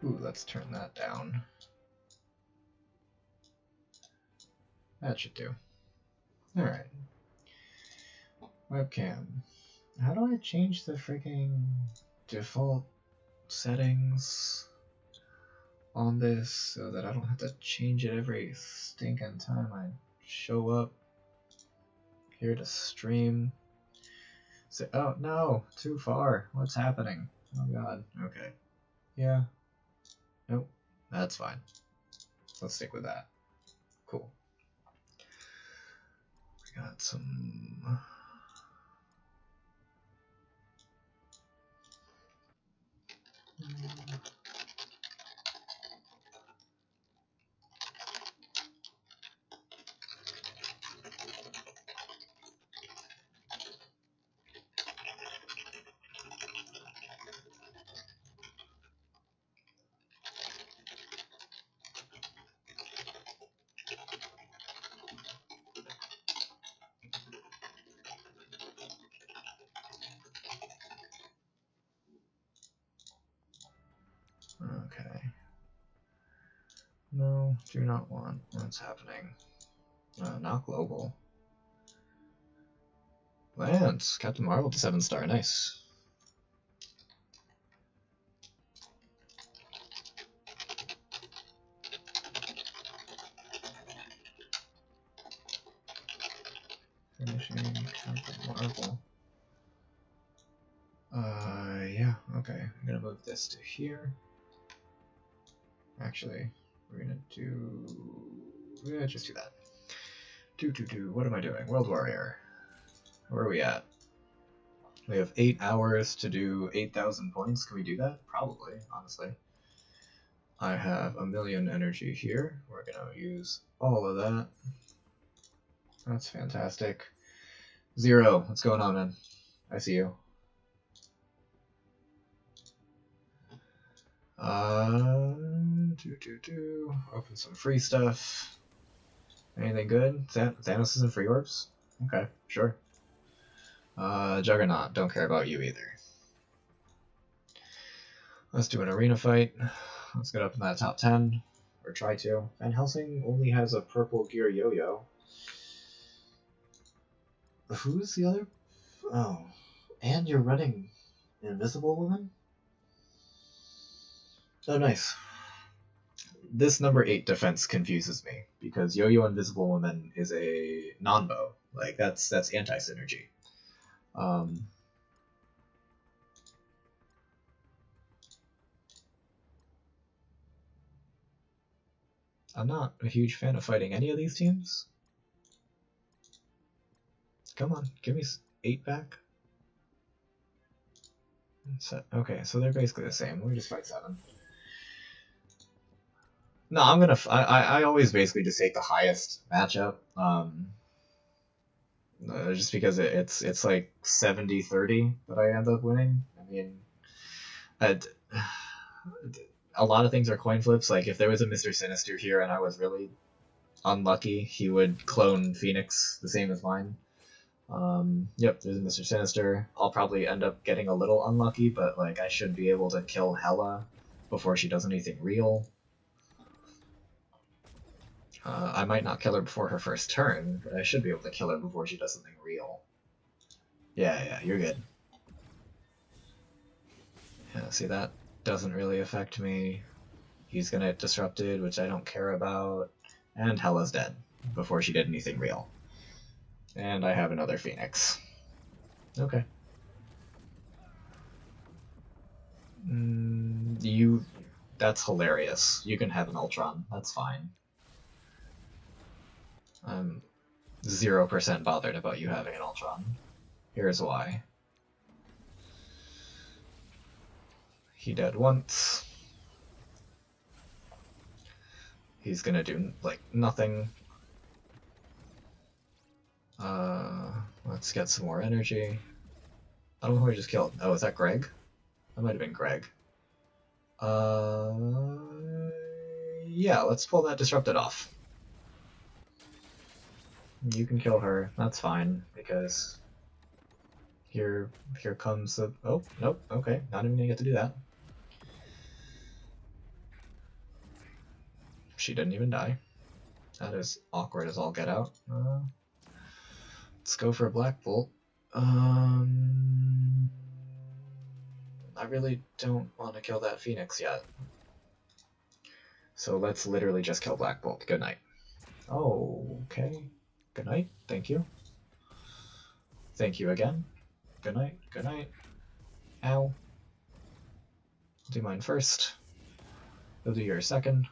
Ooh, let's turn that down. That should do. Alright. Webcam. How do I change the freaking default settings on this so that I don't have to change it every stinking time I show up here to stream? Say, oh no, too far. What's happening? Oh god. Okay. Yeah. Nope. That's fine. Let's stick with that. Cool. We got some. Okay. No, do not want. What's happening? Not global. Lance, Captain Marvel to 7-star, nice. Finishing Captain Marvel. Yeah, okay. I'm gonna move this to here. Actually, we're gonna do. Yeah, just do that. What am I doing? World Warrior. Where are we at? We have 8 hours to do 8,000 points. Can we do that? Probably, honestly. I have 1,000,000 energy here. We're gonna use all of that. That's fantastic. Zero, what's going on, man? I see you. Open some free stuff. Anything good? Thanos isn't free orbs? Okay, sure. Juggernaut, don't care about you either. Let's do an arena fight. Let's get up in that top 10. Or try to. Van Helsing only has a purple gear yo-yo. Who's the other? Oh. And you're running Invisible Woman? Oh, nice. This number 8 defense confuses me, because Yo-Yo Invisible Woman is a non-bow. Like, that's anti-synergy. I'm not a huge fan of fighting any of these teams. Come on, give me 8 back. Okay, so they're basically the same. Let me just fight 7. No, I'm gonna. I always basically just take the highest matchup. Just because it's like 70-30 that I end up winning. I mean, a lot of things are coin flips. Like if there was a Mr. Sinister here and I was really unlucky, he would clone Phoenix the same as mine. Yep, there's a Mr. Sinister. I'll probably end up getting a little unlucky, but like I should be able to kill Hela before she does anything real. I might not kill her before her first turn, but I should be able to kill her before she does something real. Yeah, you're good. Yeah, see, that doesn't really affect me. He's gonna get disrupted, which I don't care about. And Hela's dead before she did anything real. And I have another Phoenix. Okay. That's hilarious. You can have an Ultron. That's fine. I'm 0% bothered about you having an Ultron. Here's why. He dead once. He's gonna do, like, nothing. Let's get some more energy. I don't know who I just killed. Oh, is that Greg? That might have been Greg. Yeah, let's pull that Disrupted off. You can kill her. That's fine, because here comes the... Oh, nope, okay. Not even gonna get to do that. she didn't even die. That is awkward as all get out. Let's go for a Black Bolt. I really don't want to kill that Phoenix yet. So let's literally just kill Black Bolt. Good night. Oh, okay. Good night. Thank you. Thank you again. Good night. Good night. Ow. Do mine first. You'll do yours second.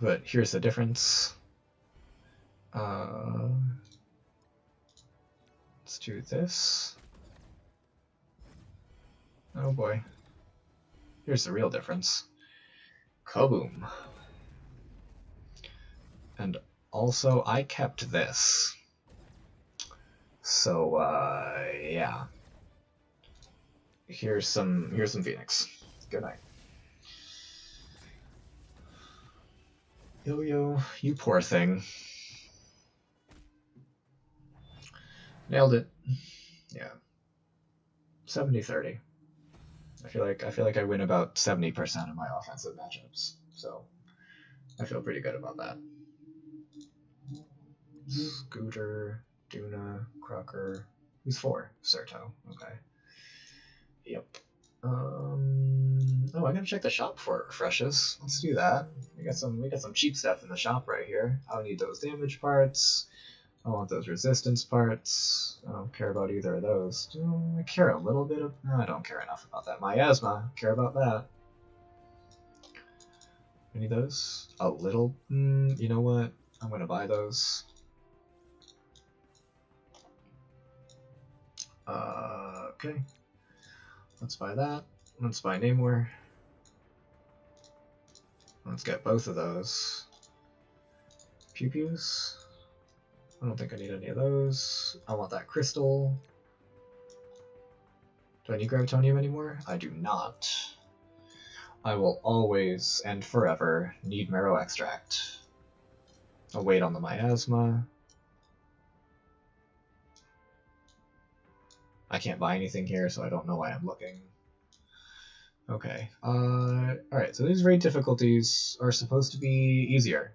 But here's the difference. Let's do this. Oh boy. Here's the real difference. Kaboom. And also, I kept this. So, yeah. Here's some Phoenix. Good night. Yo-yo, you poor thing. Nailed it. Yeah. 70-30. I feel like I win about 70% of my offensive matchups. So I feel pretty good about that. Scooter, Duna, Crocker. Who's 4? Serto. Okay. Yep. Oh, I gotta check the shop before it refreshes. Let's do that. We got some cheap stuff in the shop right here. I don't need those damage parts. I want those resistance parts. I don't care about either of those. I care a little bit of... No, I don't care enough about that. Miasma, care about that. Any of those? A little? You know what? I'm gonna buy those. Okay. Let's buy that. Let's buy Namor. Let's get both of those. Pew-pews. I don't think I need any of those. I want that crystal. Do I need Gravitonium anymore? I do not. I will always and forever need Marrow Extract. I'll wait on the Miasma. I can't buy anything here, so I don't know why I'm looking. Okay. Alright, so these raid difficulties are supposed to be easier.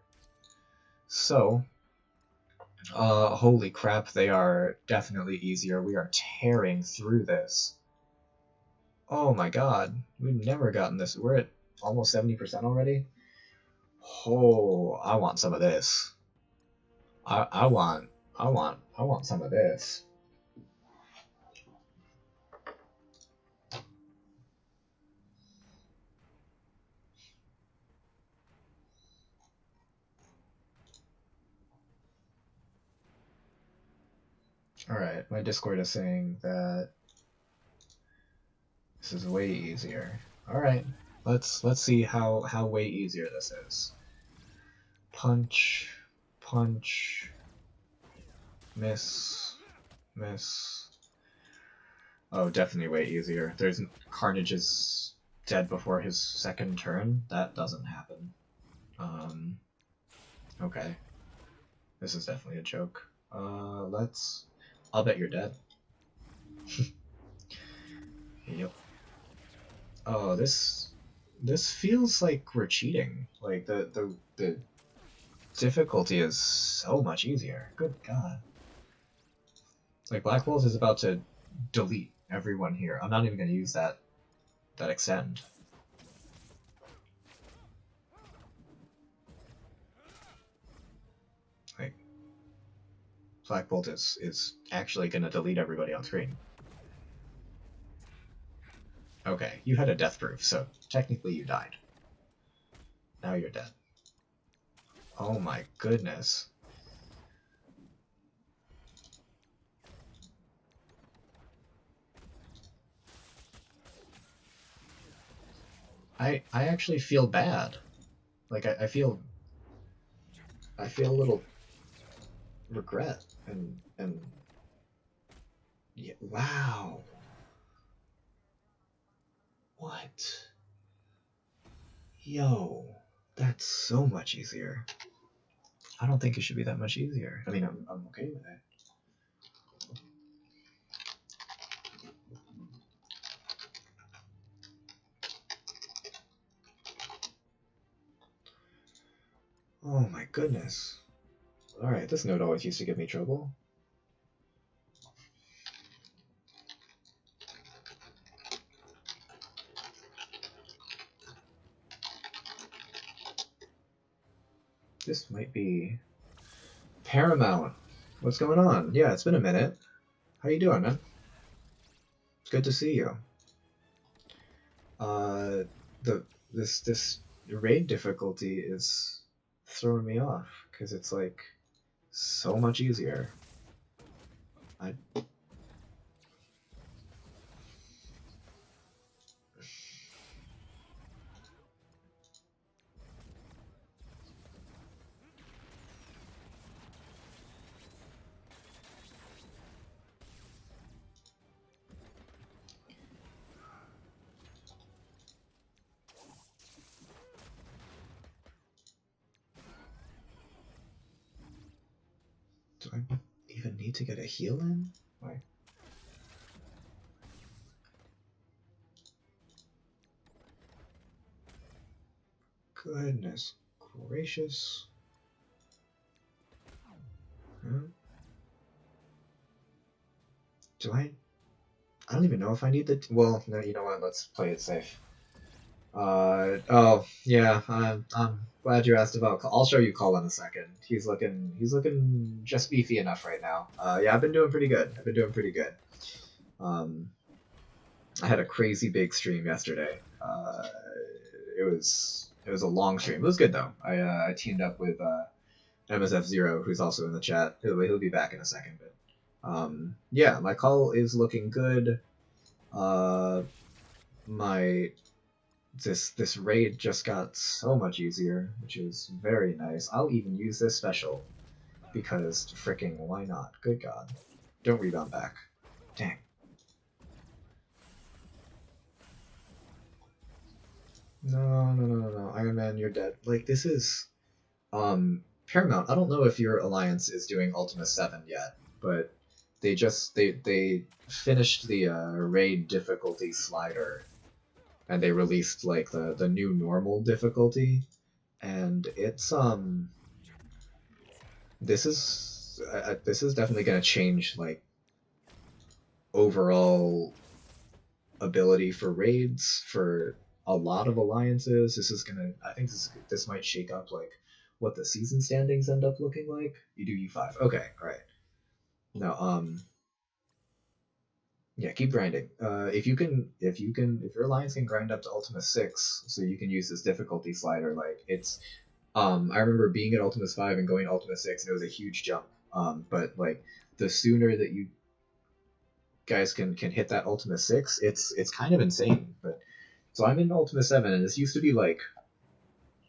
So, holy crap, they are definitely easier. We are tearing through this. Oh my god, we've never gotten this. We're at almost 70% already. Oh, I want some of this. I want some of this. Alright, my Discord is saying that this is way easier. Alright, let's see how way easier this is. Punch, punch, miss, miss. Oh, definitely way easier. There's Carnage is dead before his second turn. That doesn't happen. Okay. This is definitely a joke. I'll bet you're dead. Yep. Oh, this feels like we're cheating. Like the difficulty is so much easier. Good god. Like Black Bolt is about to delete everyone here. I'm not even gonna use that extend. Like Black Bolt is actually gonna delete everybody on screen. Okay, you had a death proof, so technically you died. Now you're dead. Oh my goodness. I actually feel bad. Like I feel a little regret and yeah, wow. What? Yo, that's so much easier. I don't think it should be that much easier. I mean, I'm okay with it. Oh my goodness. Alright, this node always used to give me trouble. This might be Paramount. What's going on? Yeah, it's been a minute. How you doing, man? It's good to see you. This raid difficulty is throwing me off because it's like so much easier. Do I even need to get a heal in? Why? Goodness gracious. Huh? Do I don't even know if I need the. Well, no, you know what? Let's play it safe. Oh, yeah, I'm glad you asked about. I'll show you Cole in a second. He's looking just beefy enough right now. Yeah, I've been doing pretty good. Um, I had a crazy big stream yesterday. It was a long stream. It was good though. I teamed up with MSF0, who's also in the chat. He'll be back in a second, but yeah, my call is looking good. My this raid just got so much easier, which is very nice. I'll even use this special because freaking why not? Good God, don't rebound back. Dang. No. Iron Man, you're dead. Like this is Paramount. I don't know if your alliance is doing Ultima 7 yet, but they finished the raid difficulty slider and they released like the new normal difficulty, and it's this is definitely going to change like overall ability for raids for a lot of alliances. I think this might shake up like what the season standings end up looking like. You do U5. Okay, all right. Now yeah, keep grinding. If your alliance can grind up to Ultima 6, so you can use this difficulty slider, like it's I remember being at Ultima 5 and going to Ultima 6, and it was a huge jump. But like the sooner that you guys can hit that Ultima 6, it's kind of insane. But so I'm in Ultima 7, and this used to be like,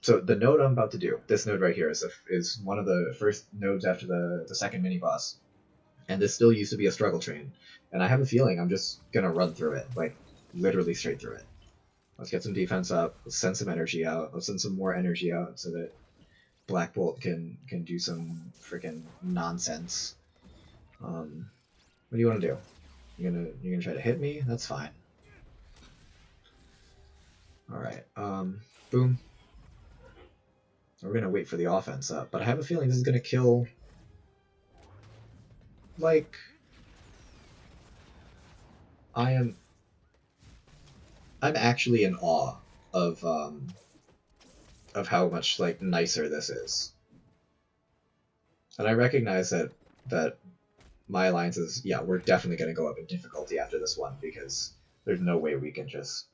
so the node I'm about to do, this node right here is one of the first nodes after the second mini boss, and this still used to be a struggle train, and I have a feeling I'm just gonna run through it, like literally straight through it. Let's get some defense up. Let's send some energy out. Let's send some more energy out so that Black Bolt can do some freaking nonsense. What do you want to do? You're gonna try to hit me? That's fine. All right. Boom. We're gonna wait for the offense up, but I have a feeling this is gonna kill. Like, I'm actually in awe of how much like nicer this is, and I recognize that my alliance is, yeah, we're definitely gonna go up in difficulty after this one because there's no way we can just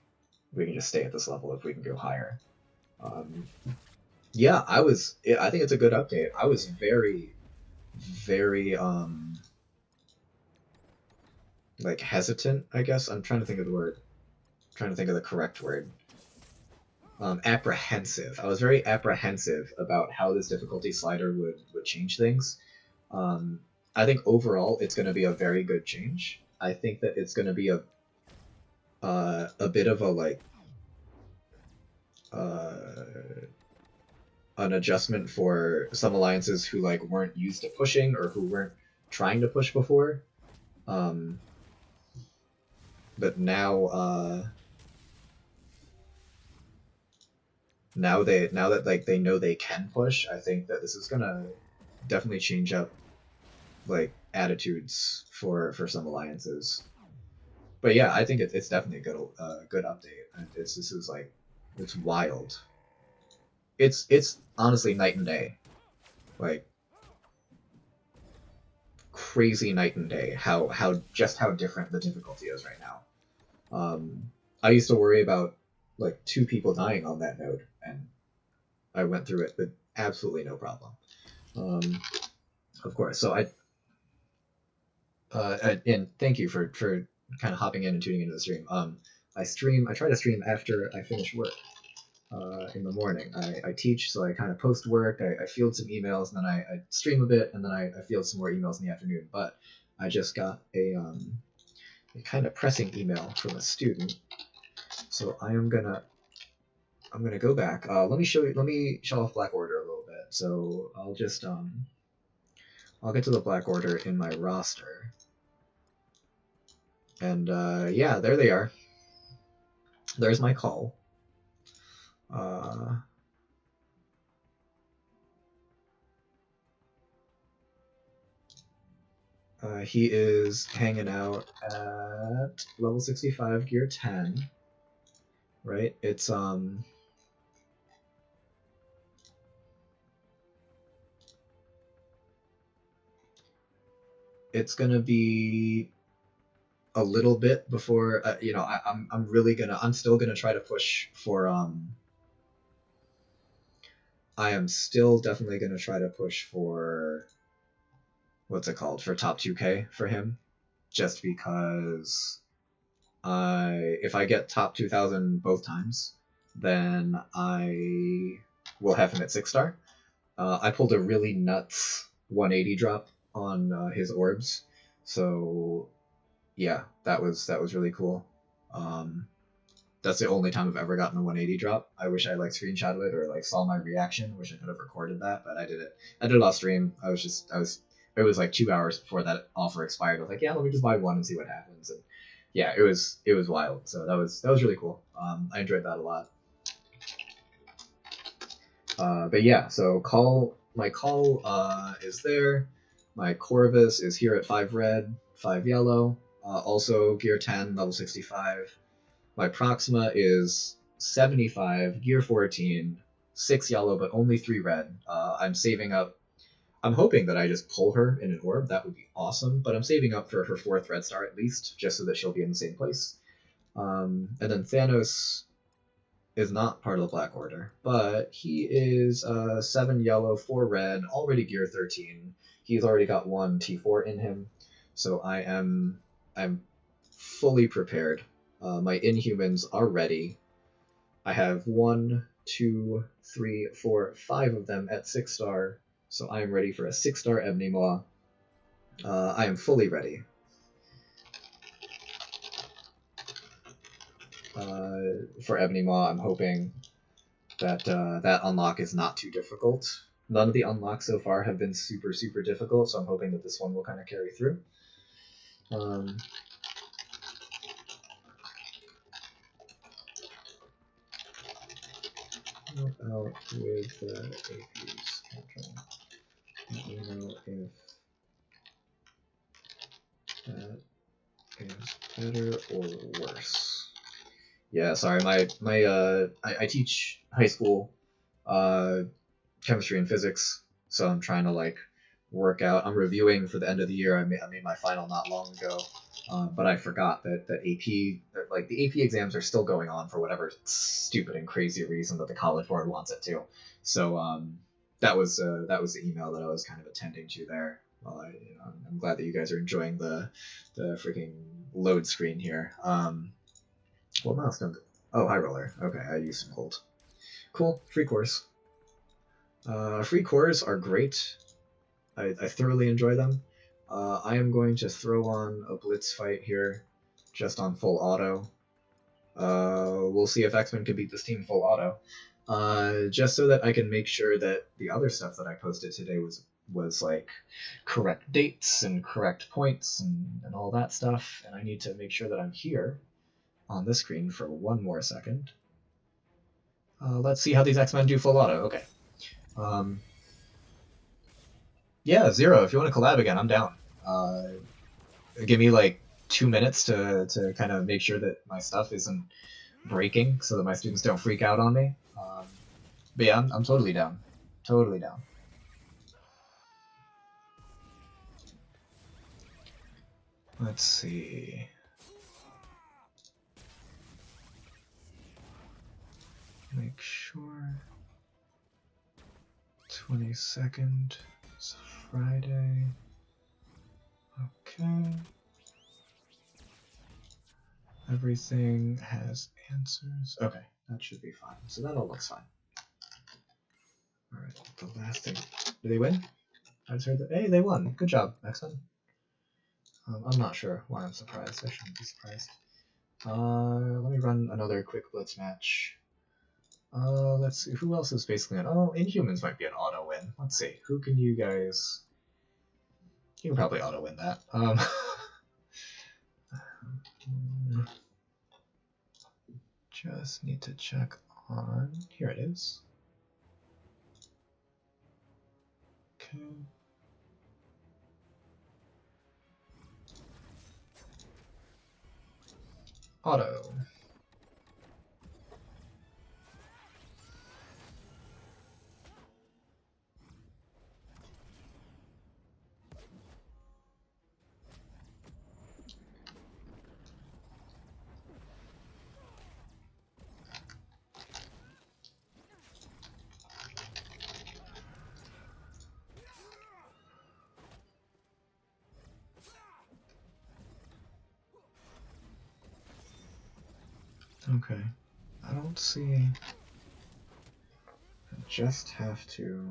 stay at this level if we can go higher. Yeah, I think it's a good update. I was very like hesitant, I guess. I'm trying to think of the word. I'm trying to think of the correct word. Apprehensive. I was very apprehensive about how this difficulty slider would change things. I think overall it's going to be a very good change. I think that it's going to be a bit of a like an adjustment for some alliances who like weren't used to pushing or who weren't trying to push before. But now now that like they know they can push, I think that this is gonna definitely change up like attitudes for some alliances. But yeah, I think it's definitely a good update. And this is like it's wild. It's honestly night and day, like crazy night and day. How different the difficulty is right now. I used to worry about like 2 people dying on that node, and I went through it with absolutely no problem. Of course, so and thank you for kind of hopping in and tuning into the stream. I try to stream after I finish work in the morning. I teach, so I kind of post work, I field some emails, and then I stream a bit, and then I field some more emails in the afternoon. But I just got a kind of pressing email from a student, so I'm gonna go back. Let me show off Black Order a little bit. So I'll just I'll get to the Black Order in my roster. And yeah, there they are. There's my call. He is hanging out at level 65, gear 10. Right? It's gonna be a little bit before you know, I'm still gonna try to push for I am still definitely gonna try to push for what's it called, for top 2K for him, just because if I get top 2000 both times, then I will have him at 6-star. I pulled a really nuts 180 drop on his orbs, so yeah, that was really cool. That's the only time I've ever gotten a 180 drop. I wish I like screenshotted it or like saw my reaction. Wish I could have recorded that, but I did it off stream. It was like 2 hours before that offer expired. I was like, yeah, let me just buy one and see what happens. And yeah, it was wild. So that was really cool. I enjoyed that a lot. But yeah, so my call is there. My Corvus is here at 5 red, 5 yellow. Also gear 10, level 65. My Proxima is 75, gear 14, 6 yellow, but only 3 red. I'm saving up. I'm hoping that I just pull her in an orb. That would be awesome, but I'm saving up for her 4th red star at least, just so that she'll be in the same place. And then Thanos is not part of the Black Order, but he is 7 yellow, 4 red, already gear 13. He's already got 1 T4 in him, so I'm fully prepared. My Inhumans are ready. I have 1, 2, 3, 4, 5 of them at 6-star, so I am ready for a 6-star Ebony Maw. I am fully ready. For Ebony Maw, I'm hoping that that unlock is not too difficult. None of the unlocks so far have been super, super difficult, so I'm hoping that this one will kind of carry through. Help out with the APs. Let me know if that is better or worse. Yeah, sorry, I teach high school chemistry and physics, so I'm trying to like work out. I'm reviewing for the end of the year. I made my final not long ago, but I forgot that the AP exams are still going on for whatever stupid and crazy reason that the College Board wants it to. So that was the email that I was kind of attending to there. Well, I'm glad that you guys are enjoying the freaking load screen here. What milestone? Oh, High Roller. Okay, I used some hold. Cool, free cores. Free cores are great. I thoroughly enjoy them. I am going to throw on a blitz fight here, just on full auto. We'll see if X-Men can beat this team full auto. Just so that I can make sure that the other stuff that I posted today was like correct dates and correct points and all that stuff. And I need to make sure that I'm here on the screen for one more second. Let's see how these X-Men do full auto. Okay. Yeah, Zero, if you want to collab again, I'm down. Give me like 2 minutes to kind of make sure that my stuff isn't breaking so that my students don't freak out on me. But yeah, I'm totally down. Totally down. Let's see. Make sure. 22nd. It's Friday. Okay. Everything has answers. Okay, that should be fine. So that all looks fine. Alright, the last thing. Did they win? I just heard that. Hey, they won. Good job, X-Men. I'm not sure why I'm surprised. I shouldn't be surprised. Let me run another quick blitz match. Let's see. Who else is basically an... Oh, Inhumans might be an auto win. Let's see. Who can you guys... You can probably auto win that. Just need to check on... Here it is. Okay. Auto. Okay. I don't see... I just have to...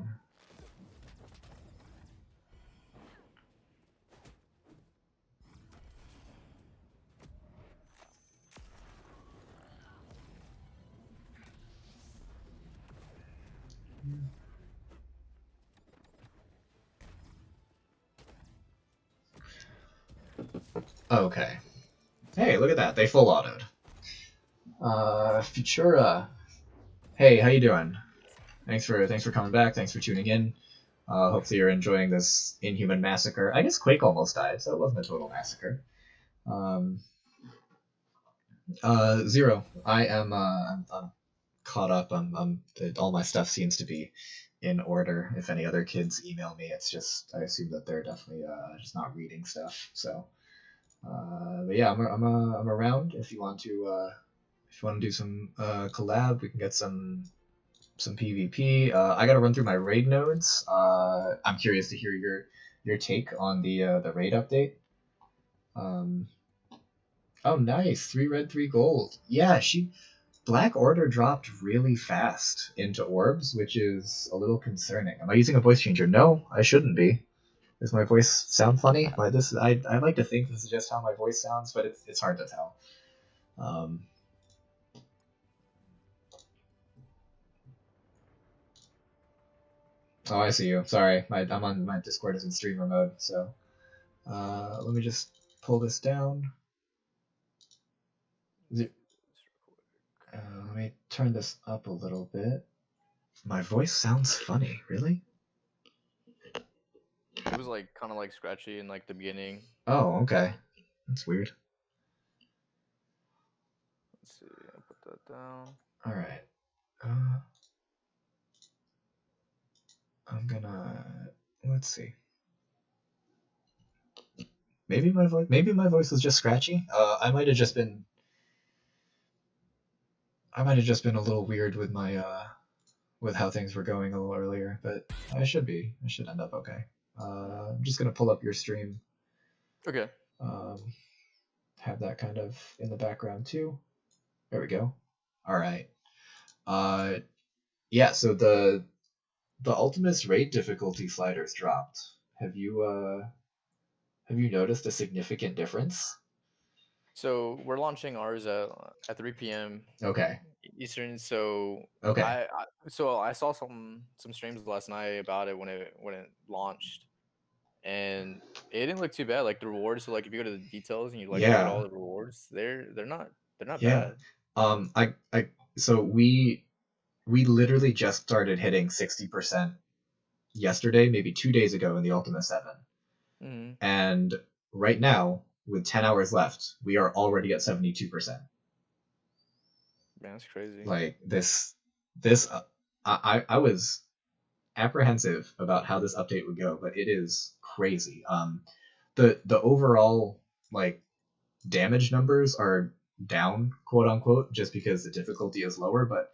Okay. Hey, look at that. They full autoed. Futura. Hey, how you doing? Thanks for coming back. Thanks for tuning in. Hopefully you're enjoying this Inhuman massacre. I guess Quake almost died, so it wasn't a total massacre. Zero. I'm caught up. All my stuff seems to be in order. If any other kids email me, it's just I assume that they're definitely just not reading stuff. So, but yeah, I'm around if you want to do some collab. We can get some PvP. I gotta run through my raid nodes. I'm curious to hear your take on the raid update. Oh, nice. 3 red, 3 gold. Yeah, Black Order dropped really fast into orbs, which is a little concerning. Am I using a voice changer? No, I shouldn't be. Does my voice sound funny? I like to think this is just how my voice sounds, but it's hard to tell. Oh, I see you. Sorry, I'm on my Discord is in streamer mode, so let me just pull this down. Let me turn this up a little bit. My voice sounds funny, really? It was like kind of like scratchy in like the beginning. Oh, okay. That's weird. Let's see, I'll put that down. All right. I'm gonna let's see. Maybe my voice was just scratchy. I might have just been a little weird with my with how things were going a little earlier, but I should end up okay. I'm just gonna pull up your stream. Okay. Have that kind of in the background too. There we go. All right. Yeah. So the Ultimus raid difficulty sliders dropped. Have you noticed a significant difference? So we're launching ours at 3 p.m. Okay. Eastern. So Okay. I saw some streams last night about it when it launched, and it didn't look too bad. Like the rewards. So like if you go to the details and you like look at all the rewards, they're not Yeah. bad. So we we literally just started hitting 60% yesterday, maybe 2 days ago in the Ultima 7. Mm-hmm. And right now, with 10 hours left, we are already at 72%. Man, that's crazy. Like this I was apprehensive about how this update would go, but it is crazy. The overall like damage numbers are down, quote unquote, just because the difficulty is lower, but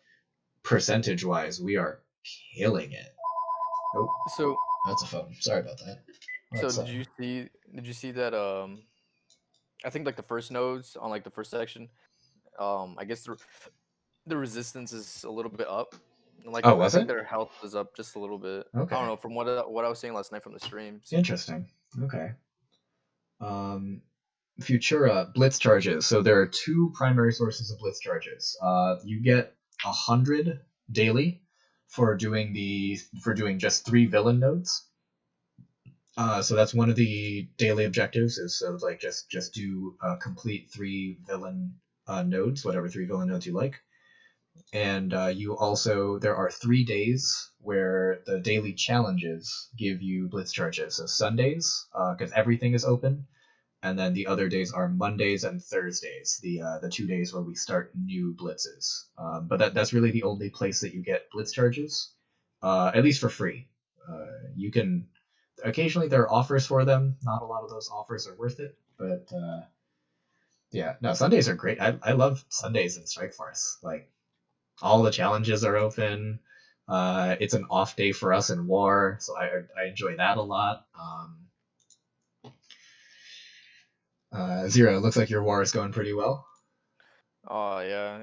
percentage wise, we are killing it. Oh, So that's a phone. Sorry about that. so That's did you see that I think like the first nodes on like the first section, I guess the resistance is a little bit up. Like oh, I was think it? their health is up just a little bit. I don't Okay, know from what I was seeing last night from the streams. interesting. Okay. Um, Futura blitz charges. So there are two primary sources of blitz charges. You get 100 daily for doing just 3 villain nodes. So that's one of the daily objectives is so like just do complete 3 villain nodes, whatever 3 villain nodes you like. And you also there are 3 days where the daily challenges give you blitz charges. So Sundays, because everything is open, and then the other days are Mondays and Thursdays, the 2 days where we start new blitzes. But that's really the only place that you get blitz charges, at least for free. You can occasionally there are offers for them. Not a lot of those offers are worth it, but yeah, no, Sundays are great. I love Sundays in Strike Force. Like all the challenges are open. It's an off day for us in War, so I enjoy that a lot. Zero, looks like your War is going pretty well. Oh yeah,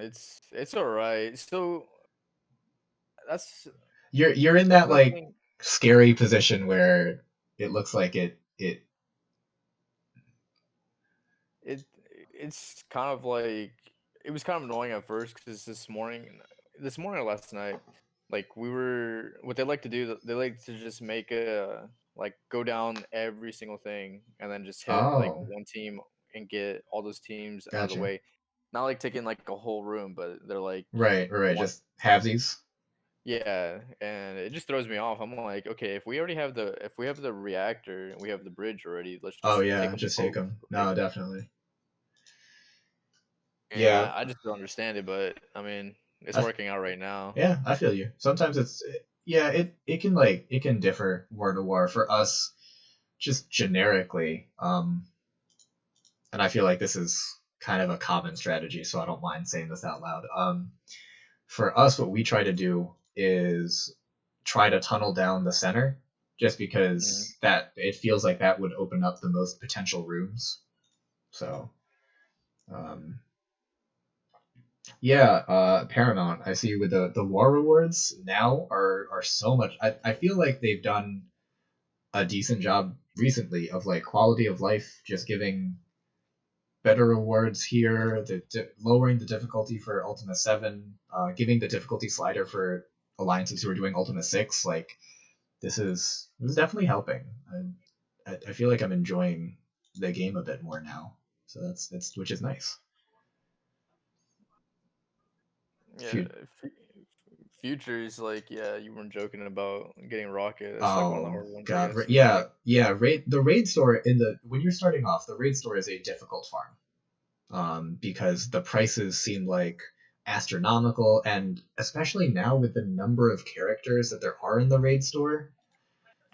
it's all right. So that's You're in that's that another like thing. scary position where it looks like it. It it's kind of like it was kind of annoying at first because this morning or last night, like we were what they like to do. They like to just make a like go down every single thing and then just hit like Oh, one team and get all those teams out of the gotcha. way. Not like taking like a whole room, but they're like Right. one. Just halvesies. Yeah, and it just throws me off. I'm like, okay, if we have the reactor and we have the bridge already, let's Oh just take yeah, them just take both, them. right? No, definitely. And Yeah, I just don't understand it, but I mean, it's I, working out right now. yeah, I feel you. Sometimes yeah, it can like it can differ war to war for us, just generically. And I feel like this is kind of a common strategy, so I don't mind saying this out loud. For us, what we try to do is try to tunnel down the center, just Mhm. because that it feels like that would open up the most potential rooms. So, um, yeah, Paramount. I see with the war rewards now are so much. I feel like they've done a decent job recently of like quality of life, just giving better rewards here, lowering the difficulty for Ultima 7, giving the difficulty slider for alliances who are doing Ultima 6. Like this is definitely helping. I feel like I'm enjoying the game a bit more now, so that's which is nice. Yeah, Few, future is like, yeah, you weren't joking about getting rocket. That's like one of the oh hard ones, I god, guess. yeah. Raid store in the when you're starting off, the raid store is a difficult farm. Because the prices seem like astronomical, and especially now with the number of characters that there are in the raid store,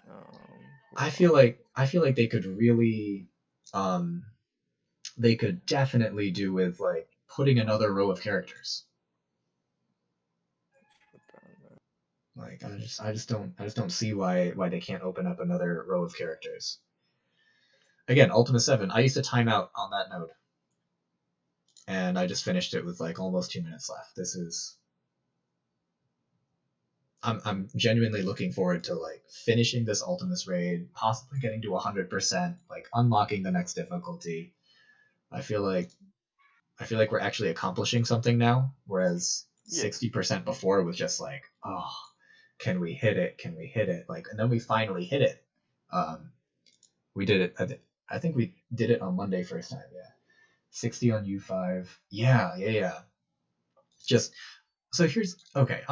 Well, I feel like um, they could definitely do with like putting another row of characters. put that Like I just don't see why they can't open up another row of characters. Again, Ultima 7, I used to time out on that node, and I just finished it with like almost 2 minutes left. I'm genuinely looking forward to like finishing this Ultimus raid, possibly getting to 100%, like unlocking the next difficulty. I feel like I feel like we're actually accomplishing something now, whereas yeah, 60% before was just like, oh, can we hit it? Can we hit it? Like, and then we finally hit it. Um, we did it. I think we did it on Monday first time. Yeah, 60 on U5. Yeah. Just So here's okay.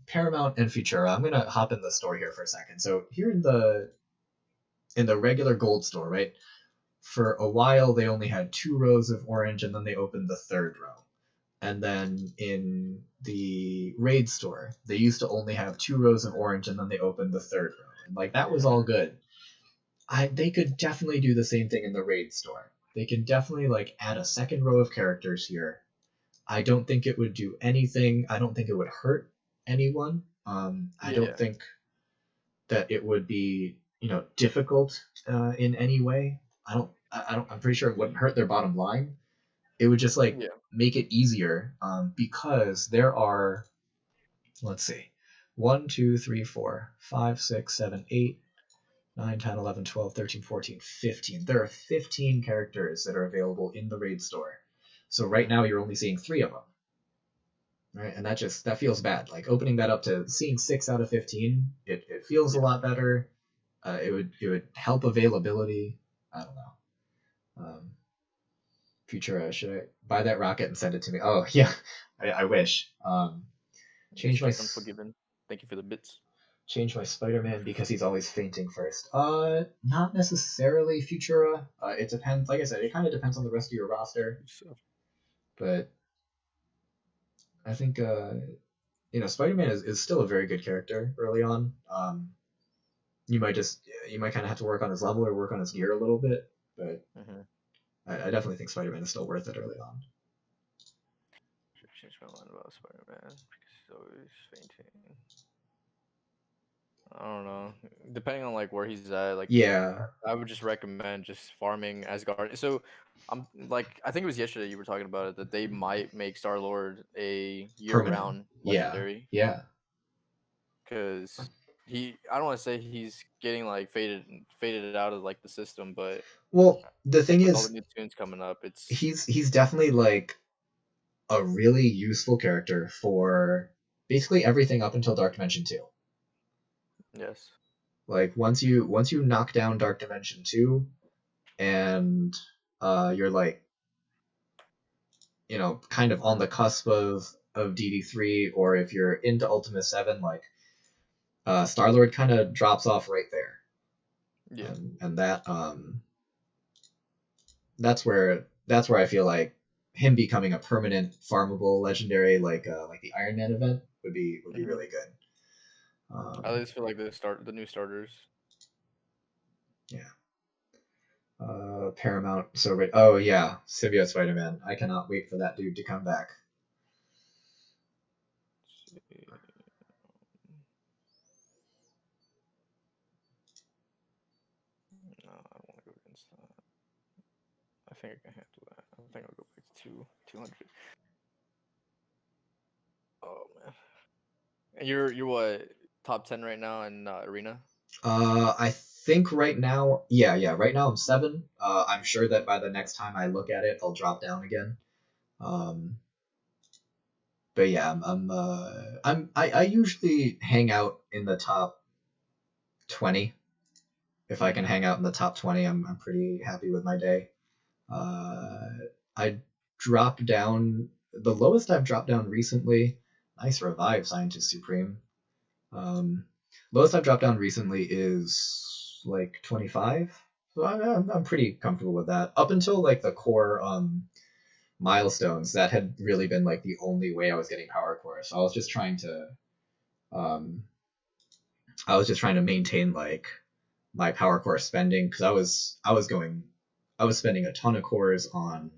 Paramount and Futura. I'm gonna hop in the store here for a second. So here in the regular gold store, right? For a while they only had 2 rows of orange, and then they opened the third row. And then in the raid store, they used to only have 2 rows of orange, and then they opened the third row. And like that was all good. They could definitely do the same thing in the raid store. They can definitely like add a second row of characters here. I don't think it would do anything. I don't think it would hurt anyone. I don't Yeah. think that it would be difficult in any way. I'm pretty sure it wouldn't hurt their bottom line. It would just like Yeah. make it easier because there are, let's see, 1, 2, 3, 4, 5, 6, 7, 8, 9, 10, 11, 12, 13, 14, 15. There are 15 characters that are available in the raid store. So right now you're only seeing 3 of them. Right? And that feels bad. Like opening that up to seeing 6 out of 15, it feels a lot better. It would help availability. I don't know. Futura, should I buy that rocket and send it to me? Oh yeah, I wish. Change my Unforgiven. Thank you for the bits. change my Spider-Man because he's always fainting first. Not necessarily Futura. It depends. Like I said, it kind of depends on the rest of your roster. So, But I think Spider-Man is still a very good character early on. You might kind of have to work on his level or work on his gear a little bit, but I definitely think Spider-Man is still worth it early on. should change my mind about Spider-Man because he's always fainting. I don't know. Depending on like where he's at, like Yeah, I would just recommend just farming Asgard. So I'm like I think it was yesterday you were talking about it that they might make Star Lord a permanent. year-round Yeah, legendary yeah. because I don't want to say he's getting like faded out of like the system, but Well, the like thing with all the is, new tunes coming up, it's he's definitely like a really useful character for basically everything up until Dark Dimension 2. yes. Like once you knock down Dark Dimension 2 and you're like kind of on the cusp of DD3, or if you're into Ultima 7, like Star-Lord kind of drops off right there. Yeah. And that's where I feel like him becoming a permanent farmable legendary like the Iron Man event would be really good. I at least feel like the new starters. Yeah. Paramount. Oh yeah, Symbiote Spider-Man. I cannot wait for that dude to come back. No, I don't want to go against that. I think I can handle that. I think I'll go back to 200. Oh man. And you're what top 10 right now in arena? I think right now, yeah, right now I'm 7. I'm sure that by the next time I look at it, I'll drop down again. Um, but yeah, I usually hang out in the top 20. If I can hang out in the top 20, I'm pretty happy with my day. I dropped down. The lowest I've dropped down recently. Nice revive, Scientist Supreme. Lowest I've dropped down recently is like 25. So I'm pretty comfortable with that. Up until like the core milestones, that had really been like the only way I was getting power core. So um, I was just trying to maintain like my power core spending because I was spending a ton of cores on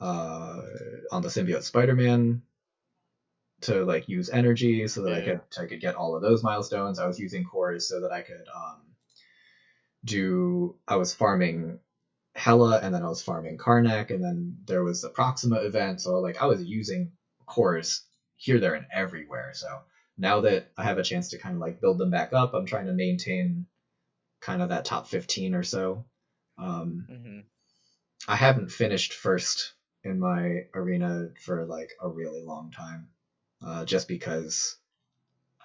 the symbiote Spider-Man to like use energy so that Yeah. I could get all of those milestones. I was using cores so that I could I was farming Hela, and then I was farming Karnak, and then there was the Proxima event. So like I was using cores here, there, and everywhere. So now that I have a chance to kind of like build them back up, I'm trying to maintain kind of that top 15 or so. I haven't finished first in my arena for like a really long time, just because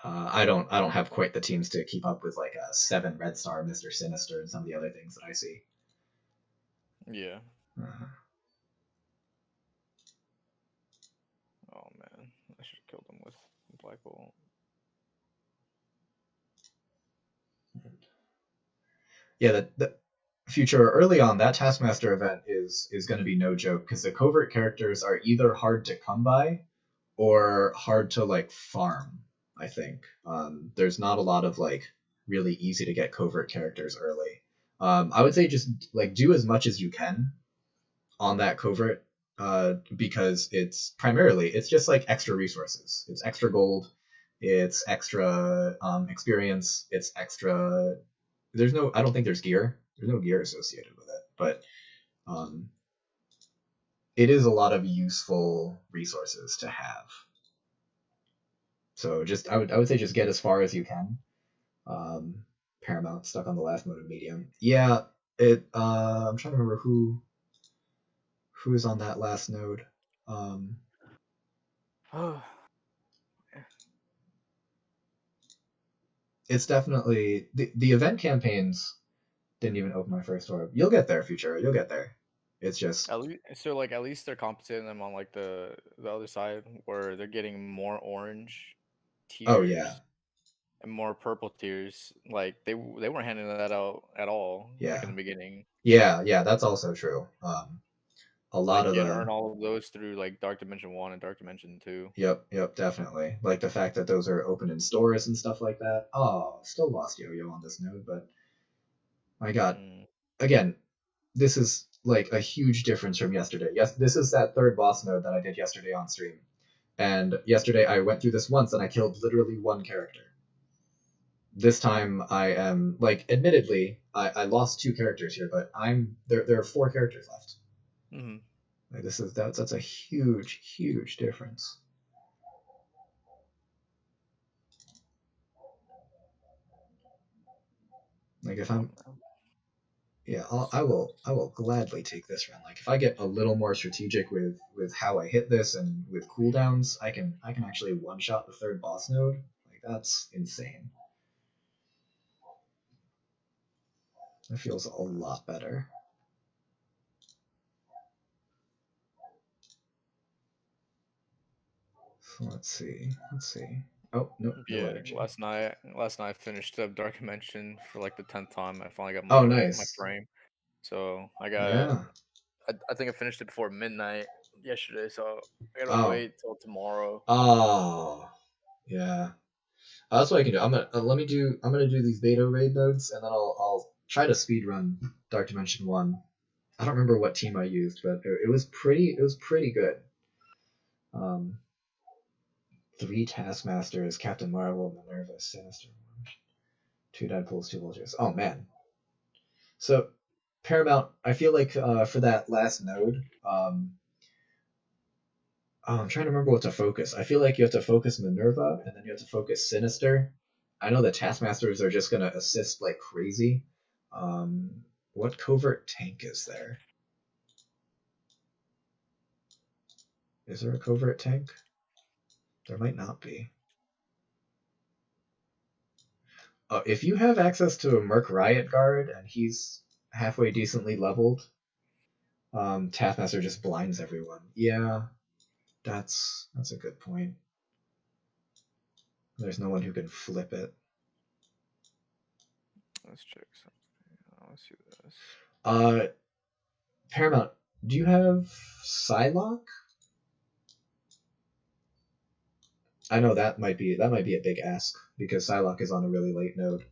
I don't have quite the teams to keep up with like a 7 Red Star, Mr. Sinister, and some of the other things that I see. Yeah. Uh, Yeah, the Future early on, that Taskmaster event is going to be no joke because the covert characters are either hard to come by or hard to like farm. I think there's not a lot of like really easy to get covert characters early. I would say just like do as much as you can on that covert because it's just like extra resources. It's extra gold, it's extra experience, it's extra. I don't think there's gear. There's no gear associated with it, but um, it is a lot of useful resources to have. So I would say just get as far as you can. Paramount stuck on the last mode of medium. Yeah, I'm trying to remember who is on that last node. Um, it's definitely the event campaigns didn't even open my first orb. You'll get there, Future. You'll get there. It's just At least they're compensating them on like the other side where they're getting more orange oh yeah, tiers and more purple tiers. Like they weren't handing that out at all like in yeah, the beginning. yeah. That's also true. A lot Like of you had to the earn all of those through like Dark Dimension 1 and Dark Dimension 2. Yep, definitely. Like the fact that those are open in stores and stuff like that. Oh, still lost Yo-Yo on this node, but my God. Mm. Again, this is like a huge difference from yesterday. Yes, this is that third boss node that I did yesterday on stream. And yesterday I went through this once and I killed literally one character. This time I am like, admittedly, I lost two characters here, but there are four characters left. Mm-hmm. Like that's a huge difference. Like if I'm yeah, I will gladly take this run. Like if I get a little more strategic with how I hit this and with cooldowns, I can actually one shot the third boss node. Like that's insane. It feels a lot better. So let's see. Oh no, no Yeah, energy. last night I finished up Dark Dimension for like the 10th time. I finally got Oh my nice. frame. So Yeah. I think I finished it before midnight yesterday, so I gotta Oh. wait till tomorrow. Oh. Yeah. That's what I can do. I'm gonna do these beta raid nodes and then I'll try to speed run Dark Dimension 1. I don't remember what team I used, but it was pretty good. Um, three Taskmasters, Captain Marvel, Minerva, Sinister, two Deadpools, two Vultures. Oh man. So Paramount, I feel like for that last node, I'm trying to remember what to focus. I feel like you have to focus Minerva and then you have to focus Sinister. I know the Taskmasters are just gonna assist like crazy. What covert tank is there? Is there a covert tank? There might not be. If you have access to a Merc Riot Guard and he's halfway decently leveled, Taskmaster just blinds everyone. Yeah, that's a good point. There's no one who can flip it. Let's check something. Let's see this. Paramount, do you have Psylocke? I know that might be a big ask because Psylocke is on a really late node.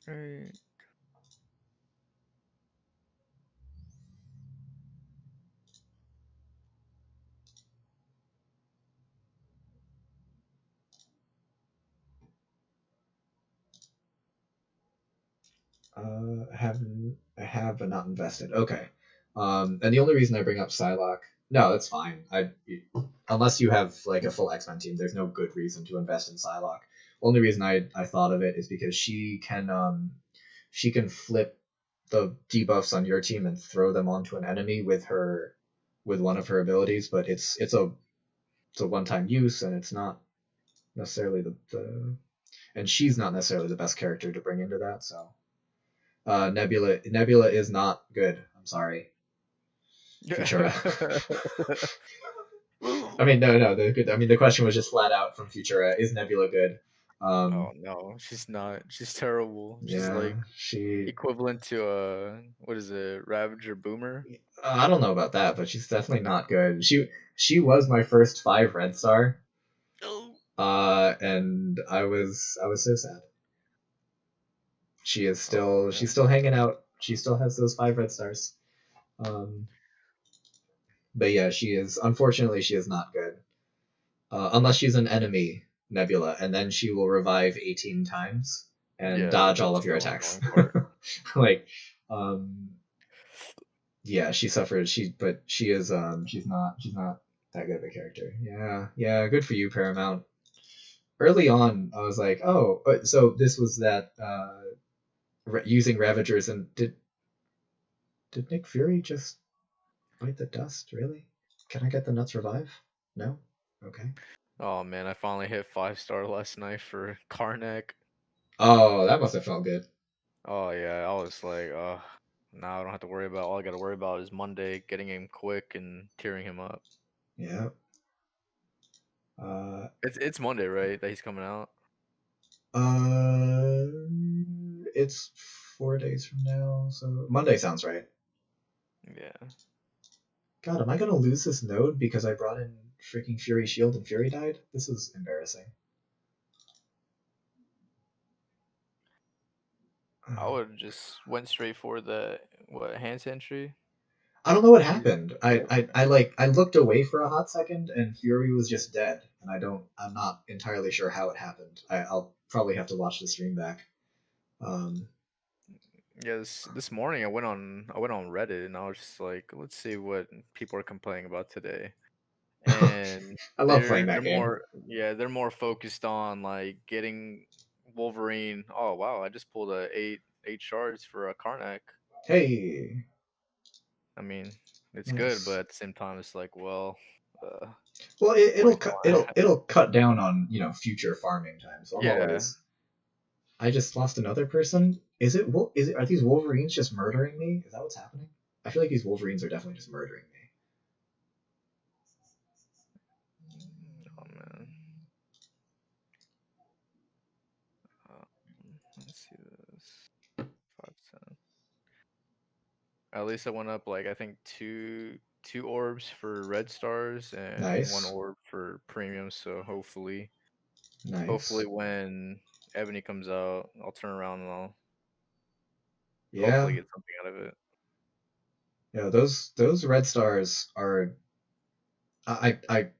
Right. I have but not invested. Okay. And the only reason I bring up Psylocke, no, that's fine. Unless you have like a full X-Men team, there's no good reason to invest in Psylocke. Only reason I thought of it is because she can flip the debuffs on your team and throw them onto an enemy with one of her abilities, but it's a one-time use and it's not necessarily the and she's not necessarily the best character to bring into that, so Nebula is not good. I'm sorry. Futura. I mean, no. The question was just flat out from Futura. Is Nebula good? Um, Oh no, she's not. She's terrible. She's yeah, like she. equivalent to what is it, Ravager Boomer? I don't know about that, but she's definitely not good. She was my first 5 red star, No. and I was so sad. She is Oh still she's man. still hanging out. She still has those 5 red stars. Um, but yeah, she is unfortunately she is not good. Unless she's an enemy Nebula, and then she will revive 18 times and Yeah, dodge all that's of your the attacks. annoying part. like, um, yeah, she suffered. But she's not that good of a character. Yeah, yeah, good for you, Paramount. Early on, I was like, oh, so this was that using Ravagers, and did Nick Fury just bite the dust? Really? Can I get the Nuts revive? No. Okay. Oh man, I finally hit 5-star last night for Karnak. Oh, that must have felt good. Oh yeah, I was like, now I don't have to worry about. All I got to worry about is Monday getting him quick and tearing him up. Yeah. Uh, It's Monday, right? That he's coming out. uh, it's 4 days from now, so Monday sounds right. Yeah. God, am I gonna lose this node because I brought in freaking Fury Shield and Fury died? This is embarrassing. I would just went straight for the hand sentry. I don't know what happened. I looked away for a hot second and Fury was just dead, and I'm not entirely sure how it happened. I'll probably have to watch the stream back. Um, Yes, this morning I went on Reddit and I was just like, let's see what people are complaining about today. And I love playing they're that game. more they're more focused on like getting Wolverine. Oh wow, I just pulled a eight shards for a Karnak. Hey, I mean, it's good, but nice. at the same time, it's like, well, uh, Well, what are it'll you cut doing? it'll cut down on future farming time. So I'm Yeah, always. I just lost another person. Is it are these Wolverines just murdering me? Is that what's happening? I feel like these Wolverines are definitely just murdering me. oh man. Uh, let's see this. 510. At least I went up like I think two orbs for red stars and one Nice, orb for premium. So hopefully nice. when Ebony comes out, I'll turn around and I'll hopefully Yeah, get something out of it. yeah. Those red stars are. I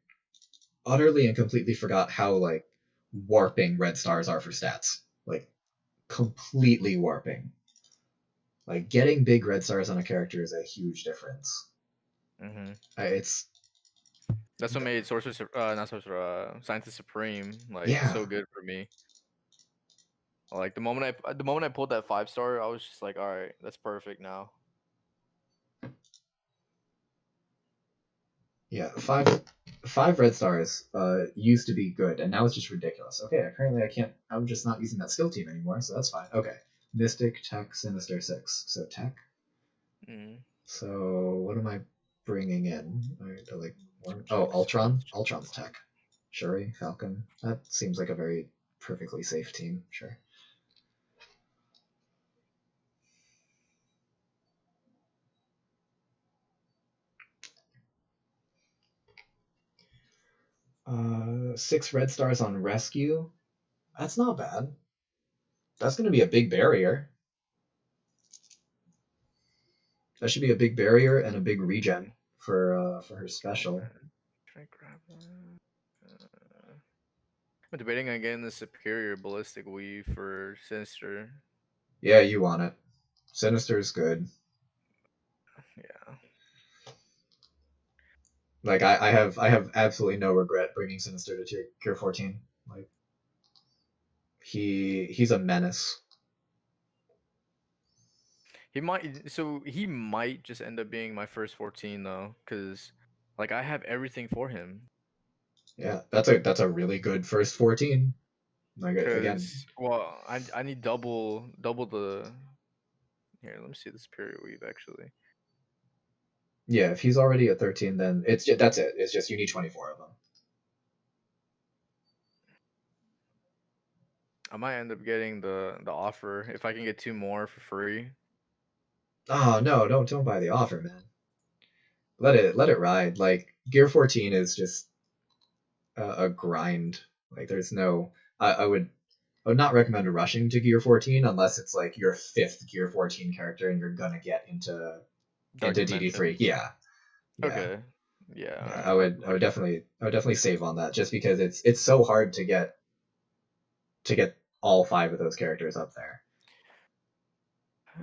utterly and completely forgot how like warping red stars are for stats. Like completely warping. Like getting big red stars on a character is a huge difference. Hmm. It's That's what made not Sorcerer, Scientist Supreme like yeah, so good for me. Like the moment I pulled that 5-star, I was just like, all right, that's perfect now. yeah. Five red stars used to be good, and now it's just ridiculous. Okay, apparently I can't. I'm just not using that skill team anymore, so that's fine. Okay, Mystic, Tech, Sinister, 6. So Tech. Mm. So what am I bringing in? Like Check Ultron. spells. Ultron's Tech. Shuri, Falcon. That seems like a very perfectly safe team. Sure. 6 red stars on Rescue. That's not bad. That's going to be a big barrier. That should be a big barrier and a big regen for her Oh special. man, should I grab that? I'm debating on getting the superior ballistic weave for Sinister. Yeah, you want it. Sinister is good. Yeah. Like I have absolutely no regret bringing Sinister to tier 14. Like he's a menace. He might just end up being my first 14 though, because like I have everything for him. Yeah, that's a really good first 14. Like again, Cause well, I need double the here. Let me see the superior weave actually. yeah, if he's already at 13, then that's it. It's just you need 24 of them. I might end up getting the offer if I can get 2 more for free. Oh no, don't buy the offer, man. Let it ride. Like Gear 14 is just a grind. Like there's no. I would not recommend rushing to Gear 14 unless it's like your fifth Gear 14 character and you're gonna get Dark into Dimension. DD3. Yeah, yeah, Okay. Yeah, yeah. I can. I would definitely save on that just because it's so hard to get all five of those characters up there.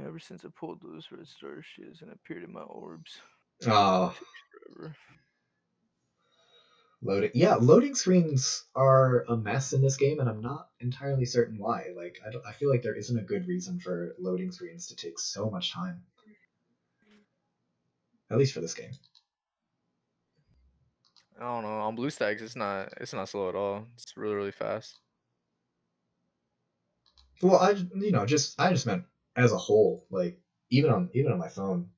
Ever since I pulled those red star shits and appeared in my orbs, Oh, it takes forever. loading. Yeah, loading screens are a mess in this game, and I'm not entirely certain why. Like, I feel like there isn't a good reason for loading screens to take so much time. At least for this game. I don't know. On BlueStacks, it's not slow at all. It's really fast. Well, I just meant as a whole. Like, even on my phone,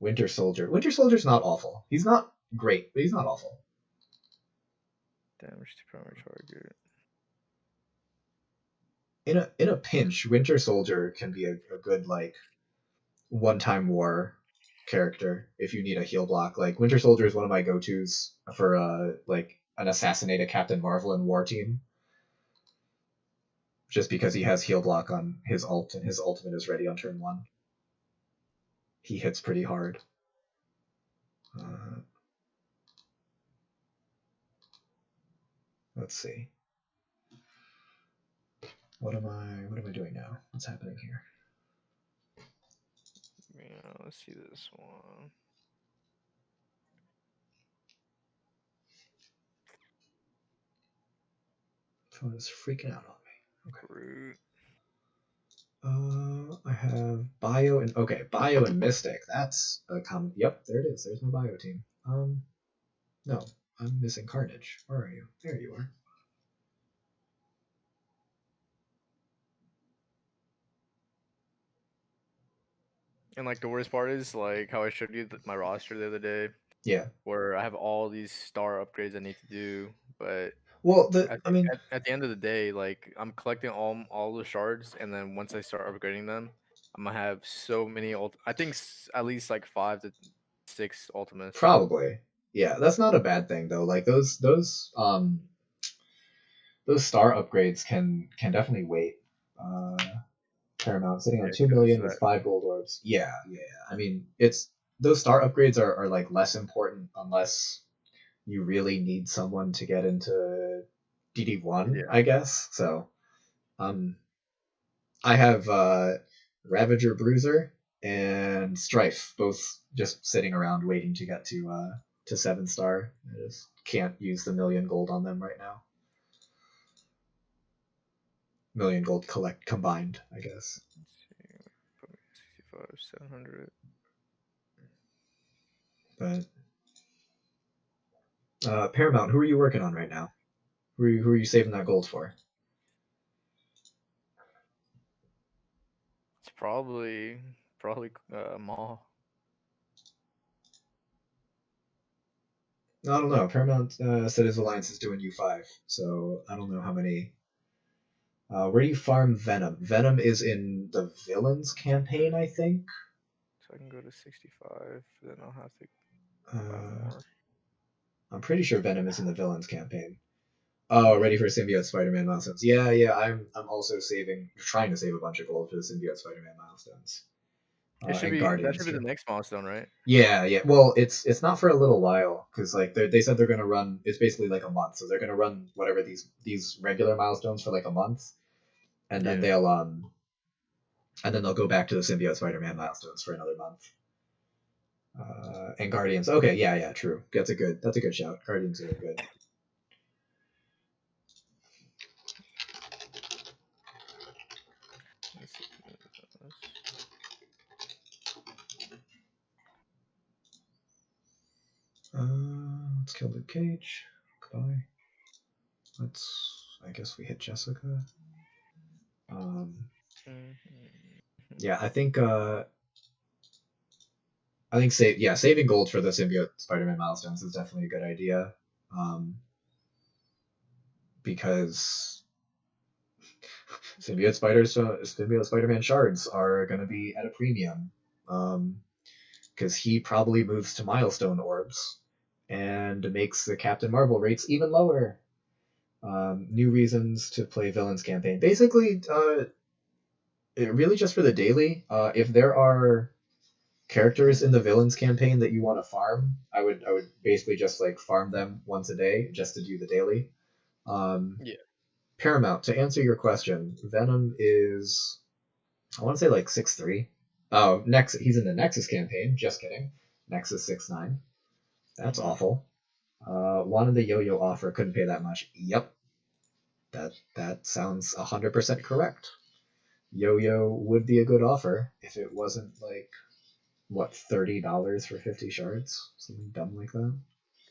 Winter Soldier. Winter Soldier's not awful. He's not great, but he's not awful. Damage to primary target. In a pinch, Winter Soldier can be a good like one time war character if you need a heal block. Like Winter Soldier is one of my go tos for like an assassinated Captain Marvel in War Team. Just because he has heal block on his ult and his ultimate is ready on turn one. He hits pretty hard. Let's see. What am I doing now? What's happening here? Yeah, let's see this one. Phone is freaking out on me. Okay. Root. I have Bio and okay, Bio and Mystic. That's a common. Yep, there it is. There's my Bio team. No, I'm missing Carnage. Where are you? There you are. And like the worst part is like how I showed you my roster the other day, Yeah. where I have all these star upgrades I need to do, but Well, at I the, mean, at the end of the day, like I'm collecting all the shards, and then once I start upgrading them, I'm gonna have so many I think at least like 5 to 6 ultimates. probably. Yeah, that's not a bad thing though. Like those star upgrades can definitely wait. Uh, Paramount sitting on Yeah, 2 million because with 5 gold orbs. Yeah, yeah. I mean, it's those star upgrades are like less important unless you really need someone to get into DD1, yeah, I guess. So, um, I have Ravager Bruiser and Strife both just sitting around waiting to get to 7 star. I just can't use the 1,000,000 gold on them right now. 1,000,000 gold collect combined, I guess. let's see, put me at 65, 700. But Paramount, who are you working on right now? Who are you saving that gold for? It's probably Maul. I don't know. Paramount said his alliance is doing U5, so I don't know how many. Where do you farm Venom? Venom is in the villains campaign, I think. So I can go to 65, then I'll have to buy Uh, more. I'm pretty sure Venom is in the villains campaign. Oh, ready for symbiote Spider-Man milestones. Yeah, yeah. I'm also trying to save a bunch of gold for the symbiote Spider-Man milestones. And That Guardians should be the too. next milestone, right? Yeah, yeah. Well, it's not for a little while because like they said they're gonna run. It's basically like a month, so they're gonna run whatever these regular milestones for like a month, and then Yeah. they'll go back to the symbiote Spider-Man milestones for another month. And Guardians. Okay, yeah, yeah, true. That's a good shout. Guardians are good. Let's see. Let's kill Luke Cage. Goodbye. I guess we hit Jessica. Yeah, I think saving gold for the symbiote Spider-Man milestones is definitely a good idea. Because Symbiote Spider-Man shards are gonna be at a premium, because he probably moves to milestone orbs and makes the Captain Marvel rates even lower. New reasons to play villains campaign. Basically, really just for the daily. If there are characters in the villains campaign that you want to farm, I would basically just like farm them once a day just to do the daily. Yeah. Paramount, to answer your question, Venom is, I want to say like 6'3". Oh, he's in the Nexus campaign. Just kidding. Nexus 6'9". That's awful. Wanted the yo-yo offer, couldn't pay that much. Yep, that sounds 100% correct. Yo-yo would be a good offer if it wasn't like what, $30 for 50 shards, something dumb like that.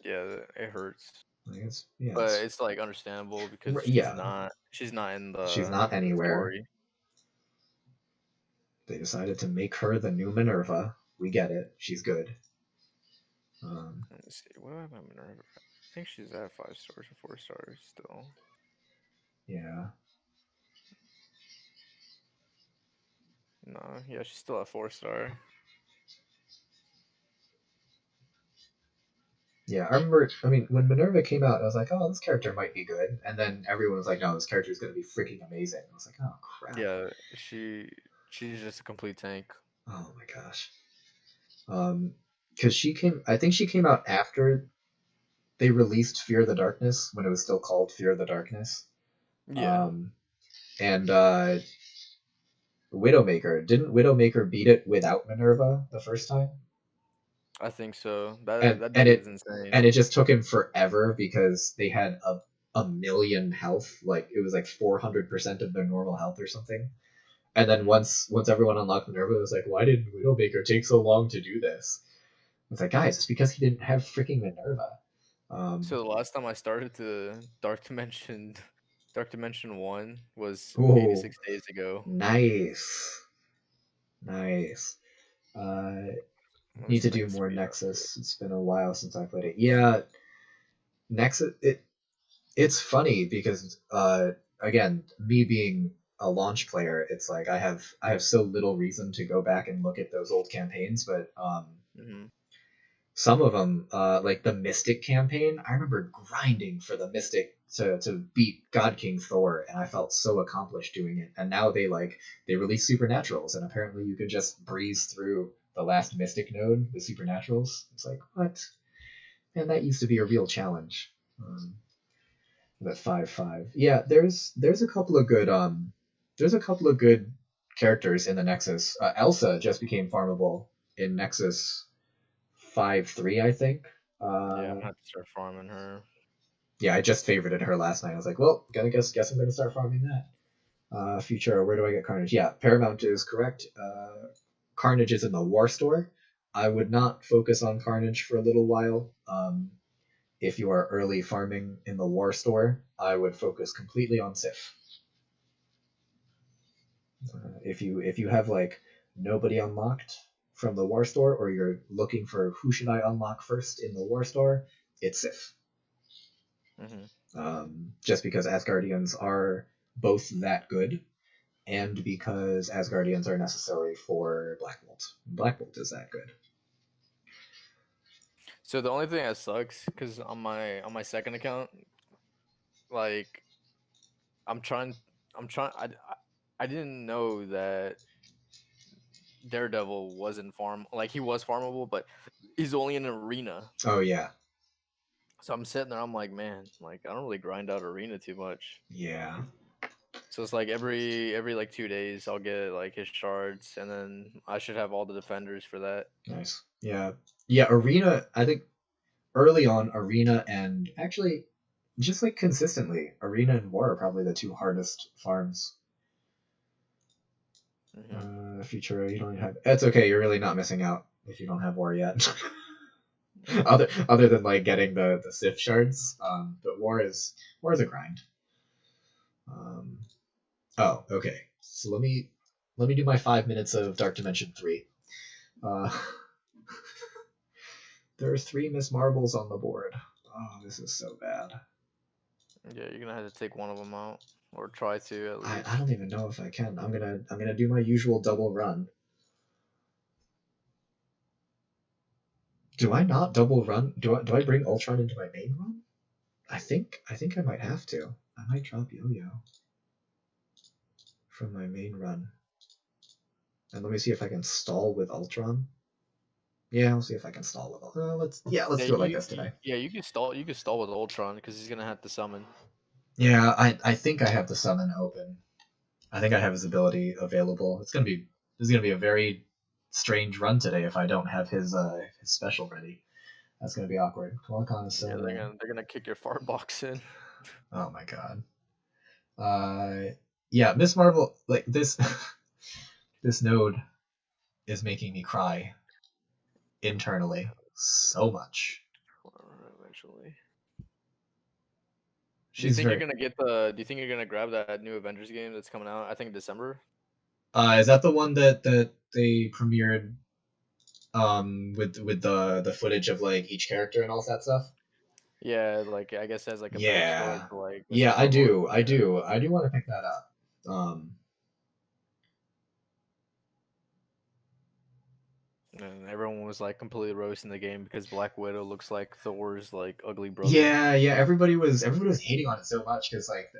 Yeah, it hurts. Like But it's like understandable because yeah, she's not in she's the not anywhere. story. They decided to make her the new Minerva. We get it. She's good. Let me see. What about Minerva? I think she's at 5 stars or 4 stars still. Yeah. No, yeah, she's still at 4 star. Yeah, I remember. I mean, when Minerva came out, I was like, "Oh, this character might be good," and then everyone was like, "No, this character is going to be freaking amazing." I was like, "Oh crap!" Yeah, she's just a complete tank. Oh my gosh. Because she came. I think she came out after they released Fear the Darkness when it was still called Fear the Darkness. Yeah. And Widowmaker, didn't Widowmaker beat it without Minerva the first time? I think so. and That and deck is it insane. and it just took him forever because they had a million health, like it was like 400% of their normal health or something. And then once everyone unlocked Minerva, it was like, why did Widowmaker take so long to do this? It's like, guys, it's because he didn't have freaking Minerva. So the last time I started the Dark Dimension 1 was Oh, 86 days ago. nice, nice. Let me Need see to if I do can more speed up. Nexus. It's been a while since I played it. Yeah, Nexus. It's funny because again, me being a launch player, it's like I have so little reason to go back and look at those old campaigns, but Mm-hmm. some of them, like the Mystic campaign, I remember grinding for the Mystic to beat God King Thor, and I felt so accomplished doing it. And now they release Supernaturals, and apparently you can just breeze through the last Mystic node with Supernaturals. It's like, what? Man, that used to be a real challenge. That 5/5. Yeah, there's a couple of good characters in the Nexus. Elsa just became farmable in Nexus 5/3, I think. Yeah, I'm gonna have to start farming her. Yeah, I just favorited her last night. I was like, well, gonna guess I'm gonna start farming that. Future, where do I get Carnage? Yeah, Paramount is correct. Carnage is in the War Store. I would not focus on Carnage for a little while. If you are early farming in the War Store, I would focus completely on Sif. If you have like nobody unlocked from the War Store, or you're looking for who should I unlock first in the War Store, it's Sif. Just because Asgardians are both that good, and because Asgardians are necessary for Black Bolt. Black Bolt is that good. So the only thing that sucks, because on my second account, like I'm trying, I didn't know that Daredevil wasn't like he was farmable, but he's only in an arena. Oh yeah. So I'm sitting there, I'm like, man, like I don't really grind out arena too much. Yeah. So it's like every like 2 days I'll get like his shards, and then I should have all the defenders for that. Nice. Yeah. Yeah, Arena, I think early on, Arena and actually just like consistently, Arena and War are probably the two hardest farms. Future, you don't have. It's okay. You're really not missing out if you don't have War yet. other than like getting the Sif shards, but War is a grind. Oh, okay. So let me do my 5 minutes of Dark Dimension 3. Uh, there are 3 Miss Marbles on the board. Oh, this is so bad. Yeah, you're gonna have to take one of them out. or try to at I least. don't even know if I can. I'm gonna do my usual double run. Do I not double run? Do I bring Ultron into my main run? I think I might have to. I might drop Yo-Yo from my main run. And let me see if I can stall with Ultron. Yeah, I'll see if I can stall with Ultron. Let's Yeah, do it like this today. yeah, you can stall. You can stall with Ultron because he's gonna have to summon. Yeah, I think I have the summon open. I think I have his ability available. This is gonna be a very strange run today if I don't have his special ready. That's gonna be awkward. Qualcomm is so Yeah, annoying. they're gonna kick your fart box in. Oh my god. Uh, yeah, Miss Marvel, like this this node is making me cry internally so much. Eventually. Do you She's think you're very. gonna get the? Do you think you're gonna grab that new Avengers game that's coming out? I think December. Is that the one that they premiered with the footage of like each character and all that stuff? Yeah, like I guess it has like a backstory Yeah, to like Miss yeah, I Marvel. do, I Yeah. do, I do want to pick that up. And everyone was like completely roasting the game because Black Widow looks like Thor's like ugly brother. Yeah, everybody was hating on it so much because like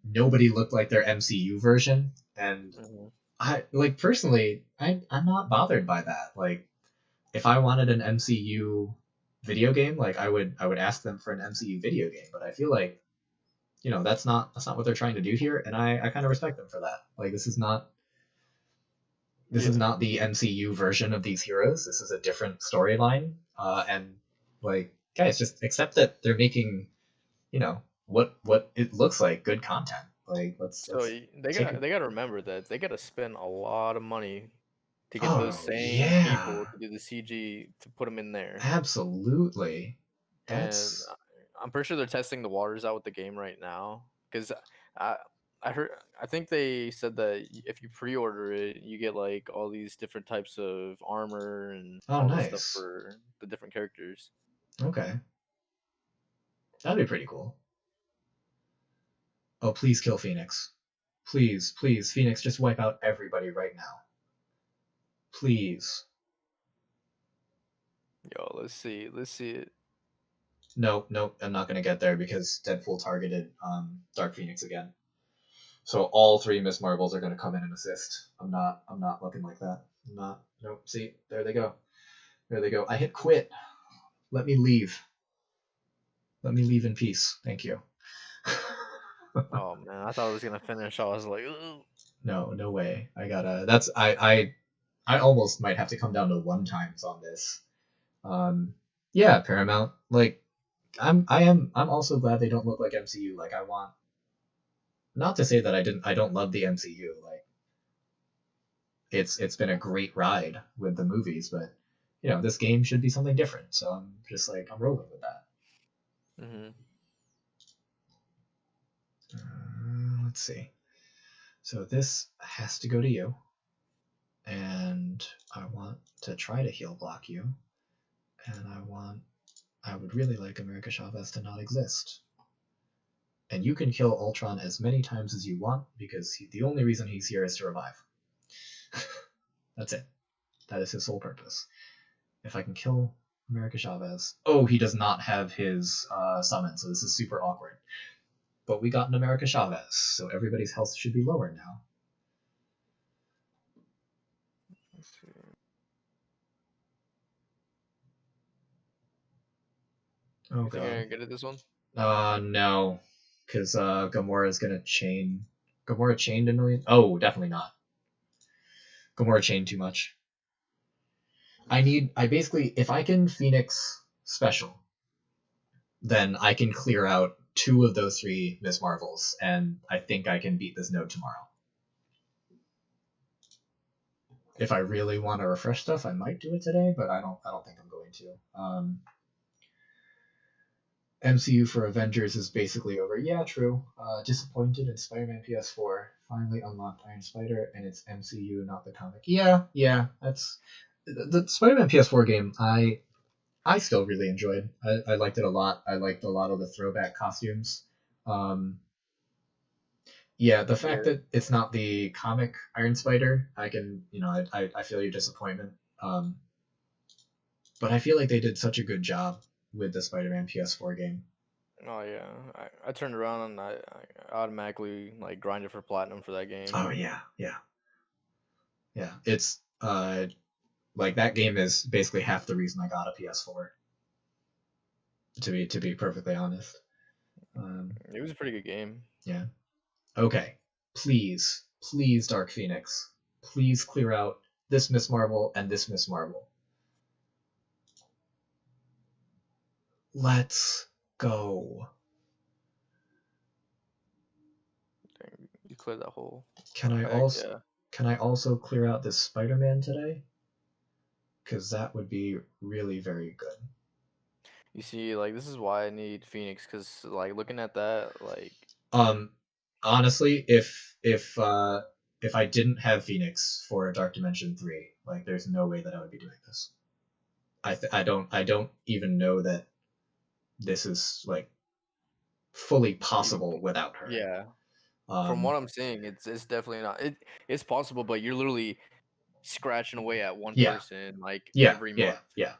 nobody looked like their MCU version, and Hmm. I like personally I'm not bothered by that. Like if I wanted an MCU video game, like I would ask them for an MCU video game, but I feel like that's not what they're trying to do here, and I kind of respect them for that. Like this is Yeah. not the MCU version of these heroes. This is a different storyline, and like guys, just accept that they're making what it looks like good content. Like So they take a gotta remember that they gotta spend a lot of money to get those oh same yeah, people to do the CG to put them in there. absolutely. And That's I'm pretty sure they're testing the waters out with the game right now because I I heard I think they said that if you pre-order it, you get like all these different types of armor and oh all this stuff nice. for the different characters. Okay, that'd be pretty cool. Oh, please kill Phoenix. Please, please, Phoenix, just wipe out everybody right now. Please. Yo, let's see it. No, no, I'm not gonna get there because Deadpool targeted Dark Phoenix again. So all three Miss Marvels are gonna come in and assist. I'm not looking like that. I'm not. Nope. See, there they go. There they go. I hit quit. Let me leave. Let me leave in peace. Thank you. Oh man, I thought it was gonna finish. I was like, "Ugh." No, no way. I gotta. That's I almost might have to come down to one times on this. Um, yeah, Paramount. Like I'm also glad they don't look like MCU. Like I want not to say that I don't love the MCU. Like it's been a great ride with the movies, but this game should be something different. So I'm just like I'm rolling with that. Mhm. Let's see. So this has to go to you, and I want to try to heal block you, and I would really like America Chavez to not exist. And you can kill Ultron as many times as you want because the only reason he's here is to revive. That's it. That is his sole purpose. If I can kill America Chavez, oh, he does not have his summon, so this is super awkward. But we got an America Chavez, so everybody's health should be lower now. Let's see. Oh You think I god. can get it this one? No, because Gamora is gonna chain. Gamora chained a million. Oh, definitely not. Gamora chained too much. I basically, if I can Phoenix special, then I can clear out two of those three Miss Marvels, and I think I can beat this node tomorrow. If I really want to refresh stuff, I might do it today, but I don't think I'm going to. MCU for Avengers is basically over. Yeah, true. Disappointed in Spider-Man PS4. Finally unlocked Iron Spider, and it's MCU, not the comic. Yeah. That's the Spider-Man PS4 game. I still really enjoyed. I liked it a lot. I liked a lot of the throwback costumes. Um, Yeah, the fact Yeah, that it's not the comic Iron Spider, I can, I feel your disappointment. Um, but I feel like they did such a good job with the Spider-Man PS4 game. oh yeah. I turned around and I automatically like grinded for platinum for that game. Oh yeah, yeah, yeah. It's like that game is basically half the reason I got a PS4. To be perfectly honest. Um, It was a pretty good game. yeah. Okay. Please, please, Dark Phoenix, please clear out this Miss Marvel and this Miss Marvel. Let's go. Dang, you cleared that hole. Can Oh I heck also yeah. can I also clear out this Spider-Man today? Because that would be really very good. You see, like this is why I need Phoenix, cause like looking at that, like Um, honestly, if I didn't have Phoenix for Dark Dimension 3, like there's no way that I would be doing this. I don't even know that this is like fully y- possible without her. yeah. From Um, what I'm seeing, it's definitely not. It's possible, but you're literally scratching away at one yeah, person like yeah, every yeah, month. yeah.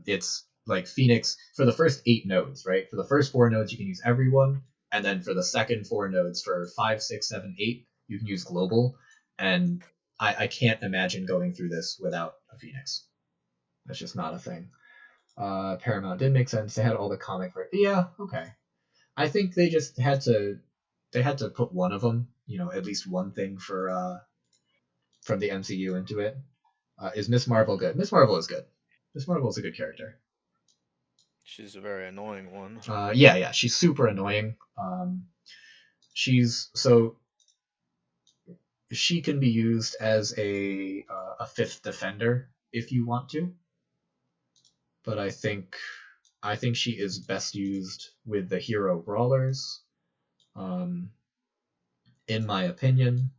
It's like Phoenix for the first 8 nodes, right? For the first 4 nodes, you can use everyone, and then for the second 4 nodes, for 5, 6, 7, 8, you can use global. And I can't imagine going through this without a Phoenix. That's just not a thing. Paramount did make sense. They had all the comic. Yeah, okay. I think they just had to put one of them, at least one thing for from the MCU into it. Is Miss Marvel good? Miss Marvel is good. Miss Marvel is a good character. She's a very annoying one. Yeah, yeah, she's super annoying. She's so she can be used as a fifth defender if you want to, but I think she is best used with the hero brawlers. Um, in my opinion,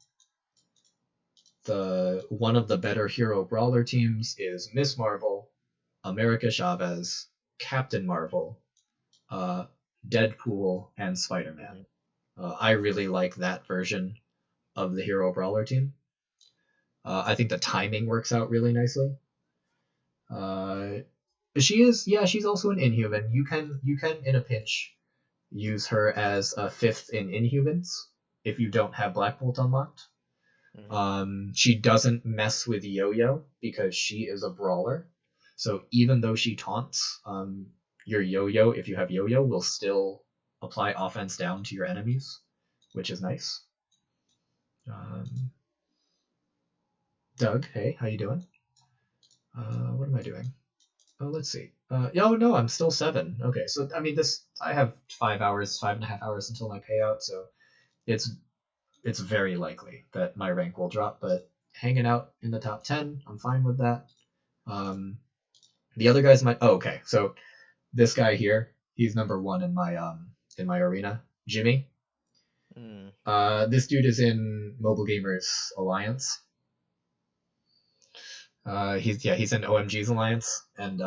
the one of the better hero brawler teams is Miss Marvel, America Chavez, Captain Marvel, uh, Deadpool, and Spider Man. Mhm. I really like that version of the hero brawler team. I think the timing works out really nicely. Uh, she is, yeah, she's also an Inhuman. You can in a pinch use her as a fifth in Inhumans if you don't have Black Bolt unlocked. Mhm. She doesn't mess with Yo-Yo because she is a brawler. So even though she taunts, your Yo-Yo, if you have Yo-Yo, will still apply offense down to your enemies, which is nice. Um, Doug, hey, how you doing? What am I doing? Oh, let's see. Oh no, I'm still 7. Okay, so I mean, this I have 5 hours, 5.5 hours until my payout, so it's it's very likely that my rank will drop. But hanging out in the top 10, I'm fine with that. Um, the other guys might. Oh, okay. So this guy here, he's number 1 in my arena. Jimmy. Mm. This dude is in Mobile Gamers Alliance. He's in OMG's Alliance, and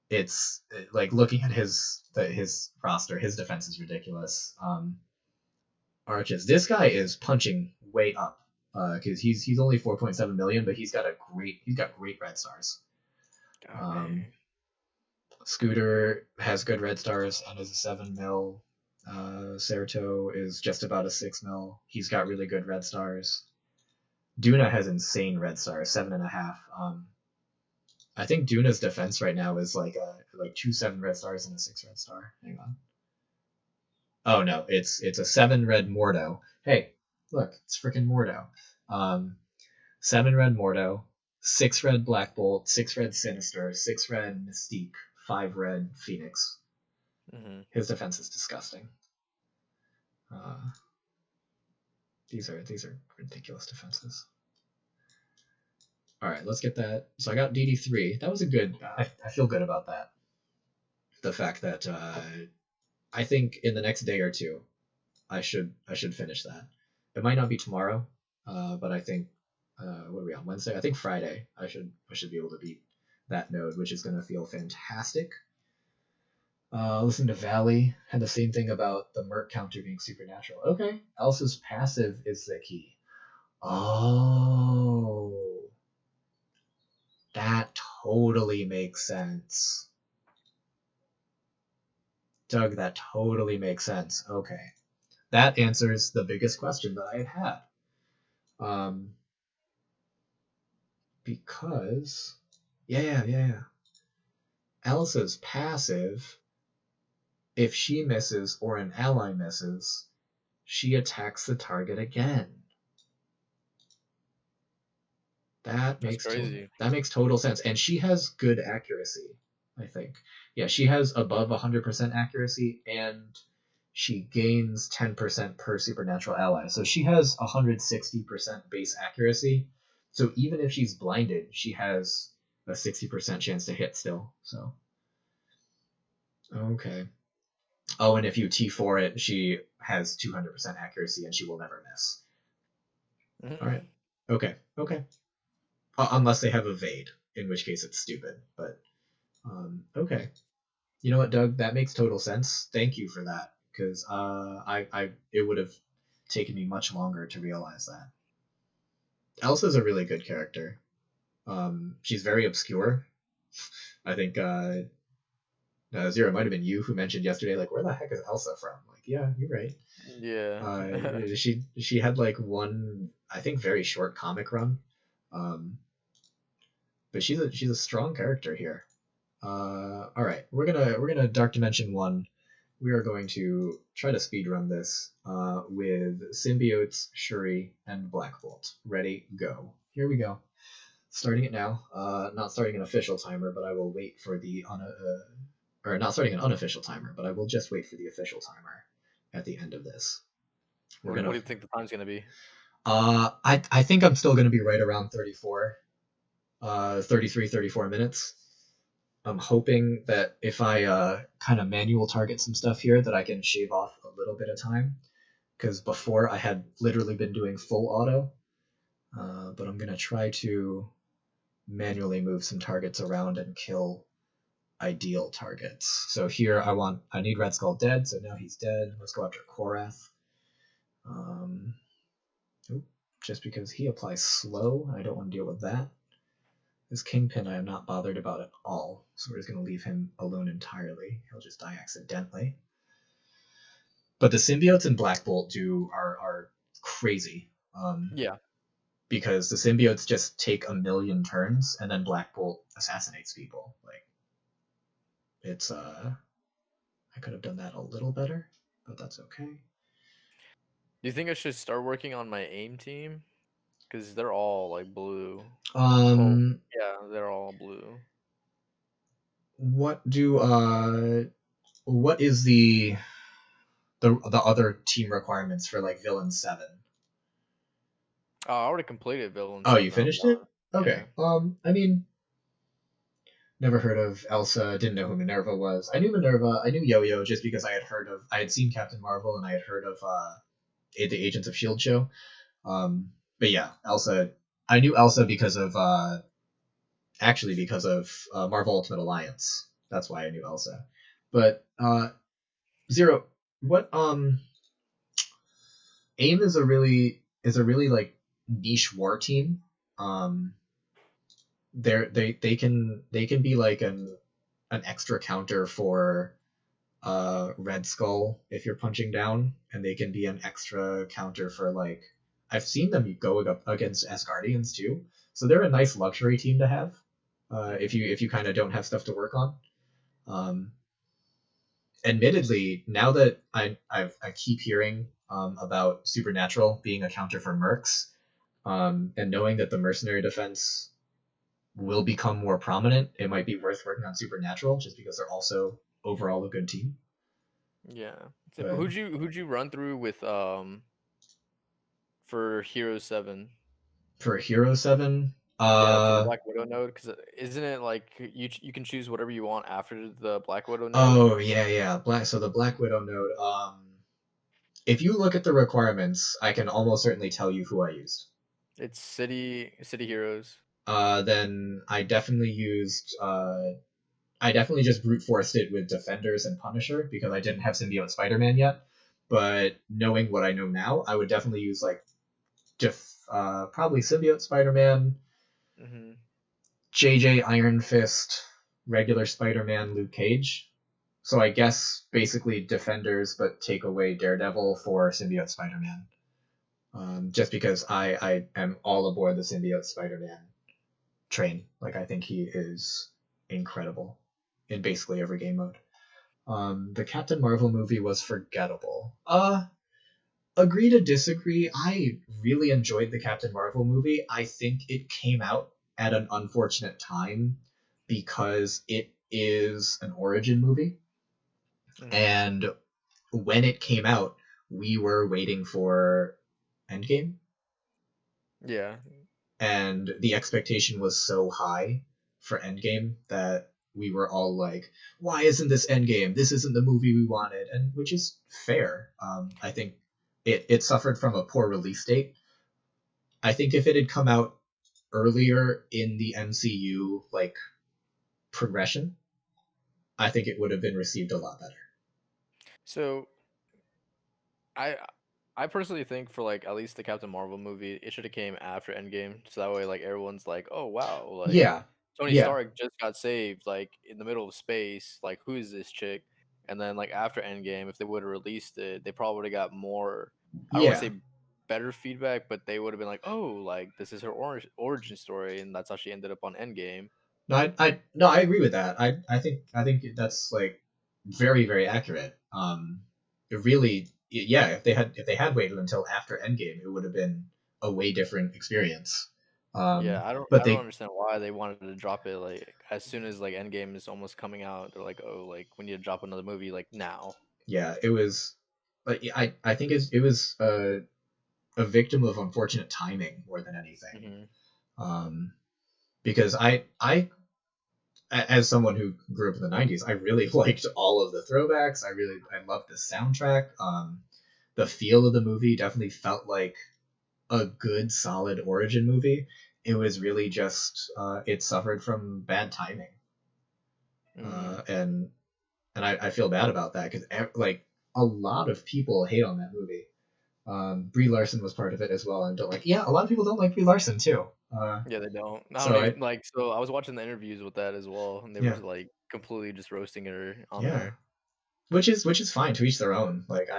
it's like looking at his roster, his defense is ridiculous. Arches, this guy is punching way up because he's only 4.7 million, but he's got great red stars. God Um, dang. Scooter has good red stars and is a 7 mil. Serto is just about a 6 mil. He's got really good red stars. Duna has insane red stars, 7.5. I think Duna's defense right now is like 2 7 red stars and a 6 red star. Hang on. Oh no, it's a 7 red Mordo. Hey, look, it's freaking Mordo. Um, 7 red Mordo, 6 red Black Bolt, 6 red Sinister, 6 red Mystique, 5 red Phoenix. Mhm. His defense is disgusting. Uh, these are ridiculous defenses. All right, let's get that. So I got DD3. That was a good. I feel good about that. The fact that I think in the next day or two, I should finish that. It might not be tomorrow, but I think what are we on Wednesday? I think Friday. I should be able to beat that node, which is gonna feel fantastic. Listen to Valley. Had the same thing about the Merc counter being supernatural. Okay. Elsa's passive is the key. Oh. That totally makes sense. Doug, that totally makes sense. Okay. That answers the biggest question that I had had. Because, yeah. Elsa's passive, if she misses or an ally misses, she attacks the target again. That makes total sense. And she has good accuracy, I think. Yeah, she has above 100% accuracy, and she gains 10% per supernatural ally. So she has 160% base accuracy. So even if she's blinded, she has a 60% chance to hit still. So, okay. Oh, and if you T4 it, she has 200% accuracy and she will never miss. All right. Okay. Unless they have evade, in which case it's stupid. But okay. You know what, Doug? That makes total sense. Thank you for that, because it would have taken me much longer to realize that. Elsa's a really good character. She's very obscure. I think Zero, might have been you who mentioned yesterday, like, where the heck is Elsa from? Like, yeah, you're right. Yeah. She had like one, I think, very short comic run, but she's a strong character here. All right, we're gonna Dark Dimension 1. We are going to try to speedrun this with Symbiotes, Shuri, and Black Bolt. Ready, go. Here we go. Starting it now. Not starting an official timer, but I will wait for the or not starting an unofficial timer, but I will just wait for the official timer at the end of this. What do you think the time's gonna be? I think I'm still gonna be right around 34, 33, 34 minutes. I'm hoping that if I kind of manual target some stuff here, that I can shave off a little bit of time. Because before I had literally been doing full auto, but I'm gonna try to manually move some targets around and kill ideal targets. So here I need Red Skull dead, so now he's dead. Let's go after Korath. Just because he applies slow, I don't want to deal with that. This Kingpin I am not bothered about at all, so we're just going to leave him alone entirely. He'll just die accidentally. But the symbiotes in Black Bolt are crazy. Yeah. Because the symbiotes just take a million turns, and then Black Bolt assassinates people. Like, it's I could have done that a little better, but that's okay. Do you think I should start working on my aim team? Because they're all like blue. Yeah, they're all blue. What is the other team requirements for like Villain 7? Oh, I already completed Villain 7. Oh, you finished it? Okay. Yeah. I mean, never heard of Elsa, didn't know who Minerva was. I knew Minerva, I knew Yo-Yo just because I had seen Captain Marvel and I had heard of the Agents of S.H.I.E.L.D. show. But yeah, Elsa, I knew Elsa because of Marvel Ultimate Alliance. That's why I knew Elsa. But Zero, what AIM is a really like niche war team. They can be like an extra counter for Red Skull if you're punching down, and they can be an extra counter for, like, I've seen them go up against Asgardians too. So they're a nice luxury team to have if you kind of don't have stuff to work on. Admittedly, now that I keep hearing about Supernatural being a counter for Mercs, and knowing that the mercenary defense will become more prominent, it might be worth working on Supernatural just because they're also overall a good team. Yeah. So who'd you run through with for Hero 7? For Hero 7? Yeah, for the Black Widow node, because isn't it like you can choose whatever you want after the Black Widow node? Oh yeah. So the Black Widow node. If you look at the requirements, I can almost certainly tell you who I used. It's City Heroes. Then I definitely used. I definitely just brute forced it with Defenders and Punisher because I didn't have Symbiote Spider-Man yet. But knowing what I know now, I would definitely use like probably Symbiote Spider-Man, Hmm. JJ Iron Fist, regular Spider-Man, Luke Cage. So I guess basically Defenders, but take away Daredevil for Symbiote Spider-Man. Just because I am all aboard the Symbiote Spider-Man train. Like I think he is incredible in basically every game mode. The Captain Marvel movie was forgettable. Agree to disagree. I really enjoyed the Captain Marvel movie. I think it came out at an unfortunate time because it is an origin movie. Hmm. And when it came out, we were waiting for Endgame, Yeah. and the expectation was so high for Endgame that we were all like, "Why isn't this Endgame? This isn't the movie we wanted," and which is fair. I think it suffered from a poor release date. I think if it had come out earlier in the MCU like progression, I think it would have been received a lot better. So I I personally think for like at least the Captain Marvel movie, it should have came after Endgame, so that way like everyone's like, oh wow, like Yeah, Tony yeah. Stark just got saved like in the middle of space, like who is this chick? And then like after Endgame, if they would have released it, they probably would have got more. I don't want to Yeah. say better feedback, but they would have been like, oh, like this is her origin story, and that's how she ended up on Endgame. No, no, I agree with that. I think that's like very, very accurate. It really, yeah. If they had waited until after Endgame, it would have been a way different experience. Yeah, But I don't they, understand why they wanted to drop it like as soon as like Endgame is almost coming out. They're like, oh, like we need to drop another movie like now. yeah, it was. Like I think it was a victim of unfortunate timing more than anything. Hmm. Um, because as someone who grew up in the '90s, I really liked all of the throwbacks. I loved the soundtrack. The feel of the movie definitely felt like a good, solid origin movie. It was really just it suffered from bad timing, Hmm. and I feel bad about that because like a lot of people hate on that movie. Brie Larson was part of it as well, and don't like. Yeah, a lot of people don't like Brie Larson too. Yeah, they don't. I don't So even like. So I was watching the interviews with that as well, and they were yeah, like completely just roasting her on yeah, there. which is fine, to each their own. Like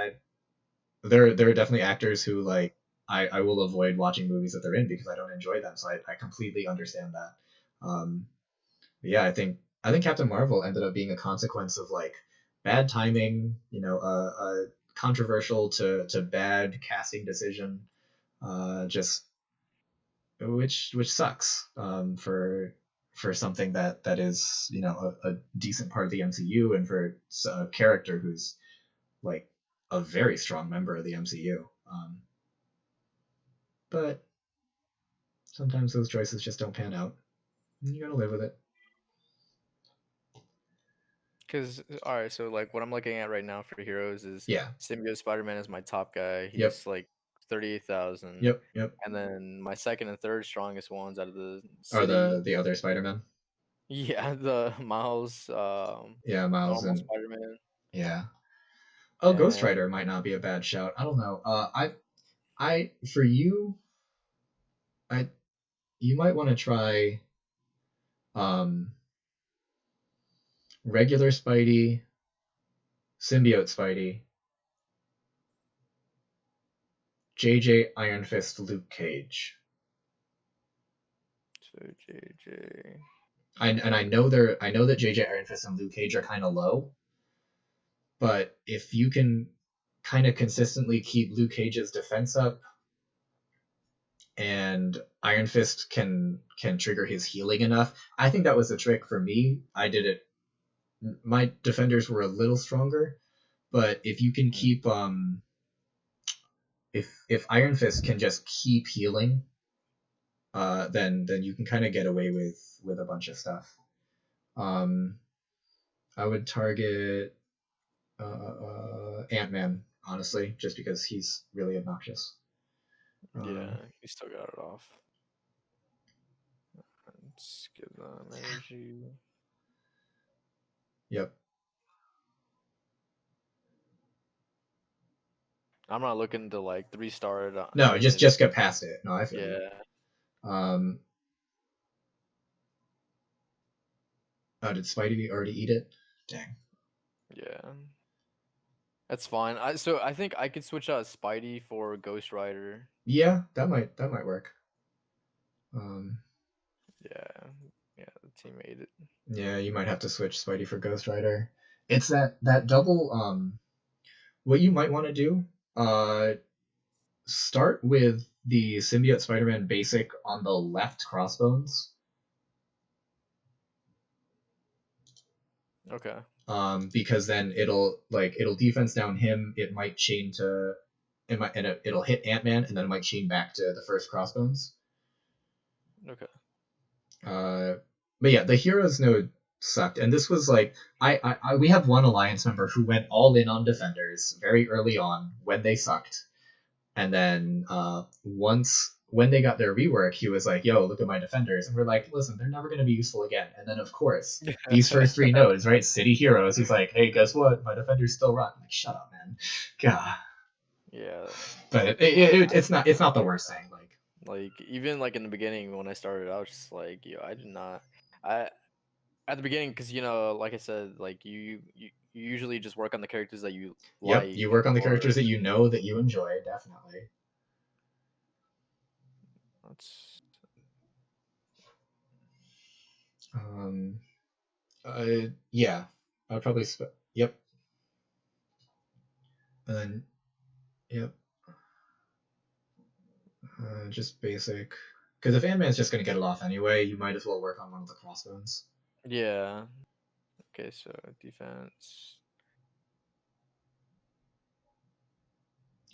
there are definitely actors who like I will avoid watching movies that they're in because I don't enjoy them. So I completely understand that. Um, yeah, I think Captain Marvel ended up being a consequence of like bad timing, a controversial to bad casting decision, just which sucks for something that is a decent part of the MCU and for a character who's like a very strong member of the MCU. But sometimes those choices just don't pan out. You gotta live with it. Cause all right, so like what I'm looking at right now for heroes is Yeah. Symbiote Spider-Man is my top guy. Yep. He's like 38,000, Yep. Yep. and then my second and third strongest ones out of the Or the city. the other Spider-Man. Yeah, the Miles, Yeah, Miles normal and Spider-Man, yeah. Oh, Ghost and Rider might not be a bad shout. I don't know. I for you, I you might want to try um regular Spidey, symbiote Spidey, JJ Iron Fist, Luke Cage. so JJ. I know that JJ Iron Fist and Luke Cage are kind of low, but if you can kind of consistently keep Luke Cage's defense up and Iron Fist can trigger his healing enough, I think that was the trick for me. I did it. My defenders were a little stronger, but if you can keep if Iron Fist can just keep healing, then you can kind of get away with a bunch of stuff. Um, I would target Ant Man honestly, just because he's really obnoxious. Yeah, Um, he still got it off. Let's give them energy. Yep. I'm not looking to like 3-star it No, instant. just get past it. No, I feel you. Yeah. Oh, did Spidey already eat it? Dang. Yeah. That's fine. I think I could switch out Spidey for Ghost Rider. Yeah, that might work. Yeah. Yeah, the team made it. Yeah, you might have to switch Spidey for Ghost Rider. It's that double. What you might want to do. Start with the Symbiote Spider-Man basic on the left crossbones. Okay. Because then it'll defense down him. It might chain to it'll hit Ant-Man and then it might chain back to the first crossbones. Okay. But yeah, the Heroes node sucked, and this was like we have one alliance member who went all in on defenders very early on when they sucked, and then once when they got their rework, he was like, "Yo, look at my defenders," and we're like, "Listen, they're never gonna be useful again." And then of course these first three nodes, right? City Heroes, he's like, "Hey, guess what? My defenders still rock." I'm like, shut up, man. God. Yeah. But it's not the worst thing. Like even like in the beginning when I started, I was just like, yo, I did not. I at the beginning because like I said, like you usually just work on the characters that you Yep, like you work on the or characters that you know that you enjoy, definitely. that's Um, yeah, I would probably yep, and then yep, just basic. Because if Ant-Man's just gonna get it off anyway, you might as well work on one of the crossbones. yeah. Okay, so defense.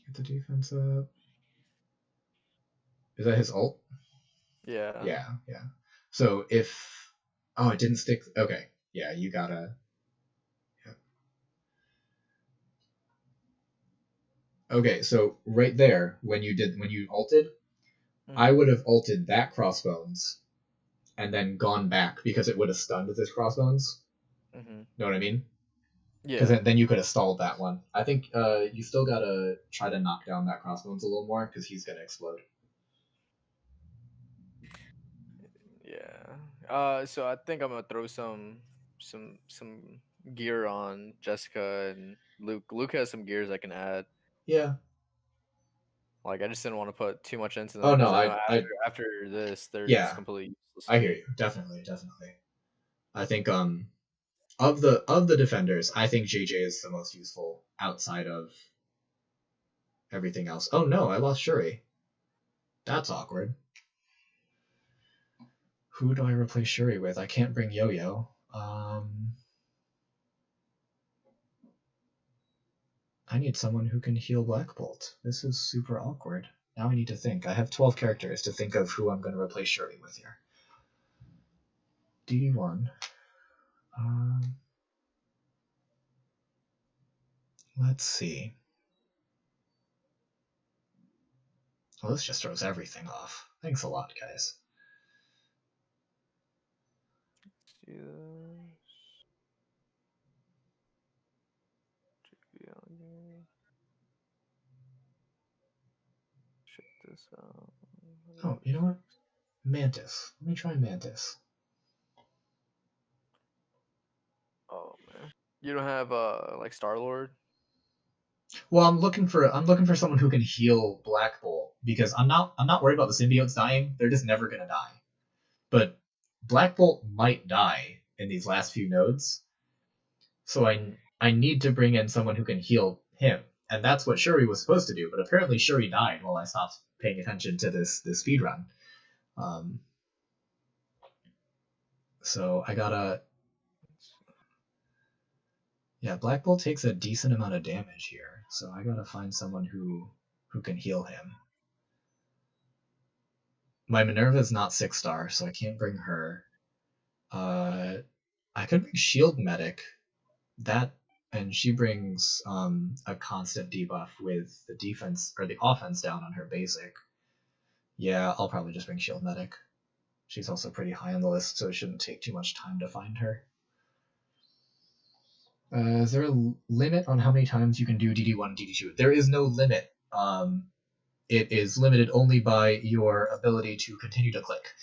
Get the defense up. Is that his ult? Yeah. Yeah, yeah. So if it didn't stick. Okay, yeah, you gotta. Yeah. Okay, so right there when you ulted, I Mm-hmm. would have ulted that crossbones and then gone back because it would have stunned this crossbones. Mm-hmm. Know what I mean? Because Yeah. then you could have stalled that one. I think you still gotta try to knock down that crossbones a little more because he's gonna explode. Yeah. So I think I'm gonna throw some gear on Jessica and Luke. Luke has some gears I can add. Yeah. Like I just didn't want to put too much into them Oh no, because I know I after this they're just yeah, completely useless to I hear me. you. Definitely, definitely. I think of the defenders, I think JJ is the most useful outside of everything else. Oh no, I lost Shuri. That's awkward. Who do I replace Shuri with? I can't bring Yo-Yo. I need someone who can heal Black Bolt. This is super awkward. Now I need to think. I have 12 characters to think of who I'm going to replace Shuri with here. D1. Let's see. Well, this just throws everything off. Thanks a lot, guys. See this? Check this out. Oh, you know what? Mantis. Let me try Mantis. Oh man, you don't have like Star Lord. Well, I'm looking for someone who can heal Black Bolt because I'm not worried about the symbiotes dying. They're just never gonna die. But Black Bolt might die in these last few nodes, so Mm-hmm. I need to bring in someone who can heal him, and that's what Shuri was supposed to do. But apparently Shuri died while I stopped paying attention to this speed run. Um, so I gotta yeah, Black Bolt takes a decent amount of damage here, so I gotta find someone who can heal him. My Minerva's not 6-star, so I can't bring her. I could bring Shield Medic. That and she brings a constant debuff with the defense or the offense down on her basic. Yeah, I'll probably just bring Shield Medic. She's also pretty high on the list, so it shouldn't take too much time to find her. Is there a limit on how many times you can do DD1 and DD2? There is no limit. It is limited only by your ability to continue to click.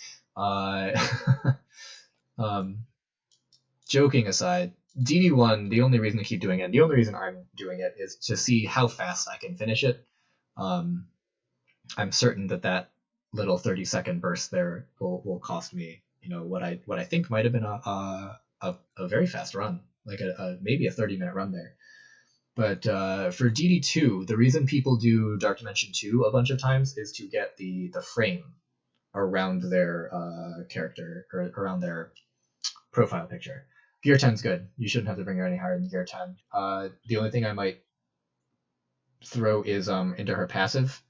Joking aside, DD1, the only reason I keep doing it, the only reason I'm doing it is to see how fast I can finish it. I'm certain that little 30-second burst there will cost me, what I think might have been a very fast run, like maybe a 30-minute run there. But for DD2, the reason people do Dark Dimension 2 a bunch of times is to get the frame around their character, or around their profile picture. Gear 10's good. You shouldn't have to bring her any higher than Gear 10. The only thing I might throw is into her passive.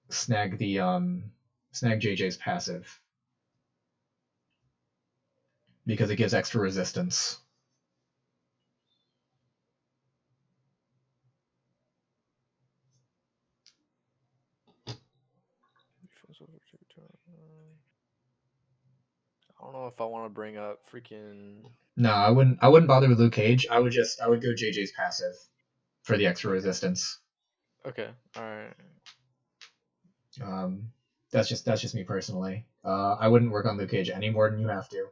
Snag JJ's passive, because it gives extra resistance. I don't know if I want to bring up freaking. No, I wouldn't bother with Luke Cage. I would go JJ's passive for the extra resistance. Okay, all right. That's just me personally. I wouldn't work on Luke Cage any more than you have to.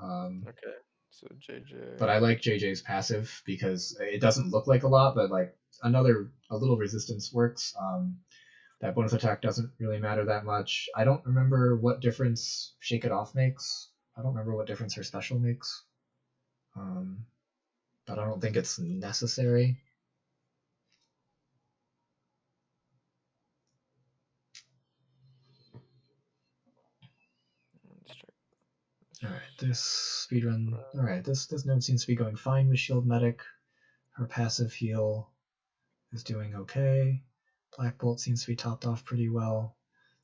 Okay, so JJ. But I like JJ's passive because it doesn't look like a lot, but like a little resistance works. That bonus attack doesn't really matter that much. I don't remember what difference Shake It Off makes. I don't remember what difference her special makes. But I don't think it's necessary. Alright, this speedrun. Alright, this node seems to be going fine with Shield Medic. Her passive heal is doing okay. Black Bolt seems to be topped off pretty well.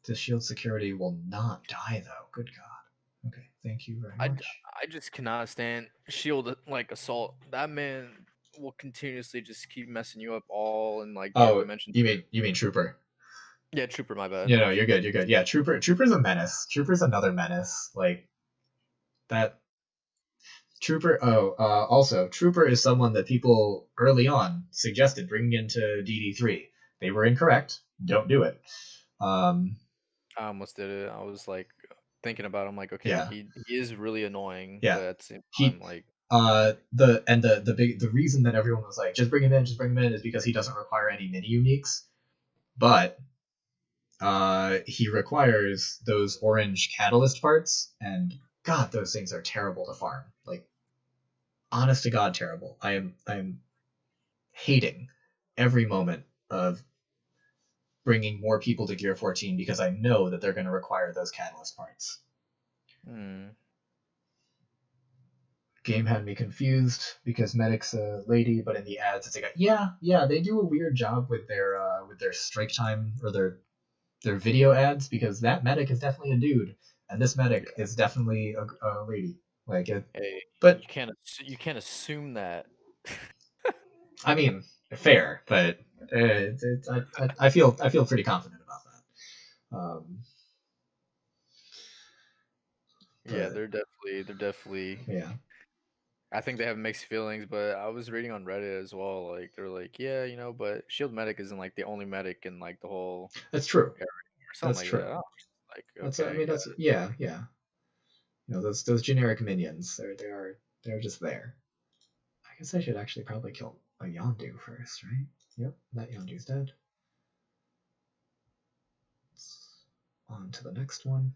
The shield security will not die though. Good God. Okay, thank you very much. I just cannot stand shield like assault. That man will continuously just keep messing you up all in like Dark Dimension. You mean Trooper? Yeah, Trooper. My bad. No, you're good. You're good. Yeah, Trooper's a menace. Trooper's another menace. Like that. Trooper. Also, Trooper is someone that people early on suggested bringing into DD3. They were incorrect. Don't do it. I almost did it. I was like thinking about him, like, okay, yeah. he is really annoying. Yeah, but at the same time, like the reason that everyone was like, just bring him in, is because he doesn't require any mini uniques, but he requires those orange catalyst parts, and God, those things are terrible to farm. Like, honest to God, terrible. I am hating every moment of bringing more people to Gear 14 because I know that they're going to require those catalyst parts. Game had me confused because Medic's a lady, but in the ads it's like, yeah, they do a weird job with their strike time or their video ads, because that Medic is definitely a dude and this Medic is definitely a lady. Like it, hey, but you can't assume that. I mean, fair, but I feel pretty confident about that. Yeah, they're definitely. Yeah. I think they have mixed feelings, but I was reading on Reddit as well. Like they're like, yeah, but Shield Medic isn't like the only medic in like the whole. That's true. Or something that's true. That. Oh, like that's okay, I mean that's yeah. Those generic minions, they're just there. I guess I should actually probably kill a Yondu first, right? Yep, that Yondu's dead. On to the next one.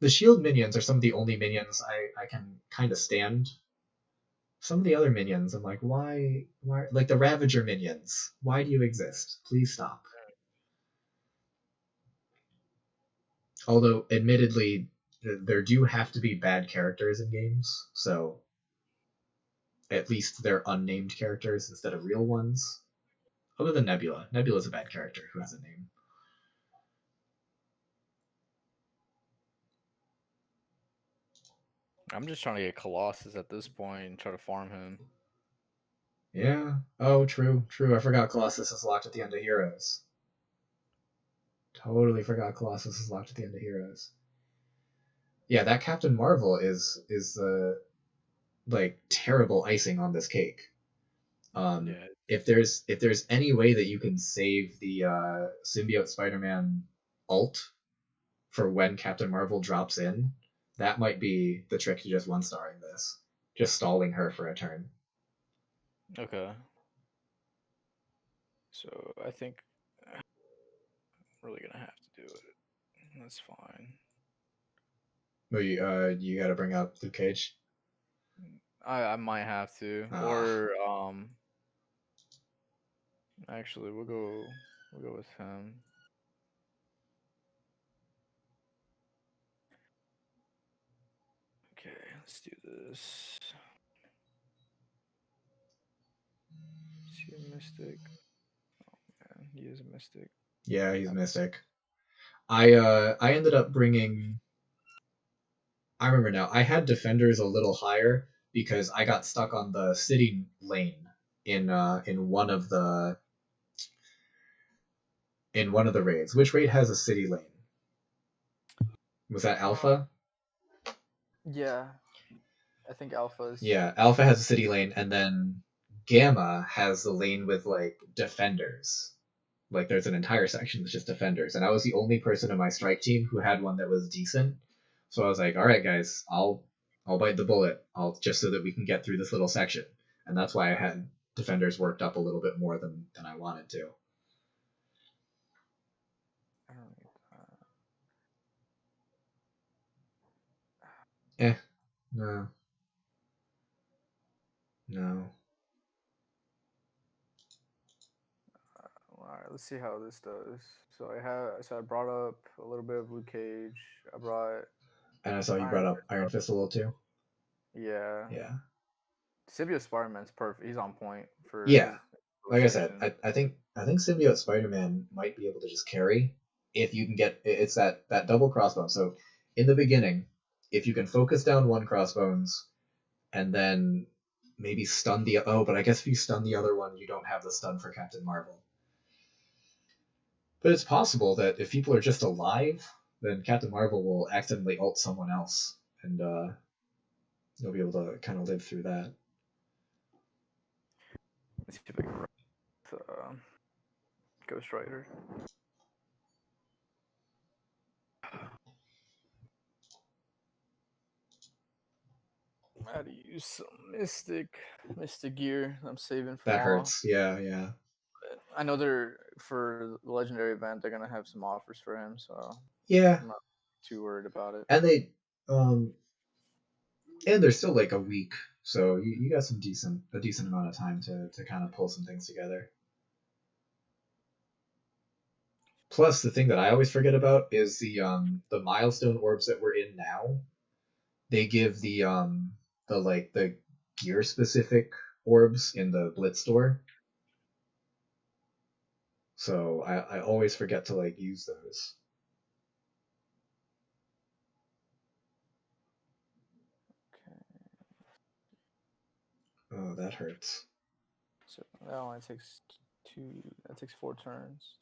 The shield minions are some of the only minions I can kind of stand. Some of the other minions, I'm like, why, like the Ravager minions, why do you exist? Please stop. Although, admittedly, there do have to be bad characters in games, so at least they're unnamed characters instead of real ones. Other than Nebula. Nebula's a bad character who has a name. I'm just trying to get Colossus at this point and try to farm him. Yeah. Oh, true. I forgot Colossus is locked at the end of Heroes. Totally forgot Colossus is locked at the end of Heroes. Yeah, that Captain Marvel is the like terrible icing on this cake. Yeah. If there's any way that you can save the symbiote Spider-Man alt for when Captain Marvel drops in, that might be the trick to just one starring this. Just stalling her for a turn. Okay. So I think I'm really gonna have to do it. That's fine. Well, you got to bring up Luke Cage. I might have to, Ah, or actually we'll go with him. Okay, let's do this. Is he a mystic? Man, he is a mystic. yeah, he's Uh, Mystic. I ended up bringing. I remember now. I had defenders a little higher because I got stuck on the city lane in one of the raids. Which raid has a city lane? Was that Uh, Alpha? yeah, I think Alpha's. Yeah, Alpha has a city lane, and then Gamma has the lane with like defenders. Like there's an entire section that's just defenders, and I was the only person in my strike team who had one that was decent. So I was like, all right, guys, I'll bite the bullet. I'll just so that we can get through this little section, and that's why I had defenders worked up a little bit more than I wanted to. I don't need Eh, no, no. All right, let's see how this does. So I brought up a little bit of Luke Cage. I brought And I saw you Iron brought up Fist Iron up. Fist a little too. Yeah, Yeah, Symbiote Spider-Man's perfect. He's on point for yeah. his Like I said, section. I think Symbiote Spider-Man might be able to just carry if you can get it's that double crossbone. So in the beginning, if you can focus down one crossbones and then maybe stun the but I guess if you stun the other one, you don't have the stun for Captain Marvel. But it's possible that if people are just alive, then Captain Marvel will accidentally ult someone else, and you'll be able to kind of live through that. Let's see if I can run with, Ghost Rider. I had to use some Mystic gear I'm saving for That tomorrow. hurts. Yeah, yeah, I know they're for the legendary event. They're gonna have some offers for him, so yeah. I'm not too worried about it. And they um and there's still like a week, so you got some decent amount of time to kind of pull some things together. Plus, the thing that I always forget about is the milestone orbs that we're in now. They give the like the gear specific orbs in the Blitz store, so I always forget to like use those. Okay, Oh, that hurts. so that only takes two. That takes 4 turns.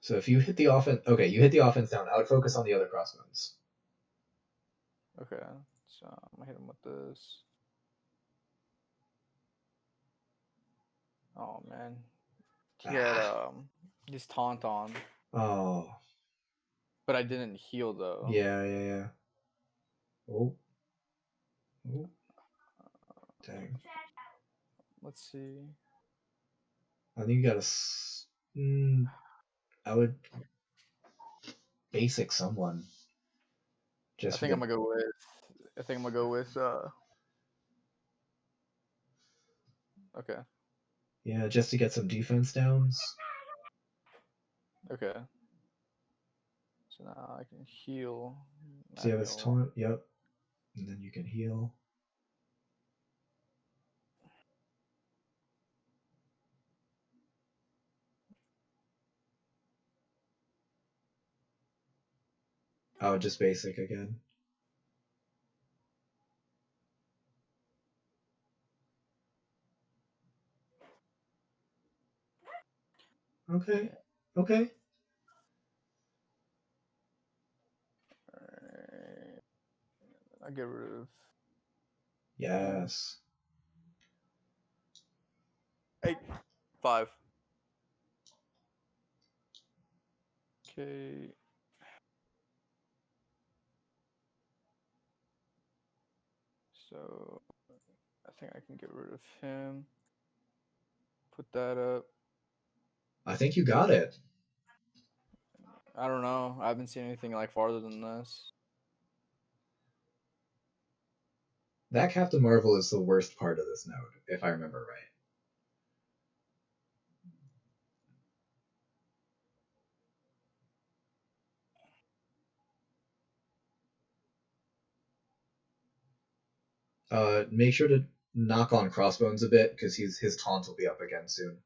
So if you hit the offense, okay, you hit the offense down. I would focus on the other crossbones. Okay, so I'm gonna hit him with this. Oh man, he had Ah, his taunt on, oh, but I didn't heal though. yeah, yeah, yeah. Oh, oh, dang. Let's see. I think you gotta. I would basic someone I just for think I'm the gonna go with. I think I'm gonna go with. Okay. yeah, just to get some defense downs. Okay. So now I can heal. So Not you have his heal. taunt. Yep, and then you can heal. Oh, just basic again. Okay, Okay. okay. I get rid of Yes. 8, 5. Okay. So I think I can get rid of him. Put that up. I think you got it. I don't know. I haven't seen anything like farther than this. That Captain Marvel is the worst part of this node, if I remember right. Make sure to knock on Crossbones a bit, because his taunt will be up again soon.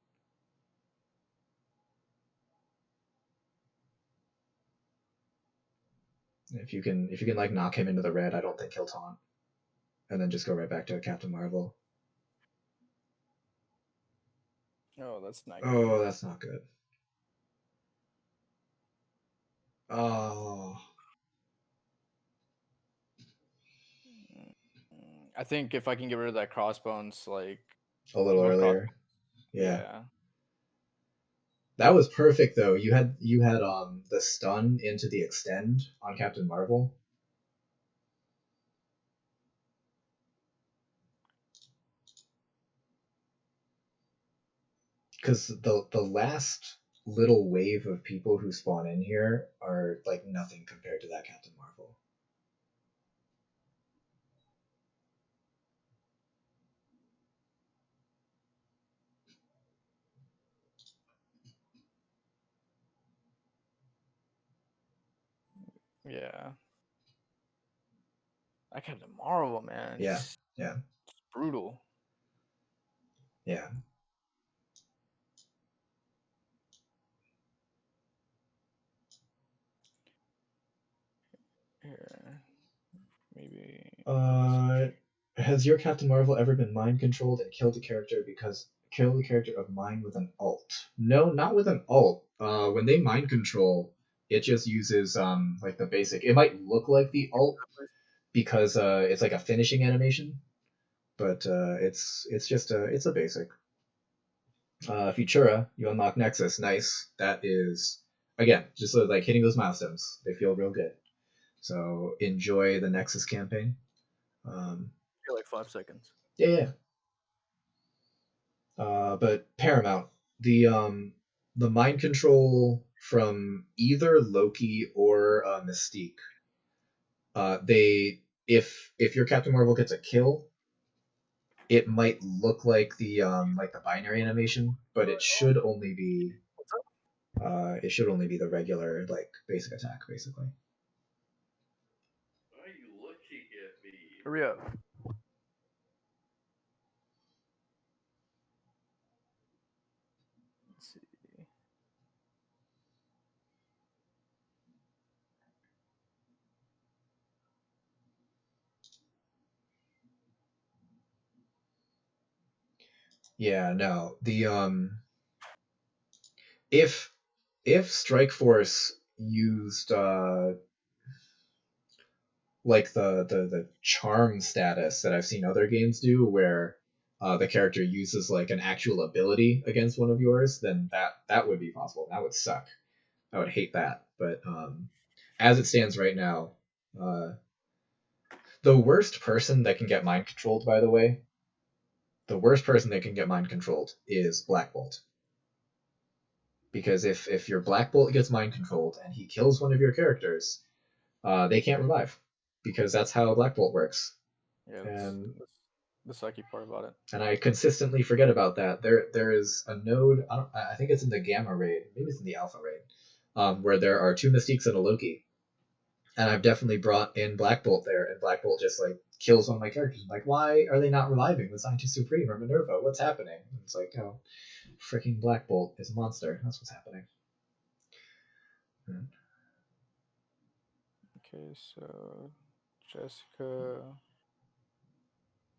If you can like knock him into the red, I don't think he'll taunt. And then just go right back to Captain Marvel. Oh, that's not good. Oh, that's not good. Oh. I think if I can get rid of that Crossbones, like A little one earlier. Yeah. yeah. That was perfect though. You had the stun into the extend on Captain Marvel. Because the last little wave of people who spawn in here are like nothing compared to that Captain Marvel. Yeah. I Captain Marvel, man. Yeah. Yeah. It's brutal. Yeah. Here. Maybe Has your Captain Marvel ever been mind controlled and killed a character of mine with an alt? No, not with an alt. When they mind control, it just uses like the basic. It might look like the alt because it's like a finishing animation, but it's just it's a basic. Futura, you unlock Nexus. Nice. That is again just like hitting those milestones. They feel real good. So enjoy the Nexus campaign. like 5 seconds. Yeah. But Paramount, the mind control from either Loki or Mystique, they if your Captain Marvel gets a kill, it might look like the binary animation, but it should only be the regular like basic attack basically. Why are you looking at me? Hurry up. Let's see. Yeah, no. The if Strike Force used like the charm status that I've seen other games do, where the character uses like an actual ability against one of yours, then that would be possible. That would suck. I would hate that. But as it stands right now, the worst person that can get mind controlled, by the way, the worst person that can get mind controlled is Black Bolt. Because if your Black Bolt gets mind controlled and he kills one of your characters, they can't revive, because that's how Black Bolt works. Yeah, And the sucky part about it. And I consistently forget about that. There is a node. I think it's in the Gamma raid. Maybe it's in the Alpha raid, where there are 2 Mystiques and a Loki. And I've definitely brought in Black Bolt there, and Black Bolt just like kills one of my characters. I'm like, why are they not reviving the Scientist Supreme or Minerva? What's happening? And it's like, oh, freaking Black Bolt is a monster. That's what's happening. Okay, so Jessica,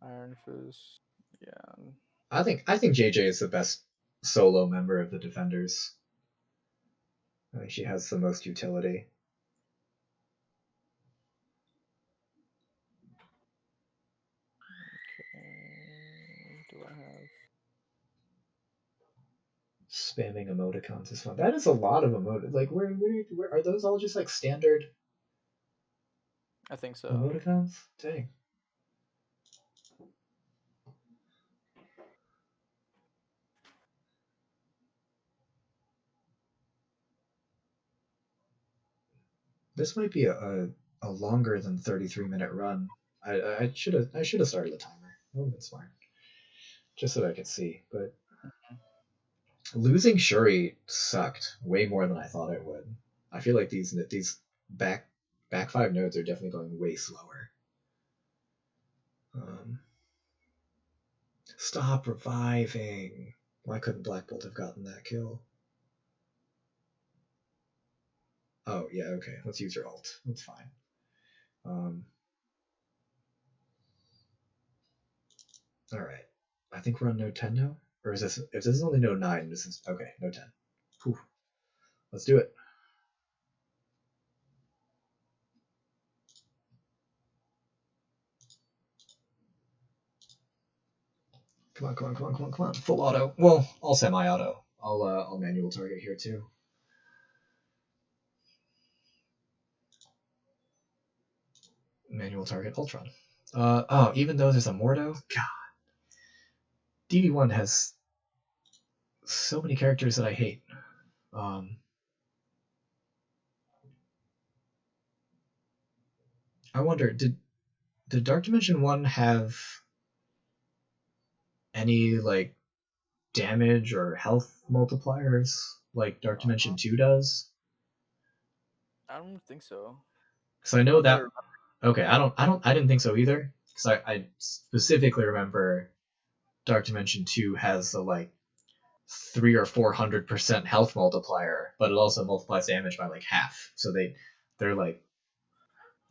Iron Fist, yeah. I think JJ is the best solo member of the Defenders. I think she has the most utility. Spamming emoticons is fun. That is a lot of emoticons. Like, where are those all just like standard I think so. emoticons? Dang. This might be a longer than 33-minute run. I should have started the timer. That would have been smart. Just so I could see. But losing Shuri sucked way more than I thought it would. I feel like these back 5 nodes are definitely going way slower. Stop reviving. Why couldn't Black Bolt have gotten that kill? Oh, yeah, okay. Let's use your ult. That's fine. Alright. I think we're on node 10 now? Or is this... If this is only node 9, this is... Okay, node 10. Whew. Let's do it. Come on, come on, come on, come on, come on. Full auto. Well, all semi-auto. I'll manual target here too. Manual target Ultron. Oh, even though there's a Mordo? God. DD1 has so many characters that I hate. I wonder, did Dark Dimension 1 have any, like, damage or health multipliers like Dark Dimension 2 does? I don't think so. So I know that... Okay, I didn't think so either. Because I specifically remember Dark Dimension 2 has the, like, 300 or 400% health multiplier, but it also multiplies damage by, like, half. So they're like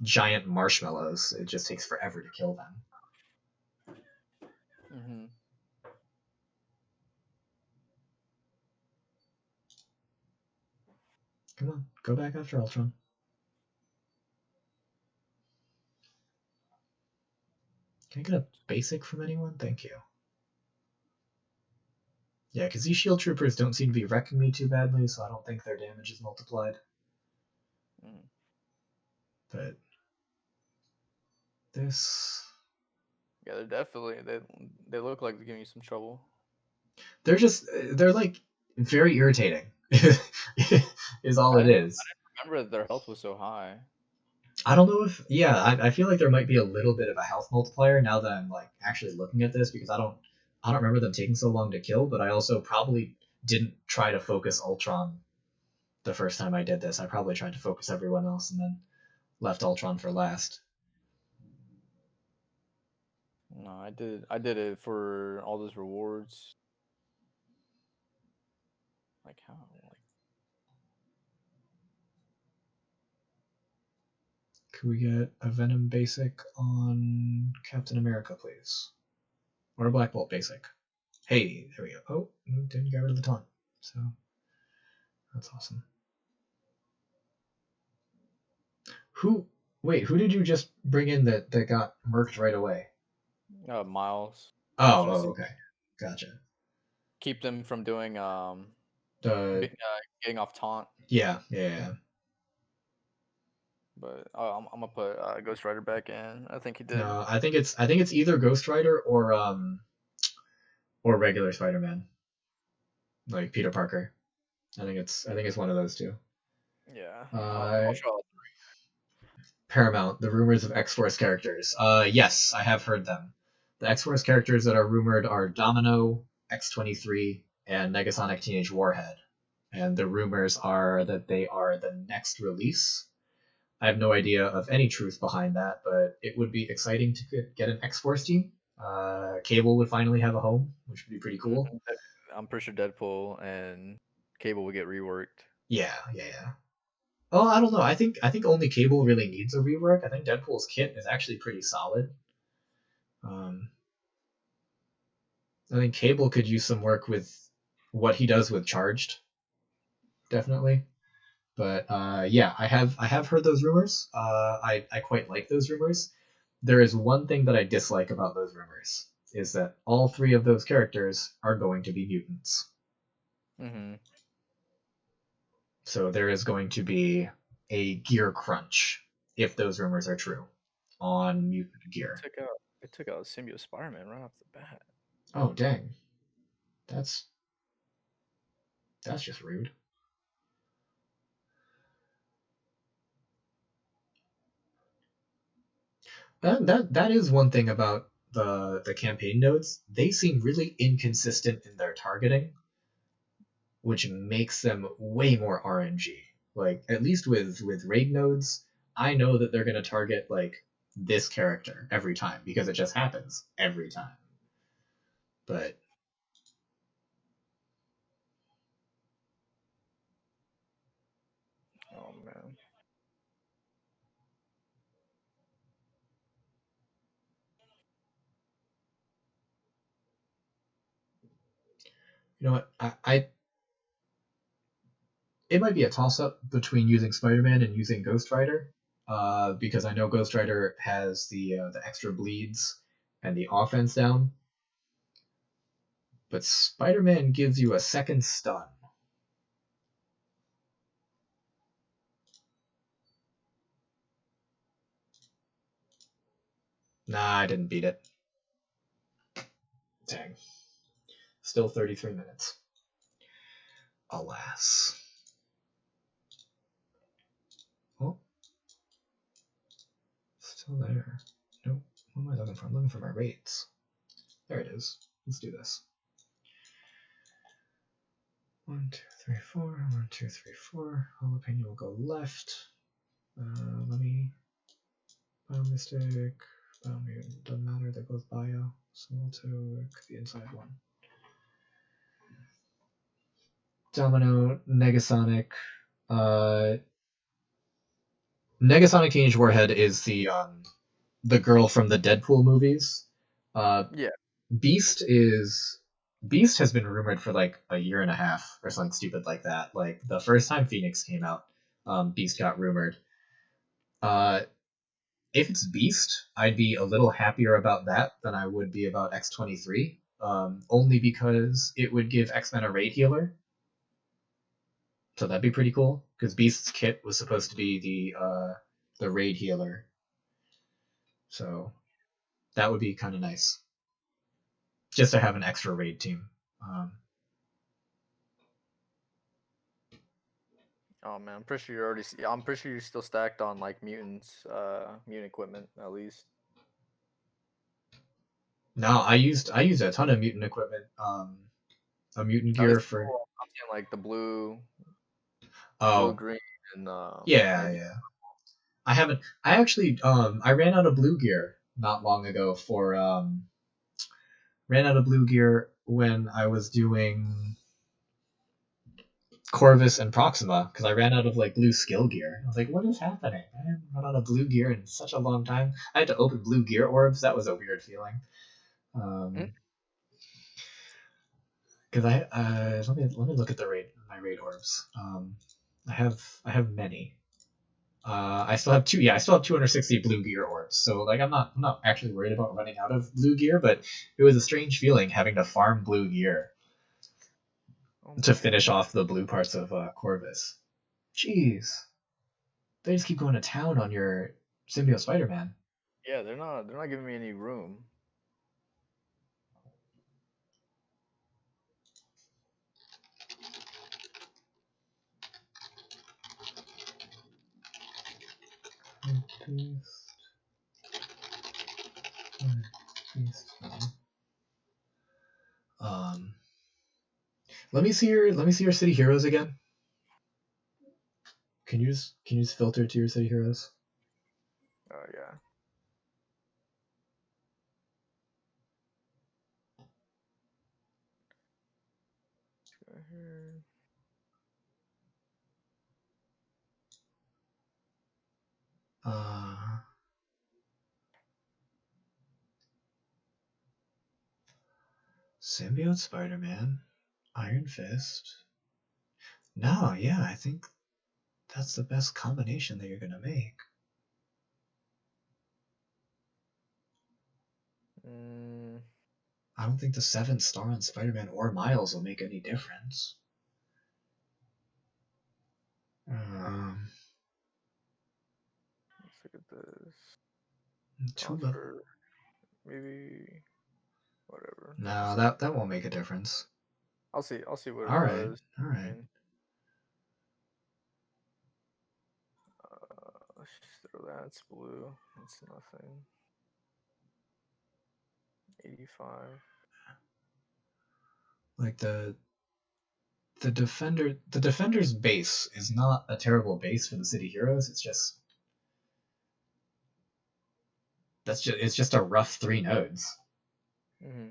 giant marshmallows. It just takes forever to kill them. Mm-hmm. Come on, go back after Ultron. Can I get a basic from anyone? Thank you. Yeah, because these shield troopers don't seem to be wrecking me too badly, so I don't think their damage is multiplied. But this... Yeah, they're definitely... They look like they're giving you some trouble. They're like very irritating. Is all it is. I didn't remember that their health was so high. I don't know if... Yeah, I feel like there might be a little bit of a health multiplier now that I'm like actually looking at this, because I don't remember them taking so long to kill, but I also probably didn't try to focus Ultron the first time I did this. I probably tried to focus everyone else and then left Ultron for last. No, I did it for all those rewards. Like how? Like... Could we get a Venom basic on Captain America, please? Or a Black Bolt basic. Hey, there we go. Oh, didn't get rid of the taunt. So, that's awesome. Who did you just bring in that got murked right away? Miles. Oh, okay. Gotcha. Keep them from doing getting off taunt. Yeah. But I'm gonna put Ghost Rider back in. I think he did. No, I think it's either Ghost Rider or regular Spider-Man, like Peter Parker. I think it's one of those two. Yeah. I'll show it. Paramount, the rumors of X-Force characters. Yes, I have heard them. The X-Force characters that are rumored are Domino, X-23, and Negasonic Teenage Warhead. And the rumors are that they are the next release. I have no idea of any truth behind that, but it would be exciting to get an X-Force team. Cable would finally have a home, which would be pretty cool. I'm pretty sure Deadpool and Cable would get reworked. Yeah. Oh, I don't know. I think only Cable really needs a rework. I think Deadpool's kit is actually pretty solid. I think Cable could use some work with what he does with Charged. Definitely. But yeah, I have heard those rumors. I quite like those rumors. There is one thing that I dislike about those rumors, is that all 3 of those characters are going to be mutants. Mm-hmm. So there is going to be a gear crunch, if those rumors are true, on mutant gear. It took out Symbiote Spider-Man right off the bat. Oh dang, that's that's just rude. That is one thing about the campaign nodes. They seem really inconsistent in their targeting, which makes them way more RNG. Like at least with raid nodes, I know that they're gonna target like this character every time because it just happens every time. But Oh man. you know what? I it might be a toss up between using Spider-Man and using Ghost Rider, because I know Ghost Rider has the extra bleeds and the offense down, but Spider-Man gives you a second stun. Nah, I didn't beat it. Dang. Still 33 minutes. Alas. Oh, still there. Nope. What am I looking for? I'm looking for my rates. There it is. Let's do this. 1, 2, 3, 4. 1, 2, 3, 4. Jalapeno will go left. Let me. Biomystic. Biomutant. Doesn't matter. They're both bio. So we'll take the inside one. Domino, Negasonic. Uh, Negasonic Teenage Warhead is the girl from the Deadpool movies. Uh, Yeah. Beast has been rumored for like a year and a half or something stupid like that. Like the first time Phoenix came out, Beast got rumored. Uh, if it's Beast, I'd be a little happier about that than I would be about X-23. Only because it would give X-Men a raid healer, so that'd be pretty cool. Because Beast's kit was supposed to be the raid healer, so that would be kind of nice, just to have an extra raid team. Um, Oh man, I'm pretty sure you're already. I'm pretty sure you're still stacked on like mutants, mutant equipment at least. no, I used a ton of mutant equipment. A mutant At gear least for I'm seeing like the blue, oh green, and yeah maybe. yeah. I haven't. I actually I ran out of blue gear not long ago for ran out of blue gear when I was doing Corvus and Proxima because I ran out of like blue skill gear. I was like, what is happening? I haven't run out of blue gear in such a long time. I had to open blue gear orbs. That was a weird feeling. Mm. Because I let me look at the raid my raid orbs. I have many. I still have two. Yeah, I still have 260 blue gear orbs. So like I'm not actually worried about running out of blue gear, but it was a strange feeling having to farm blue gear Oh to man. finish off the blue parts of Corvus. Jeez, they just keep going to town on your Symbiote Spider-Man. Yeah, they're not giving me any room. Um, let me see your city heroes again. Can you just filter to your city heroes? Oh yeah. Go here. Uh, Symbiote Spider-Man, Iron Fist. No, yeah, I think that's the best combination that you're gonna make. Mm, I don't think the seventh star on Spider-Man or Miles will make any difference. look at this. Tuba. Offer, maybe whatever. No, that won't make a difference. I'll see what it Alright, does. I alright. mean, let's just throw that. It's blue. It's nothing. 85. Like the defender's base is not a terrible base for the city heroes. It's just it's just a rough 3 nodes. Mm-hmm.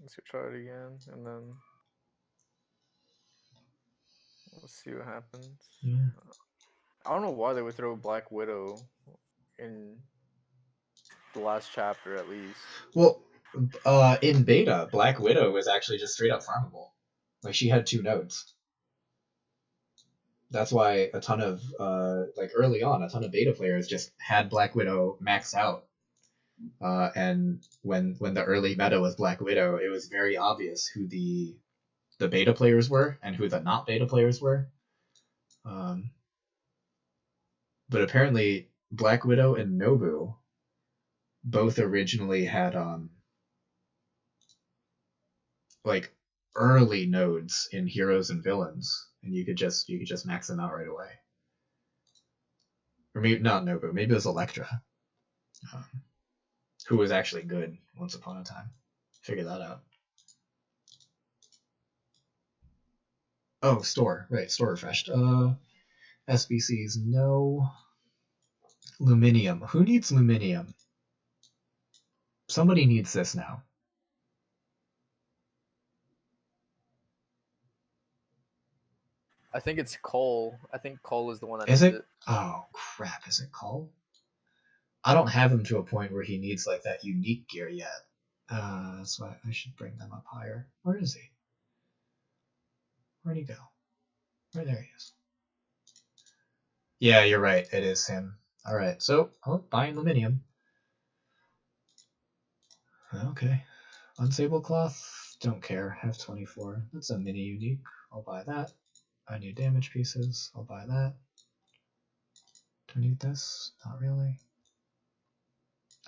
Let's go try it again, and then let's see what happens. Yeah. I don't know why they would throw Black Widow in the last chapter, at least. Well, in beta, Black Widow was actually just straight up farmable. Like she had 2 nodes. That's why a ton of like early on, a ton of beta players just had Black Widow maxed out. And when the early meta was Black Widow, it was very obvious who the beta players were and who the not beta players were. But apparently, Black Widow and Nobu both originally had like early nodes in heroes and villains, and you could just max them out right away. Or maybe not Nobu, maybe it was Elektra, who was actually good once upon a time. Figure that out. Oh, store, right? Store refreshed. SBCs, no. Luminium. Who needs Luminium? Somebody needs this now. I think it's Cole. I think Cole is the one that Is needs it? it. Oh crap! Is it Cole? I don't have him to a point where he needs like that unique gear yet. That's why I should bring them up higher. Where is he? Where'd he go? Right there he is. Yeah, you're right. It is him. All right. So, buying Luminium. Okay. Unsable cloth. Don't care. Have 24. That's a mini unique. I'll buy that. I need damage pieces. I'll buy that. Do I need this? Not really.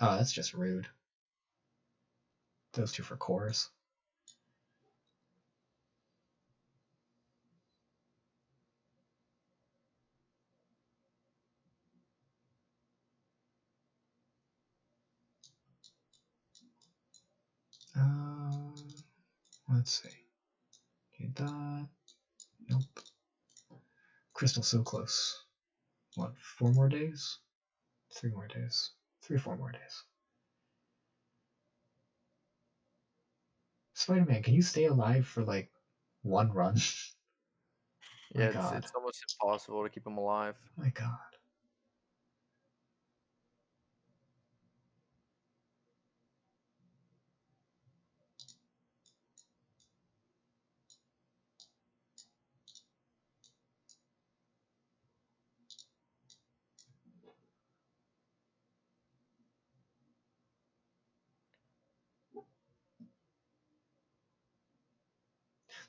Oh, that's just rude. Those 2 for cores. Let's see. Need that. Nope. Crystal so close. What, 4 more days? 3 more days. 4 more days. Spider-Man, can you stay alive for like 1 run? Yeah, it's almost impossible to keep him alive. My god.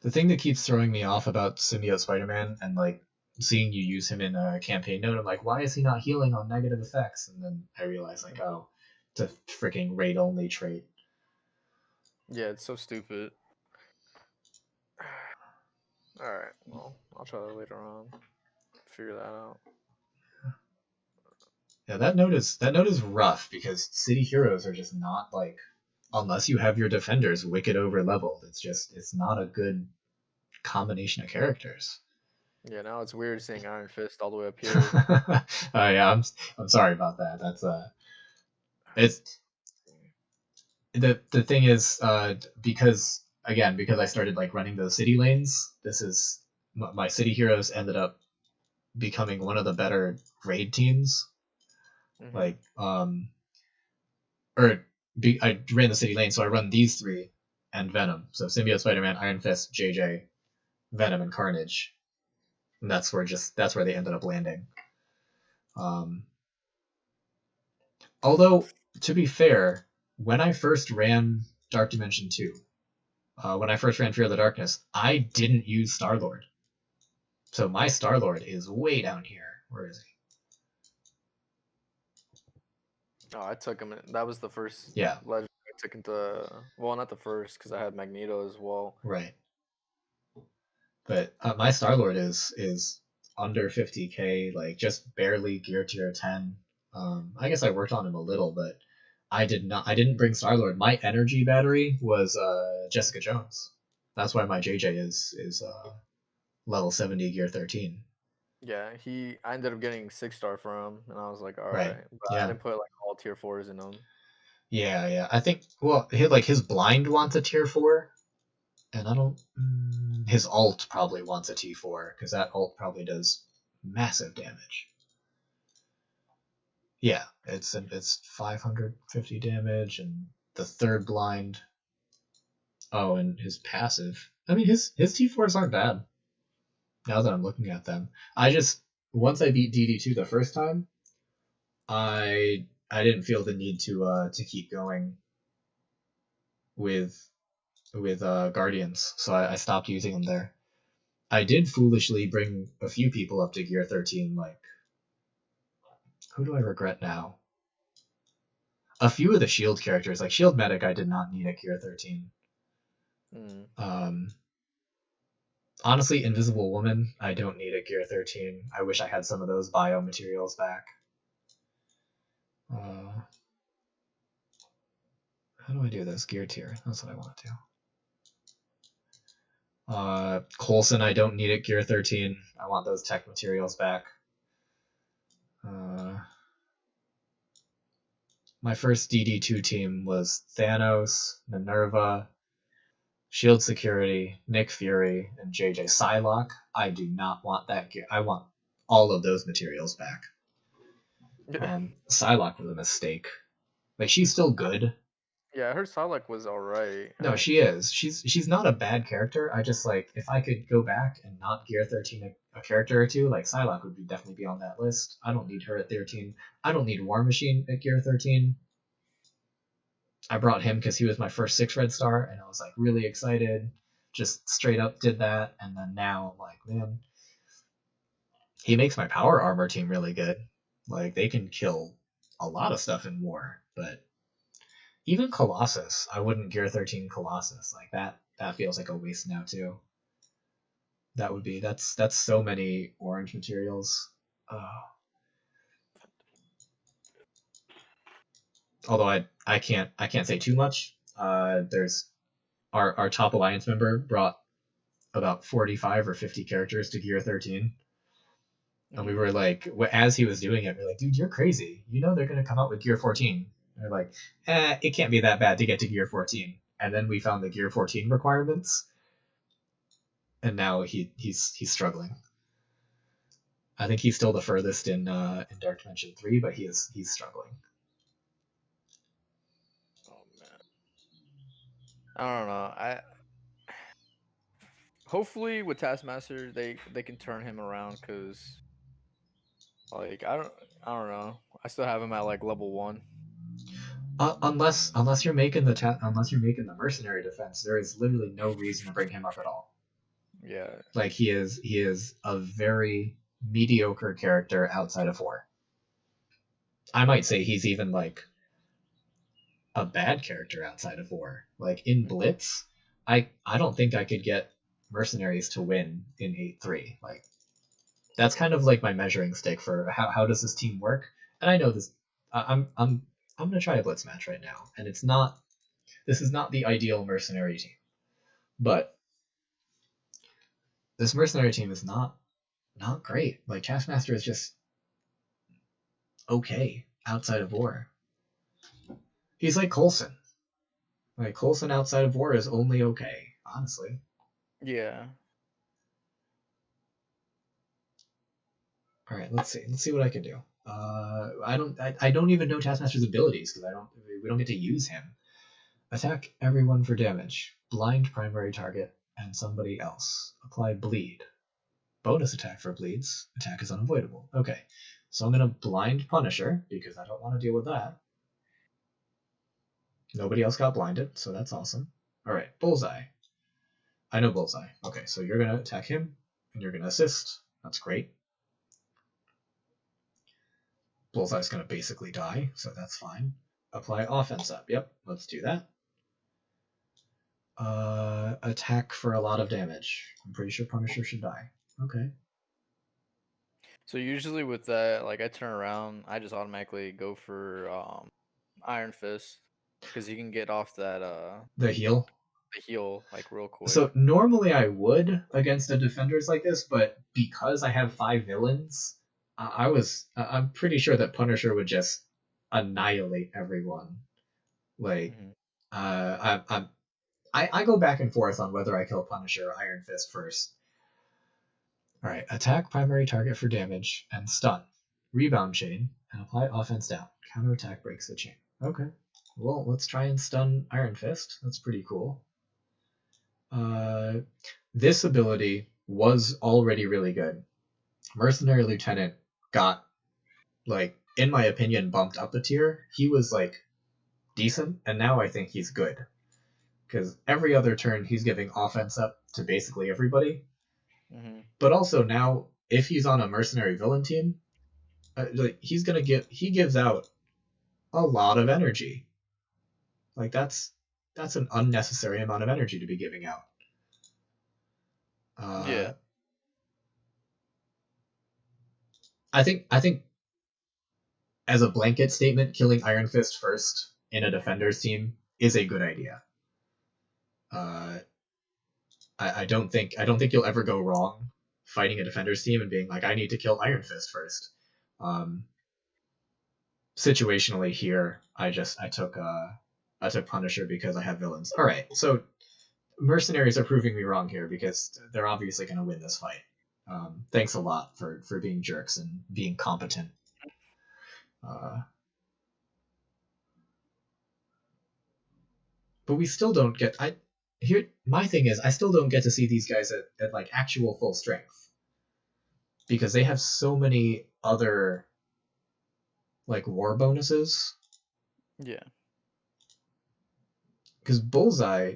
The thing that keeps throwing me off about Symbiote Spider-Man and like seeing you use him in a campaign note, I'm like, why is he not healing on negative effects? And then I realize like, oh, it's a freaking raid only trait. Yeah, it's so stupid. Alright, well, I'll try that later on. Figure that out. Yeah, that note is rough because city heroes are just not like, unless you have your defenders wicked over leveled, it's not a good combination of characters. Yeah, now it's weird seeing Iron Fist all the way up here. Yeah, I'm sorry about that. That's it's the thing is because I started like running those city lanes. This is my city heroes ended up becoming one of the better raid teams. Mm-hmm. Like I ran the city lane, so I run these 3 and Venom. So Symbiote, Spider-Man, Iron Fist, JJ, Venom, and Carnage. And that's where they ended up landing. Although, to be fair, when I first ran Dark Dimension 2, when I first ran Fear of the Darkness, I didn't use Star-Lord. So my Star-Lord is way down here. Where is he? Oh, I took him. That was the first Yeah, legend I took into. Well, not the first because I had Magneto as well. right. But my Star-Lord is under 50k, like just barely gear tier 10. I guess I worked on him a little, but I didn't bring Star-Lord. My energy battery was Jessica Jones. That's why my JJ is level 70 gear 13. Yeah, I ended up getting 6-star for him, and I was like, all Right. right, but I Yeah. didn't put like all tier 4s in him. Yeah, yeah. I think well, his blind wants a tier 4, and I don't. His ult probably wants a T4 because that ult probably does massive damage. Yeah, it's 550 damage, and the third blind. Oh, and his passive. I mean, his T4s aren't bad. Now that I'm looking at them, I just once I beat DD2 the first time, I didn't feel the need to keep going with Guardians, so I stopped using them there. I did foolishly bring a few people up to gear 13. Like, who do I regret now? A few of the shield characters, like Shield Medic, I did not need at gear 13. Mm. Um, honestly, Invisible Woman, I don't need at gear 13. I wish I had some of those biomaterials back. How do I do this? Gear tier. That's what I want to do. Coulson, I don't need at gear 13. I want those tech materials back. My first DD2 team was Thanos, Minerva, Shield Security, Nick Fury, and JJ Psylocke. I do not want that gear. I want all of those materials back. Psylocke was a mistake. Like, she's still good. Yeah, I heard Psylocke was alright. No, she is. She's not a bad character. I just like if I could go back and not gear 13 a character or two, like Psylocke would definitely be on that list. I don't need her at 13. I don't need War Machine at gear 13. I brought him because he was my first 6 red star, and I was like really excited. Just straight up did that, and then now I'm like, man, he makes my power armor team really good. Like they can kill a lot of stuff in war, but even Colossus, I wouldn't gear 13 Colossus like that. That feels like a waste now too. That would be that's so many orange materials. Although I can't say too much. There's our top alliance member brought about 45 or 50 characters to gear 13. And we were like, as he was doing it, we are like, dude, you're crazy. You know they're going to come out with Gear 14. And they're like, it can't be that bad to get to Gear 14. And then we found the Gear 14 requirements, and now he's struggling. I think he's still the furthest in Dark Dimension 3, but he's struggling. Oh man, I don't know. Hopefully with Taskmaster they can turn him around because like I don't know. I still have him at like level 1. Unless you're making the mercenary defense, there is literally no reason to bring him up at all. Yeah. Like he is a very mediocre character outside of 4. I might say he's even like a bad character outside of 4. Like in Blitz, I don't think I could get mercenaries to win in 8-3. Like that's kind of like my measuring stick for how does this team work. And I know this. I'm gonna try a Blitz match right now, and it's not. This is not the ideal mercenary team, but this mercenary team is not great. Like Taskmaster is just okay outside of war. He's like Coulson. Like Coulson outside of war is only okay, honestly. Yeah. All right, let's see. Let's see what I can do. I don't even know Taskmaster's abilities because we don't get to use him. Attack everyone for damage. Blind primary target and somebody else. Apply bleed. Bonus attack for bleeds. Attack is unavoidable. Okay, so I'm gonna blind Punisher because I don't want to deal with that. Nobody else got blinded, so that's awesome. All right, Bullseye. I know Bullseye. Okay, so you're gonna attack him. and you're gonna assist. That's great. Bullseye's gonna basically die, so that's fine. Apply offense up. Yep, let's do that. Attack for a lot of damage. I'm pretty sure Punisher should die. Okay. So usually with that, like I turn around, I just automatically go for Iron Fist because you can get off that The heal. the heal like real quick. So normally I would against the defenders like this, but because I have 5 villains, I'm pretty sure that Punisher would just annihilate everyone. Like, I go back and forth on whether I kill Punisher or Iron Fist first. All right, attack primary target for damage and stun, rebound chain, and apply offense down. Counterattack breaks the chain. Okay, well let's try and stun Iron Fist. That's pretty cool. This ability was already really good. Mercenary Lieutenant got, like, in my opinion, bumped up a tier. He was, like, decent, and now I think he's good. Because every other turn, he's giving offense up to basically everybody. But also now, if he's on a mercenary villain team, like, he gives out a lot of energy. Like, that's an unnecessary amount of energy to be giving out. Yeah. I think as a blanket statement, killing Iron Fist first in a defender's team is a good idea. I don't think you'll ever go wrong fighting a defender's team and being like, I need to kill Iron Fist first. Situationally here, I took Punisher because I have villains. All right, so mercenaries are proving me wrong here because they're obviously going to win this fight. Thanks a lot for being jerks and being competent. But we still don't get. My thing is, I still don't get to see these guys at like actual full strength because they have so many other like war bonuses. Yeah. Because Bullseye,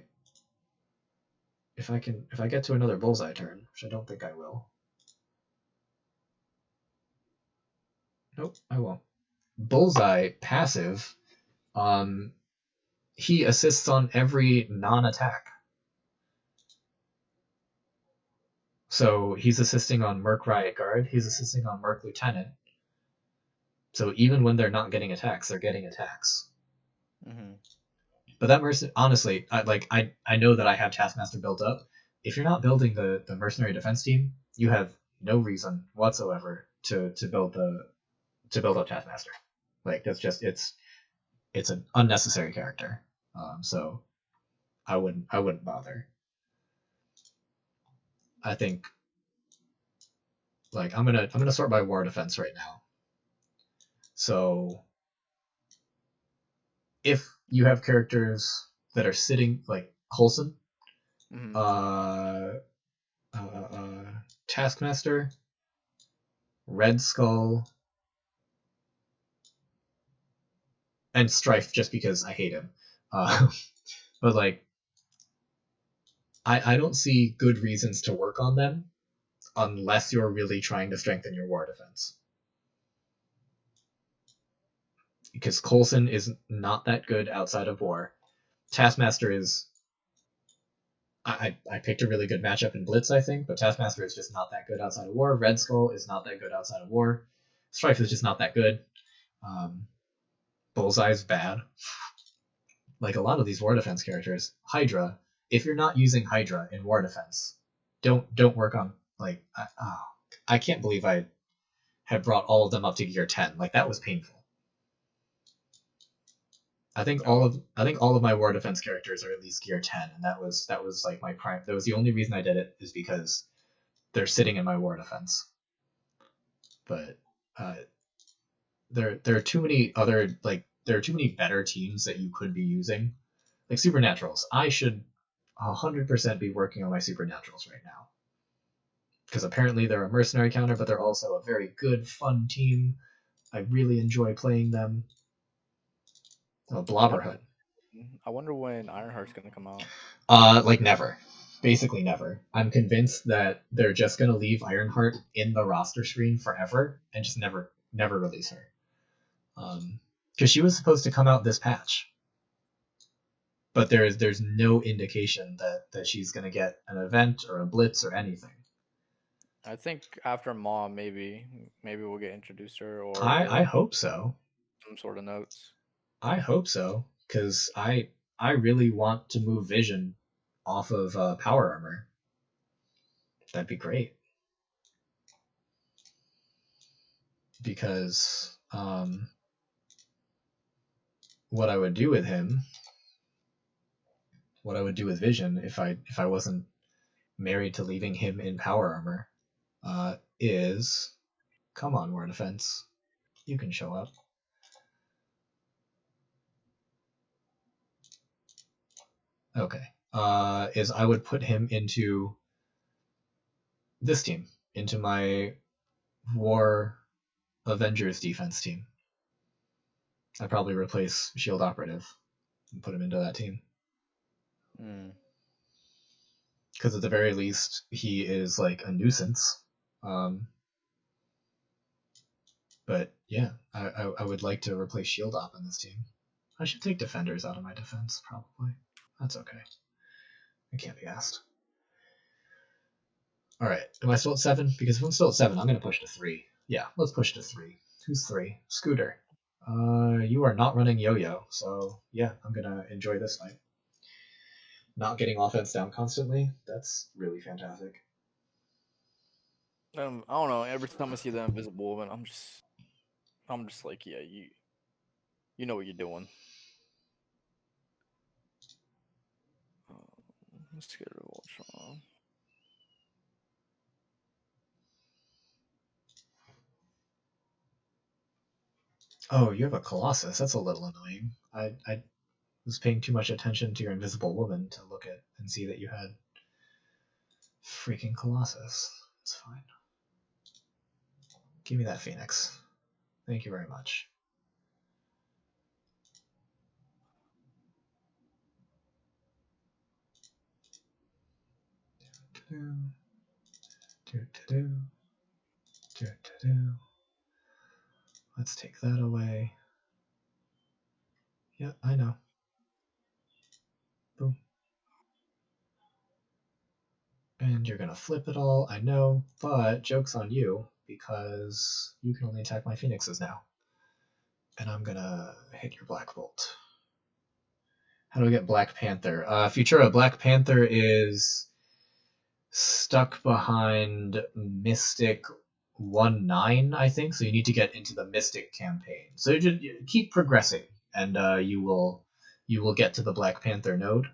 if I get to another Bullseye turn, which I don't think I will. Nope, I won't. Bullseye passive, he assists on every non-attack. So he's assisting on Merc Riot Guard, he's assisting on Merc Lieutenant. So even when they're not getting attacks, they're getting attacks. But that honestly, I know that I have Taskmaster built up. If you're not building the mercenary defense team, you have no reason whatsoever to build up Taskmaster. Like, that's just it's an unnecessary character. So I wouldn't bother. I think, like, I'm gonna sort by war defense right now. So if you have characters that are sitting like Coulson, Taskmaster, Red Skull, and Strife, just because I hate him. But like, I don't see good reasons to work on them unless you're really trying to strengthen your war defense. Because Coulson is not that good outside of war. Taskmaster is... I picked a really good matchup in Blitz, I think, but Taskmaster is just not that good outside of war. Red Skull is not that good outside of war. Strife is just not that good. Bullseye's bad. Like, a lot of these war defense characters. Hydra, if you're not using Hydra in war defense, don't work on, like, I can't believe I had brought all of them up to gear 10. Like, that was painful. I think all of my war defense characters are at least gear 10, and that was like my prime. That was the only reason I did it, is because they're sitting in my war defense. But there are too many other, like, there are too many better teams that you could be using. Like Supernaturals, I should 100% be working on my Supernaturals right now. Because apparently they're a mercenary counter, but they're also a very good, fun team. I really enjoy playing them. Blobberhood. I wonder when Ironheart's gonna come out. Like, never. basically never. I'm convinced that they're just gonna leave Ironheart in the roster screen forever and just never release her. Because she was supposed to come out this patch, but there's no indication that she's gonna get an event or a blitz or anything. I think after Maw, maybe we'll get introduced to her, or I hope so. some sort of notes. I hope so, because I really want to move Vision off of Power Armor. That'd be great. Because what I would do with him, what I would do with Vision if I wasn't married to leaving him in Power Armor, is, come on, War Defense, you can show up. Okay. Is I would put him into this team, into my War Avengers defense team. I'd probably replace Shield Operative and put him into that team. Because at the very least, he is like a nuisance. But yeah, I would like to replace Shield Op in this team. I should take defenders out of my defense, probably. That's okay. I can't be asked. Alright, am I still at 7? Because if I'm still at 7, I'm going to push to 3. Yeah, let's push to 3. Who's 3? Scooter. You are not running Yo-Yo, so yeah, I'm going to enjoy this fight. Not getting offense down constantly, that's really fantastic. I don't know. Every time I see the Invisible Woman, I'm just like, yeah, you know what you're doing. Let's get rid of Ultron. Oh, you have a Colossus. That's a little annoying. I was paying too much attention to your Invisible Woman to look at and see that you had freaking Colossus. It's fine. Give me that Phoenix. Thank you very much. Let's take that away. Yeah, I know. Boom. And you're gonna flip it all, I know, but joke's on you, because you can only attack my Phoenixes now. And I'm gonna hit your Black Bolt. How do I get Black Panther? Futura, Black Panther is stuck behind Mystic 1-9, I think, so you need to get into the Mystic campaign. So you just keep progressing, and you will get to the Black Panther node.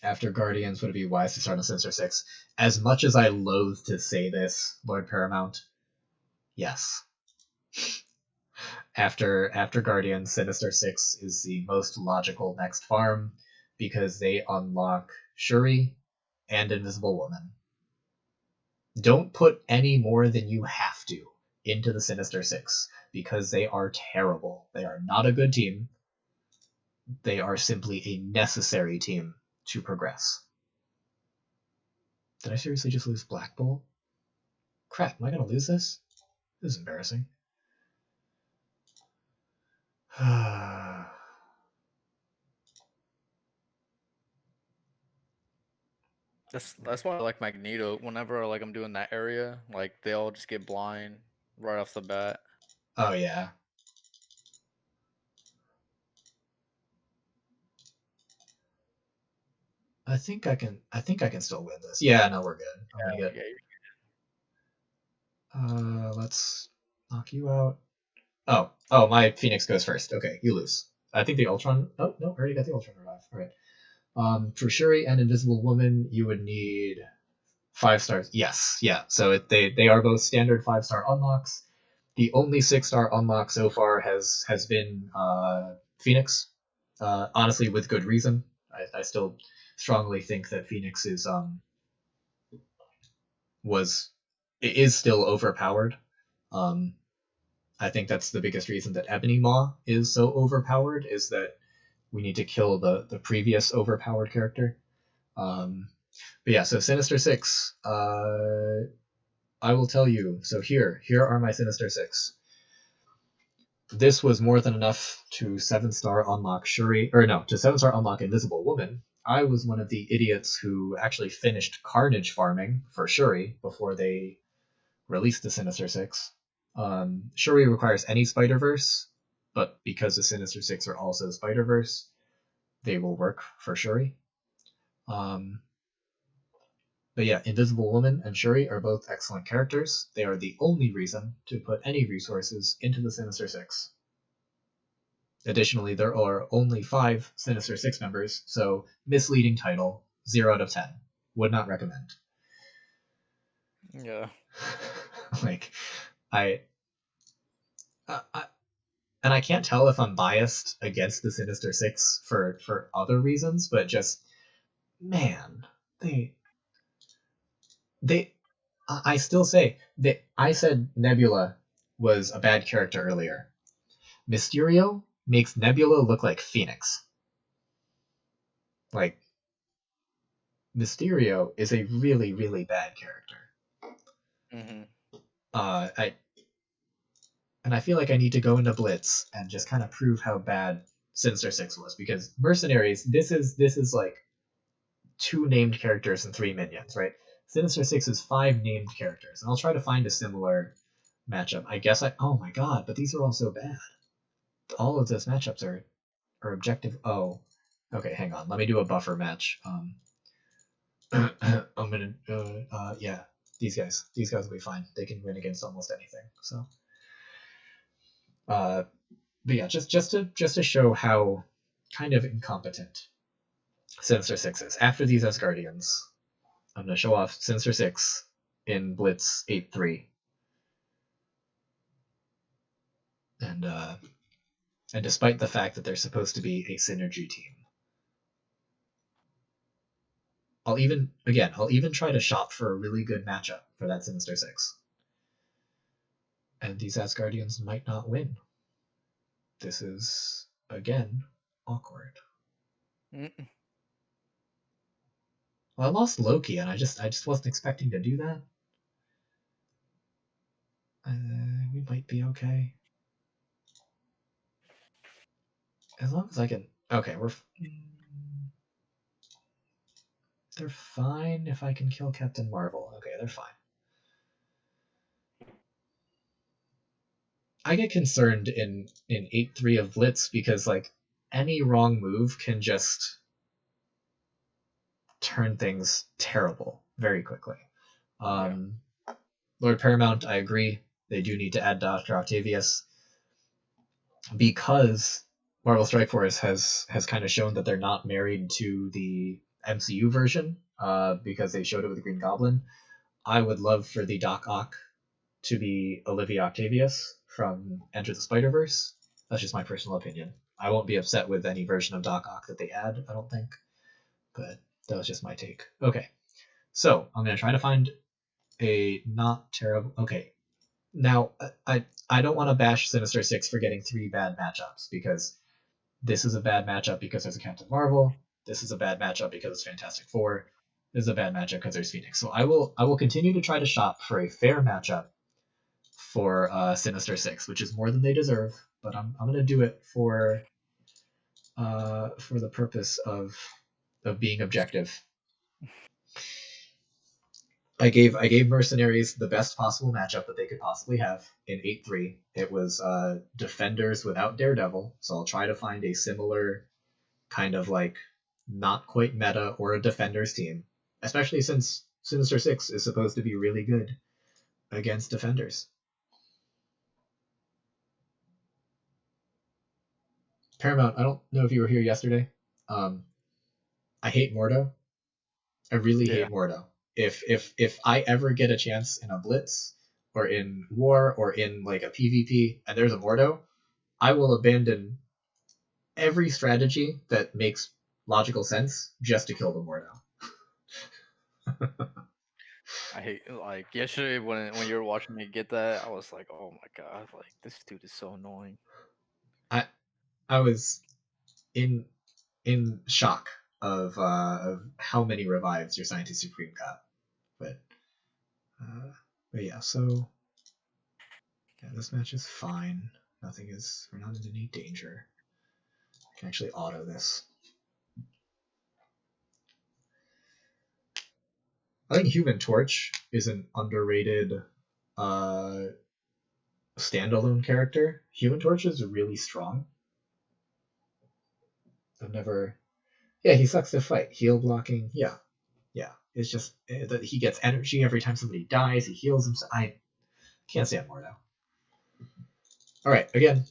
After Guardians, would it be wise to start on Sinister 6? As much as I loathe to say this, Lord Paramount, yes. After Guardians, Sinister 6 is the most logical next farm, because they unlock Shuri and Invisible Woman. Don't put any more than you have to into the Sinister 6, because they are terrible. They are not a good team. They are simply a necessary team to progress. Did I seriously just lose Black Bolt? Crap, am I going to lose this? This is embarrassing. That's why I like Magneto. Whenever like I'm doing that area, like they all just get blind right off the bat. Oh yeah. I think I can still win this. Yeah, no, we're good. I'm gonna get. Let's knock you out. Oh, my Phoenix goes first. Okay, you lose. I think the Ultron. Oh no, I already got the Ultron revive. All right. For Shuri and Invisible Woman, you would need 5 stars. Yes, yeah. So they are both standard 5-star unlocks. The only 6-star unlock so far has been Phoenix. Honestly, with good reason. I still strongly think that Phoenix is still overpowered. I think that's the biggest reason that Ebony Maw is so overpowered, is that we need to kill the previous overpowered character. But yeah, so Sinister Six. I will tell you. So here are my Sinister Six. This was more than enough to 7-star unlock Shuri, or no, to 7-star unlock Invisible Woman. I was one of the idiots who actually finished Carnage farming for Shuri before they released the Sinister Six. Shuri requires any Spider-Verse, but because the Sinister Six are also Spider-Verse, they will work for Shuri. But yeah, Invisible Woman and Shuri are both excellent characters. They are the only reason to put any resources into the Sinister Six. Additionally, there are only 5 Sinister Six members, so misleading title, 0 out of 10. Would not recommend. Yeah. Like, I and I can't tell if I'm biased against the Sinister Six for other reasons, but just, man, they I still say that I said Nebula was a bad character earlier. Mysterio makes Nebula look like Phoenix. Like, Mysterio is a really, really bad character. Mm-hmm. I feel like I need to go into Blitz and just kind of prove how bad Sinister Six was, because Mercenaries, this is like 2 named characters and 3 minions, right? Sinister Six is 5 named characters, and I'll try to find a similar matchup. I guess oh my god, but these are all so bad. All of those matchups are objective. Oh, okay, hang on. Let me do a buffer match. I'm gonna yeah, these guys will be fine. They can win against almost anything. So but yeah, just to show how kind of incompetent Sinister Six is. After these Asgardians, I'm gonna show off Sinister Six in Blitz 8-3. And despite the fact that they're supposed to be a synergy team, I'll even try to shop for a really good matchup for that Sinister Six. And these Asgardians might not win. This is, again, awkward. Mm-mm. Well, I lost Loki, and I just wasn't expecting to do that. We might be okay. As long as I can... Okay, they're fine if I can kill Captain Marvel. Okay, they're fine. I get concerned in 8-3 of Blitz because, like, any wrong move can just turn things terrible very quickly. Yeah. Lord Paramount, I agree. They do need to add Dr. Octavius because Marvel Strike Force has kind of shown that they're not married to the MCU version because they showed it with the Green Goblin. I would love for the Doc Ock to be Olivia Octavius from Enter the Spider-Verse. That's just my personal opinion. I won't be upset with any version of Doc Ock that they add, I don't think. But that was just my take. Okay. So, I'm going to try to find a not terrible... Okay. Now, I don't want to bash Sinister Six for getting 3 bad matchups, because this is a bad matchup because there's a Captain Marvel. This is a bad matchup because it's Fantastic Four. This is a bad matchup because there's Phoenix. So I will continue to try to shop for a fair matchup for Sinister Six, which is more than they deserve. But I'm gonna do it for the purpose of being objective. I gave Mercenaries the best possible matchup that they could possibly have in 8-3. It was Defenders without Daredevil, so I'll try to find a similar kind of like not quite meta or a Defenders team, especially since Sinister Six is supposed to be really good against Defenders. Paramount, I don't know if you were here yesterday. I hate Mordo. I really hate Mordo. If I ever get a chance in a Blitz or in War or in like a PvP and there's a Mordo, I will abandon every strategy that makes logical sense just to kill the Mordo. I hate, like, yesterday when you were watching me get that, I was like, oh my god, like, this dude is so annoying. I was in in shock of how many revives your Scientist Supreme got. But yeah, so yeah, this match is fine. We're not in any danger. I can actually auto this. I think Human Torch is an underrated standalone character. Human Torch is really strong. I've never. Yeah, he sucks to fight. Heal blocking. Yeah. It's just that he gets energy every time somebody dies. He heals himself. I can't stand Mordo. All right, again,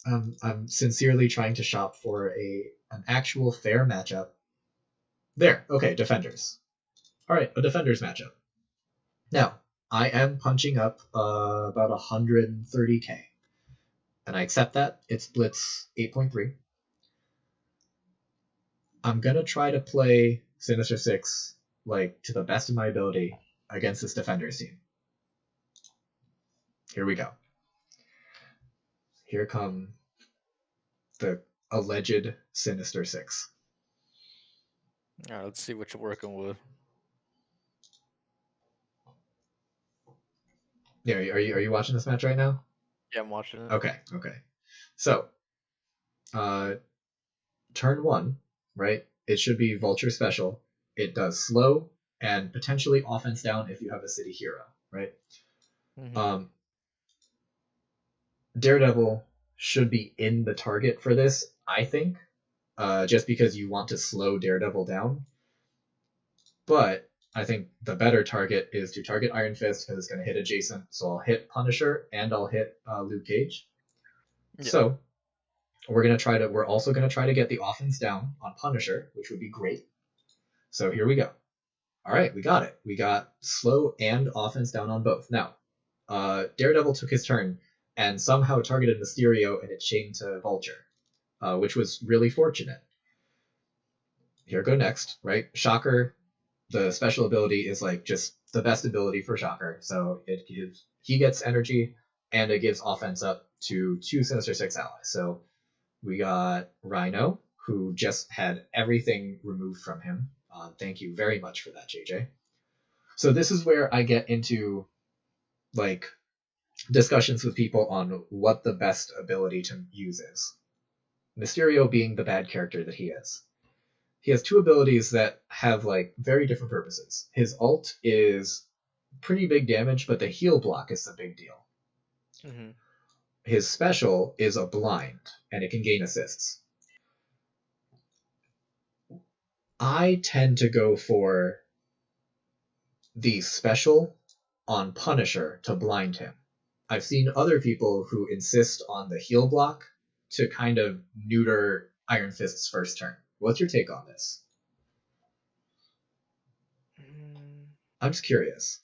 I'm sincerely trying to shop for an actual fair matchup. There. Okay, defenders. All right, a defenders matchup. Now, I am punching up about 130k, and I accept that. It splits 8.3. I'm gonna try to play Sinister Six like to the best of my ability against this defenders team. Here we go. Here come the alleged Sinister Six. All right, let's see what you're working with. Yeah, are you watching this match right now? Yeah, I'm watching it. Okay. So, turn 1, right? It should be Vulture Special. It does slow and potentially offense down if you have a city hero, right? Mm-hmm. Daredevil should be in the target for this, I think, just because you want to slow Daredevil down. But I think the better target is to target Iron Fist because it's going to hit adjacent. So I'll hit Punisher and I'll hit Luke Cage. Yeah. So we're also going to try to get the offense down on Punisher, which would be great. So here we go. All right, we got it. We got slow and offense down on both. Now, Daredevil took his turn and somehow targeted Mysterio and it chained to Vulture, which was really fortunate. Here go next, right? Shocker, the special ability is like just the best ability for Shocker. So he gets energy and it gives offense up to 2 Sinister Six allies. So we got Rhino, who just had everything removed from him. Thank you very much for that, JJ. So this is where I get into like discussions with people on what the best ability to use is. Mysterio being the bad character that he is. He has 2 abilities that have like very different purposes. His ult is pretty big damage, but the heal block is the big deal. Mm-hmm. His special is a blind, and it can gain assists. I tend to go for the special on Punisher to blind him. I've seen other people who insist on the heal block to kind of neuter Iron Fist's first turn. What's your take on this? I'm just curious.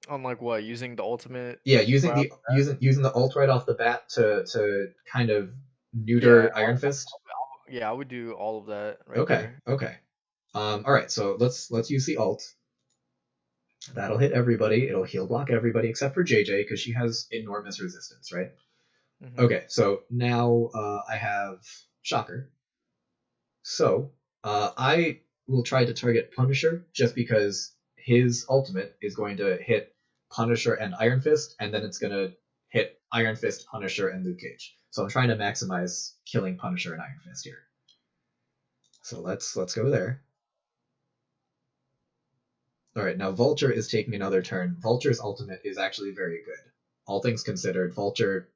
On like what? Using the ultimate? Yeah, using the ult right off the bat to kind of neuter Iron Fist. Yeah, I would do all of that right Okay. there. Okay. All right. So let's use the ult. That'll hit everybody. It'll heal block everybody except for JJ because she has enormous resistance, right? Mm-hmm. Okay. So now I have Shocker. So I will try to target Punisher just because his ultimate is going to hit Punisher and Iron Fist, and then it's going to hit Iron Fist, Punisher, and Luke Cage. So I'm trying to maximize killing Punisher and Iron Fist here. So let's go there. All right, now Vulture is taking another turn. Vulture's ultimate is actually very good. All things considered, Vulture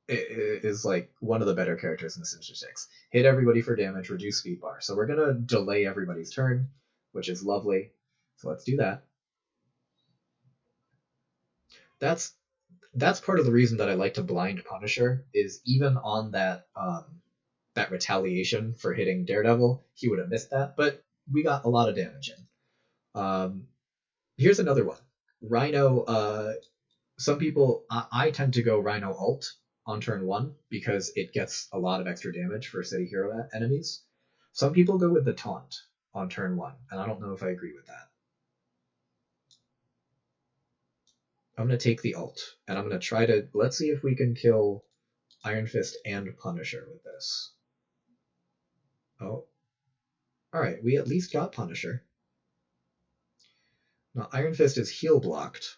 is like one of the better characters in the Sinister Six. Hit everybody for damage, reduce speed bar. So we're gonna delay everybody's turn, which is lovely. So let's do that. That's part of the reason that I like to blind Punisher is even on that that retaliation for hitting Daredevil, he would have missed that, but we got a lot of damage in. Here's another one. Rhino. Some people, I tend to go Rhino ult on turn 1 because it gets a lot of extra damage for city hero enemies. Some people go with the taunt on turn 1, and I don't know if I agree with that. I'm going to take the ult, and I'm going to try to, let's see if we can kill Iron Fist and Punisher with this. Oh. Alright, we at least got Punisher. Now, Iron Fist is heal blocked.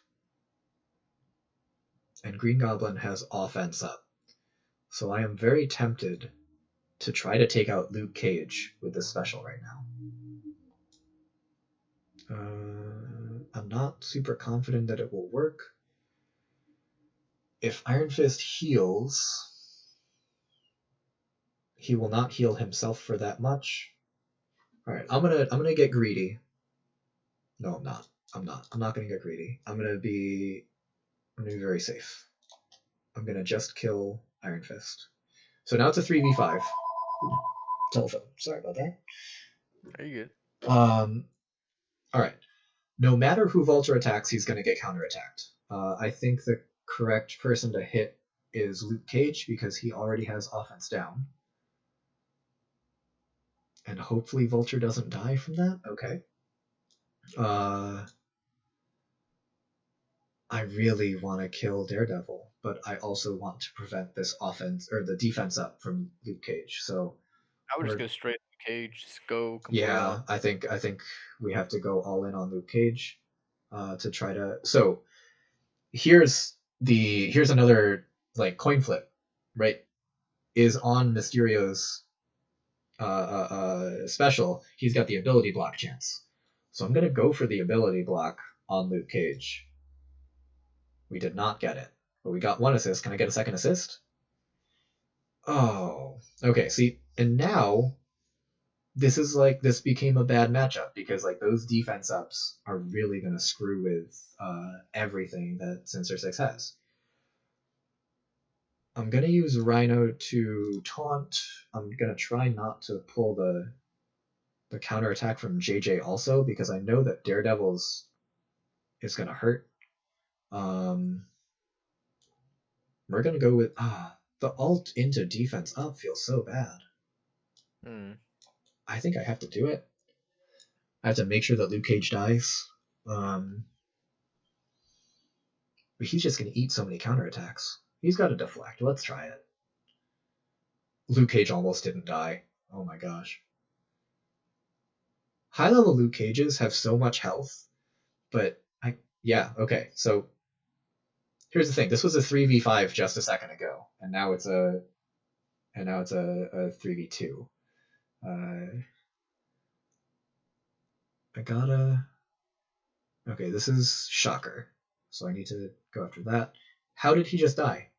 And Green Goblin has offense up. So I am very tempted to try to take out Luke Cage with this special right now. I'm not super confident that it will work. If Iron Fist heals, he will not heal himself for that much. Alright, I'm gonna get greedy. No, I'm not. I'm not gonna get greedy. I'm gonna be very safe. I'm gonna just kill Iron Fist. So now it's a 3v5. Ooh, telephone. Sorry about that. Are you good? Alright. No matter who Vulture attacks, he's gonna get counterattacked. I think the correct person to hit is Luke Cage because he already has offense down. And hopefully Vulture doesn't die from that. Okay. I really want to kill Daredevil, but I also want to prevent this offense or the defense up from Luke Cage. So I would just go straight to Cage. Just go completely. Yeah, on. I think we have to go all in on Luke Cage to try to. So here's another like coin flip, right? Is on Mysterio's special, he's got the ability block chance. So I'm gonna go for the ability block on Luke Cage. We did not get it, but we got one assist. Can I get a second assist? Oh, okay. See, and now this became a bad matchup because like those defense ups are really gonna screw with everything that Sinister Six has. I'm gonna use Rhino to taunt. I'm gonna try not to pull the counterattack from JJ also because I know that Daredevil's is gonna hurt. We're gonna go with the alt into defense up feels so bad. I think I have to do it. I have to make sure that Luke Cage dies. But he's just gonna eat so many counterattacks. He's got to deflect. Let's try it. Luke Cage almost didn't die. Oh my gosh. High level Luke Cages have so much health, but okay. So here's the thing. This was a 3v5 just a second ago, and now it's a 3v2. Okay, this is Shocker, so I need to go after that. How did he just die?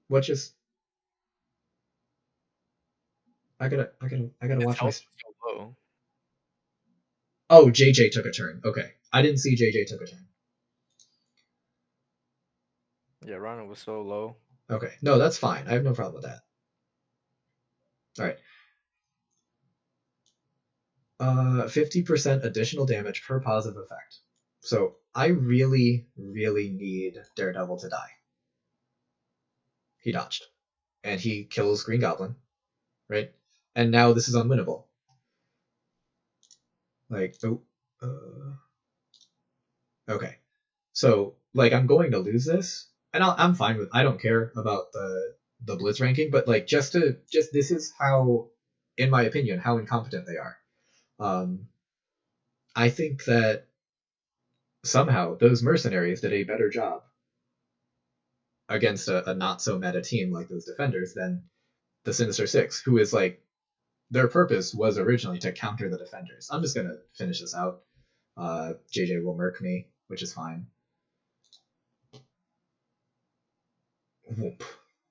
What just? I gotta watch my. So low. Oh, JJ took a turn. Okay, I didn't see JJ took a turn. Yeah, Rhino was so low. Okay, no, that's fine. I have no problem with that. All right. 50% additional damage per positive effect. So I really, really need Daredevil to die. He dodged. And he kills Green Goblin. Right? And now this is unwinnable. Like, okay. So, like, I'm going to lose this. And I'm fine with, I don't care about the Blitz ranking, but like, just this is how, in my opinion, how incompetent they are. I think that somehow those mercenaries did a better job against a not so meta team like those defenders than the Sinister Six, who is like their purpose was originally to counter the defenders. I'm just gonna finish this out. JJ will murk me, which is fine. Whoop.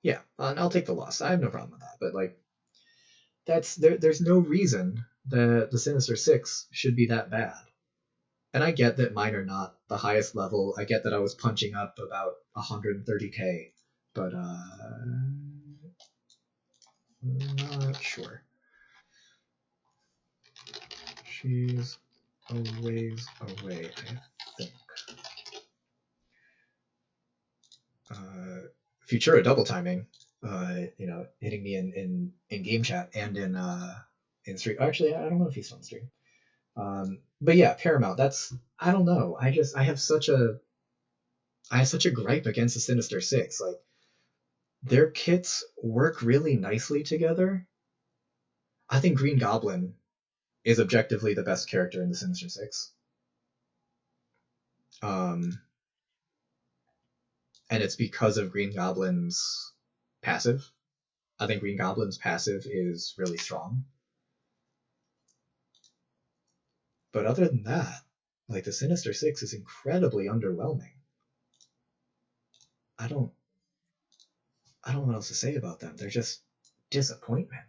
Yeah, I'll take the loss. I have no problem with that. But like, there's no reason that the Sinister Six should be that bad. And I get that mine are not the highest level. I get that I was punching up about 130k, but not sure. She's a ways away, I think. Futura double timing, hitting me in game chat and in stream. Actually, I don't know if he's on stream. But yeah, Paramount. That's, I don't know. I have such a gripe against the Sinister Six. Like, their kits work really nicely together. I think Green Goblin is objectively the best character in the Sinister Six. And it's because of Green Goblin's passive. I think Green Goblin's passive is really strong. But other than that, like, the Sinister Six is incredibly underwhelming. I don't know what else to say about them. They're just disappointment.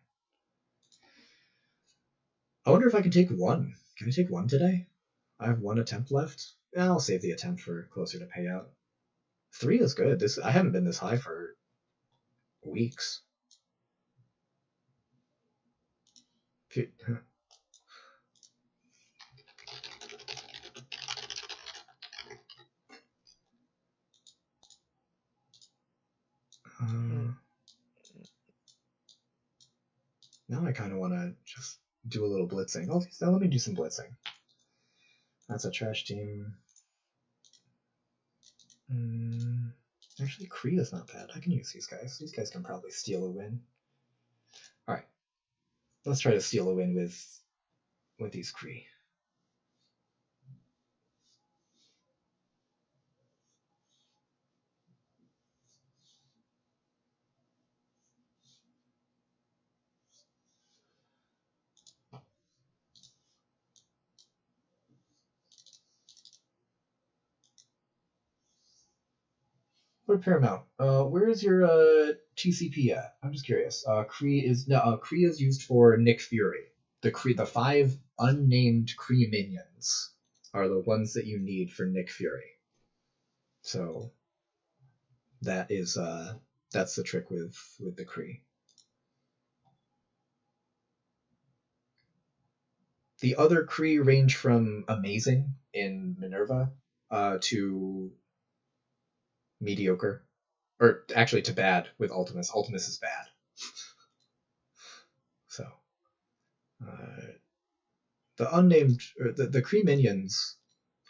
I wonder if I can take one. Can I take one today? I have one attempt left. Yeah, I'll save the attempt for closer to payout. 3 is good. I haven't been this high for weeks. Now I kind of want to just do a little blitzing. Oh, now let me do some blitzing. That's a trash team. Actually, Kriya's not bad. I can use these guys. These guys can probably steal a win. Alright. Let's try to steal a win with these Kree. Lord Paramount, where is your TCP at? I'm just curious. Kree is used for Nick Fury. The 5 unnamed Kree minions are the ones that you need for Nick Fury. So that is that's the trick with the Kree. The other Kree range from amazing in Minerva to mediocre, or actually to bad with Ultimus. Ultimus is bad. So the unnamed, or the Kree minions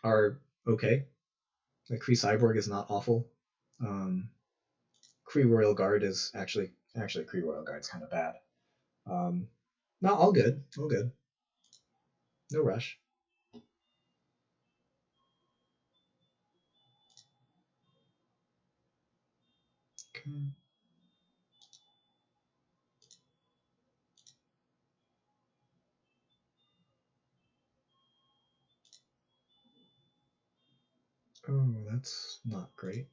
are okay. The Kree Cyborg is not awful. Kree Royal Guard is actually Kree Royal Guard's kind of bad. No, all good. No rush. Okay. Oh, that's not great.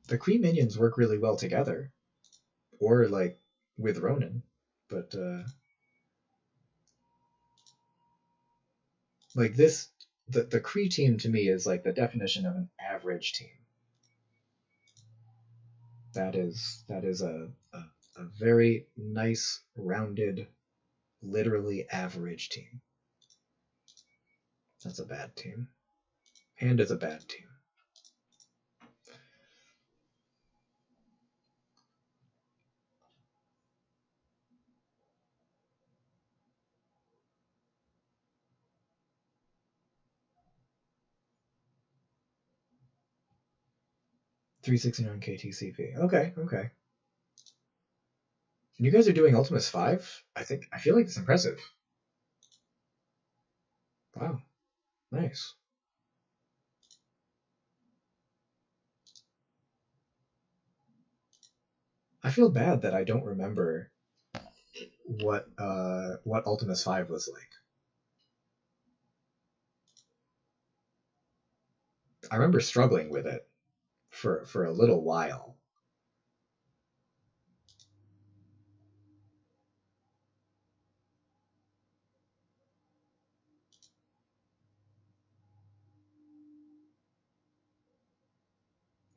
The Kree minions work really well together, or like with Ronin, but like this, the Kree team to me is like the definition of an average team. That is a very nice, rounded, literally average team. That's a bad team. And it's a bad team. $369 KTCP. Okay. And you guys are doing Ultimus 5? I feel like it's impressive. Wow. Nice. I feel bad that I don't remember what Ultimus 5 was like. I remember struggling with it for a little while.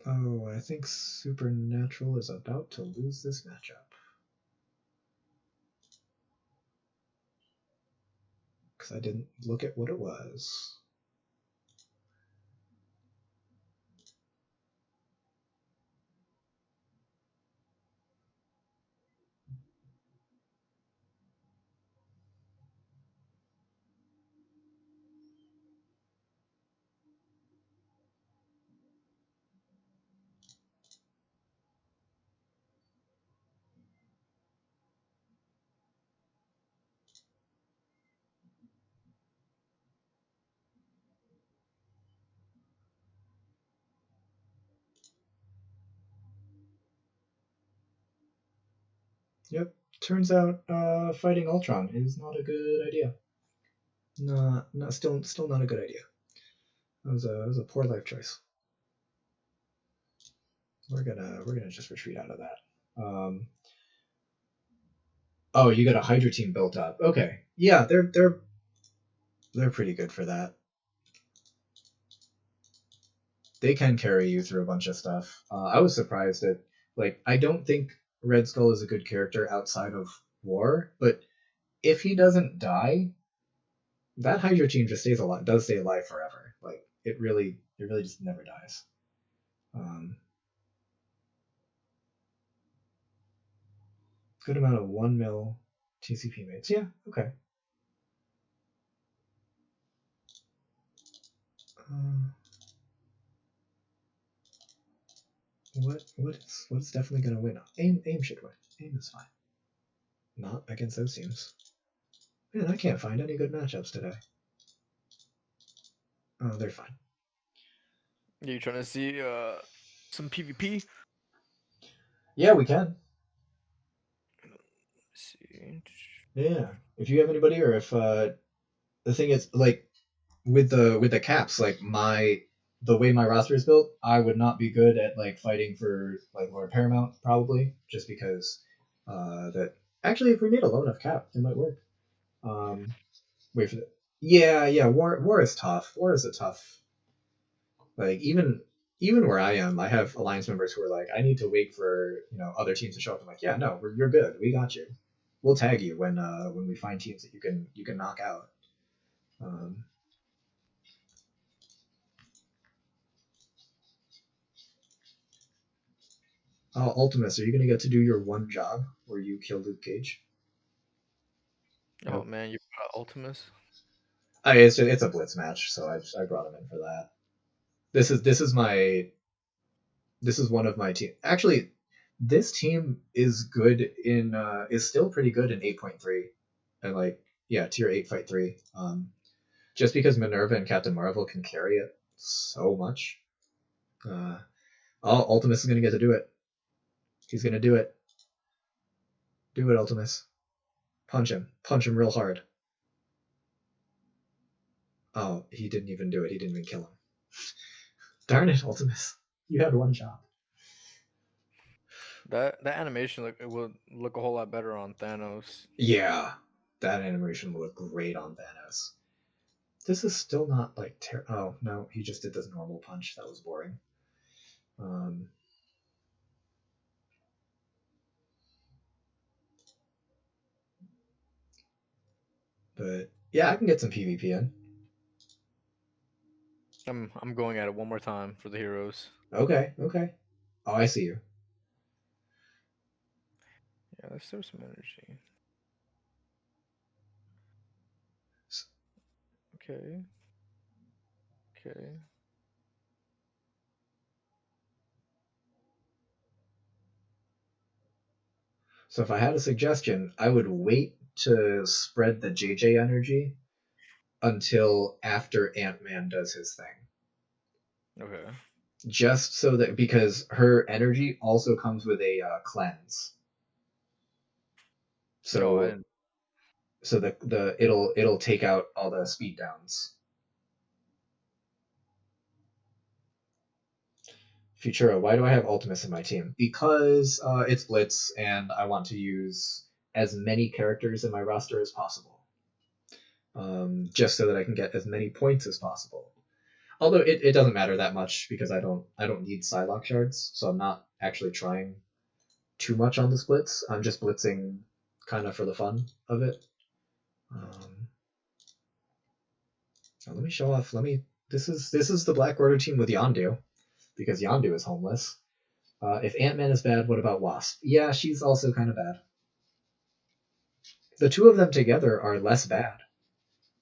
Oh, I think Supernatural is about to lose this matchup. Because I didn't look at what it was. Yep. Turns out fighting Ultron is not a good idea. Still not a good idea. That was a poor life choice. We're gonna just retreat out of that. Oh, you got a Hydra team built up. Okay, yeah, they're pretty good for that. They can carry you through a bunch of stuff. I was surprised that I don't think Red Skull is a good character outside of War, but if he doesn't die, that Hydra team just does stay alive forever. Like it really just never dies. Good amount of 1 mil TCP mates. Yeah, okay. What's definitely gonna win? Aim should win. Aim is fine. Not against those teams. Man, I can't find any good matchups today. Oh, they're fine. You trying to see some PvP? Yeah, we can. Let's see. Yeah. If you have anybody, or if the thing is with the caps, the way my roster is built, I would not be good at fighting for Lord Paramount probably, just because that actually if we made a low enough cap, it might work. Wait for the yeah. War is tough. War is a tough even where I am, I have alliance members who are like, I need to wait for other teams to show up. I'm like, yeah, no, you're good. We got you. We'll tag you when we find teams that you can knock out. Ultimus, are you gonna get to do your one job where you kill Luke Cage? Oh Nope. man, you got Ultimus. It's a blitz match, so I brought him in for that. This is one of my team. Actually, this team is good is still pretty good in 8.3, and tier 8 fight 3. Just because Minerva and Captain Marvel can carry it so much. Ultimus is gonna get to do it. He's gonna do it. Do it, Ultimus. Punch him real hard. Oh, he didn't even do it. He didn't even kill him. Darn it, Ultimus. You had one job. That animation it would look a whole lot better on Thanos. Yeah, that animation will look great on Thanos. This is still not oh no, he just did this normal punch. That was boring. But yeah, I can get some PvP in. I'm going at it one more time for the heroes. Okay. Oh, I see you. Yeah, let's throw some energy. Okay. So if I had a suggestion, I would wait to spread the JJ energy until after Ant-Man does his thing. Okay. Just so that because her energy also comes with a cleanse. So it'll take out all the speed downs. Futura, why do I have Ultimus in my team? Because it's Blitz, and I want to use as many characters in my roster as possible. Just so that I can get as many points as possible. Although it doesn't matter that much because I don't need Psylocke shards, so I'm not actually trying too much on the splits. I'm just blitzing kind of for the fun of it. Let me show off. This is the Black Order team with Yondu, because Yondu is homeless. If Ant-Man is bad, what about Wasp? Yeah, she's also kind of bad. The two of them together are less bad.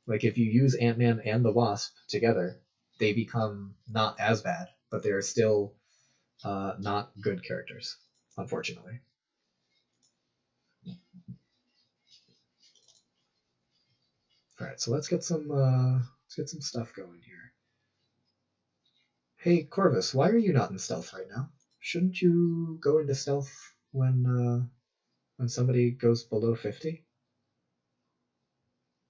If you use Ant-Man and the Wasp together, they become not as bad, but they're still not good characters, unfortunately. All right, so let's get some stuff going here. Hey, Corvus, why are you not in stealth right now? Shouldn't you go into stealth when when somebody goes below 50.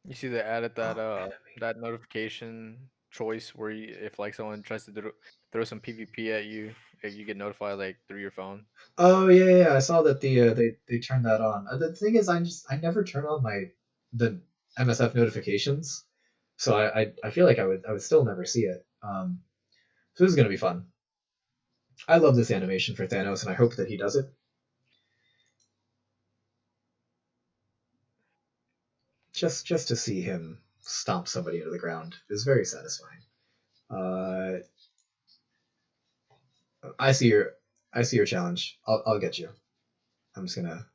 You see they added that Enemy. that notification choice where if like someone tries to throw some PvP at you, you get notified like through your phone. Oh yeah, I saw that they turned that on. The thing is, I never turn on the MSF notifications, so I feel like I would still never see it. So this is gonna be fun. I love this animation for Thanos, and I hope that he does it. Just to see him stomp somebody into the ground is very satisfying. I see your challenge. I'll get you. I'm just gonna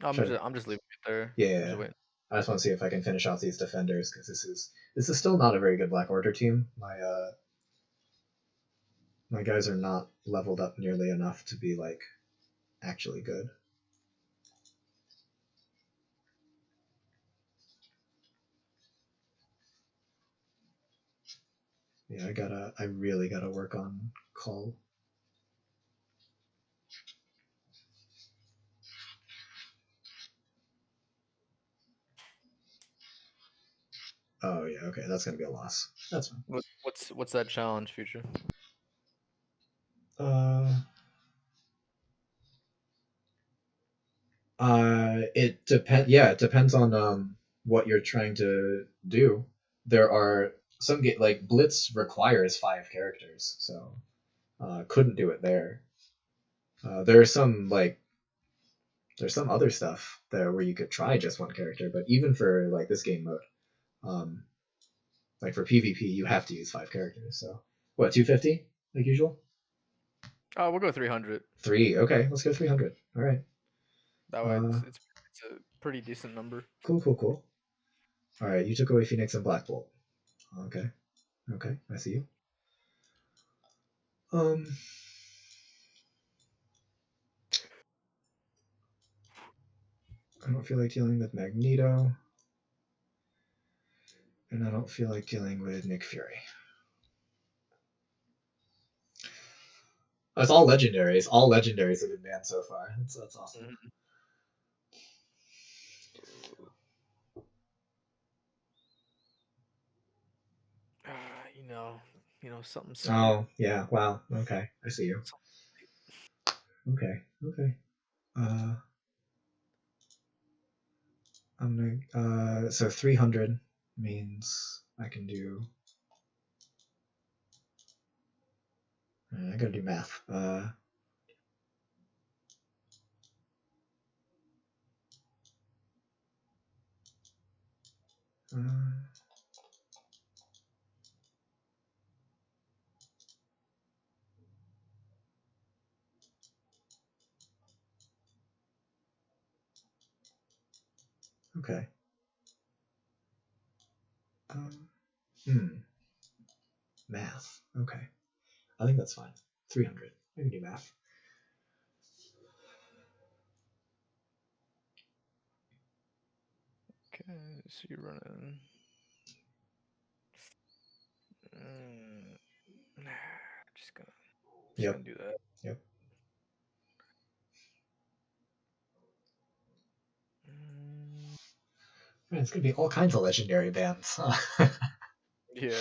try to. I'm just leaving it there. I'm just Yeah, waiting. I just want to see if I can finish off these defenders because this is still not a very good Black Order team. My guys are not leveled up nearly enough to be like actually good. Yeah, I really gotta work on call. Oh yeah, okay, that's gonna be a loss. That's fine. What's that challenge, Future? Uh, it depends. Yeah, it depends on what you're trying to do. There are some like Blitz requires 5 characters, so couldn't do it there. There's some other stuff there where you could try just 1 character, but even for like this game mode, um, like for PvP, you have to use 5 characters. So what, 250 like usual? Oh, we'll go 300. 3. Okay, let's go 300. All right. That way, it's a pretty decent number. Cool. All right, you took away Phoenix and Black Bolt. Okay, I see you. Um, I don't feel like dealing with Magneto, and I don't feel like dealing with Nick Fury. It's all legendaries. All legendaries have been banned so far. That's awesome. Mm-hmm. You know, something sweet. Oh yeah, wow. Okay, I see you. Okay. I'm gonna so 300 means I can do. I gotta do math. Okay. Math. Okay. I think that's fine. 300. I can do math. Okay, so you're running. Just gonna do that. Yep. Man, it's gonna be all kinds of legendary bands. Yeah.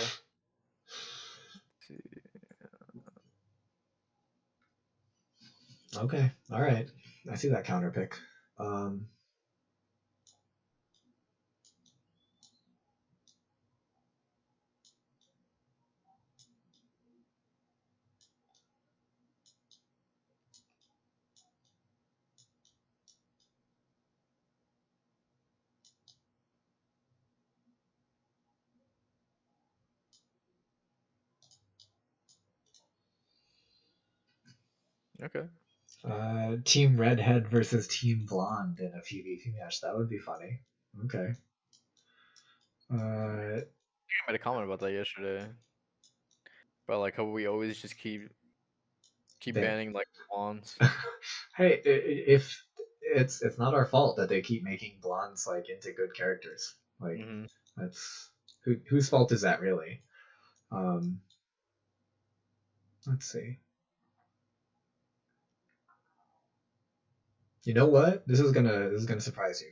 Okay. All right. I see that counter pick. Okay. Team Redhead versus Team Blonde in a PvP match. That would be funny. Okay. I made a comment about that yesterday. But like how we always just keep banning like blondes. Hey, if it's not our fault that they keep making blondes like into good characters. Like that's whose fault is that really? Let's see. You know what? This is gonna surprise you.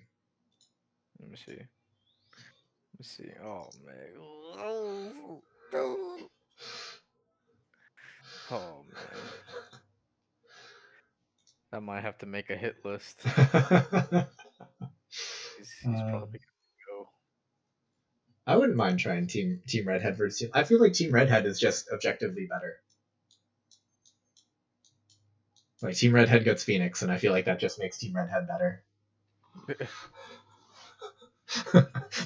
Let me see. Let me see. Oh man. Oh man. I might have to make a hit list. He's probably gonna go. I wouldn't mind trying Team Redhead versus Team. I feel like Team Redhead is just objectively better. Like Team Redhead gets Phoenix, and I feel like that just makes Team Redhead better.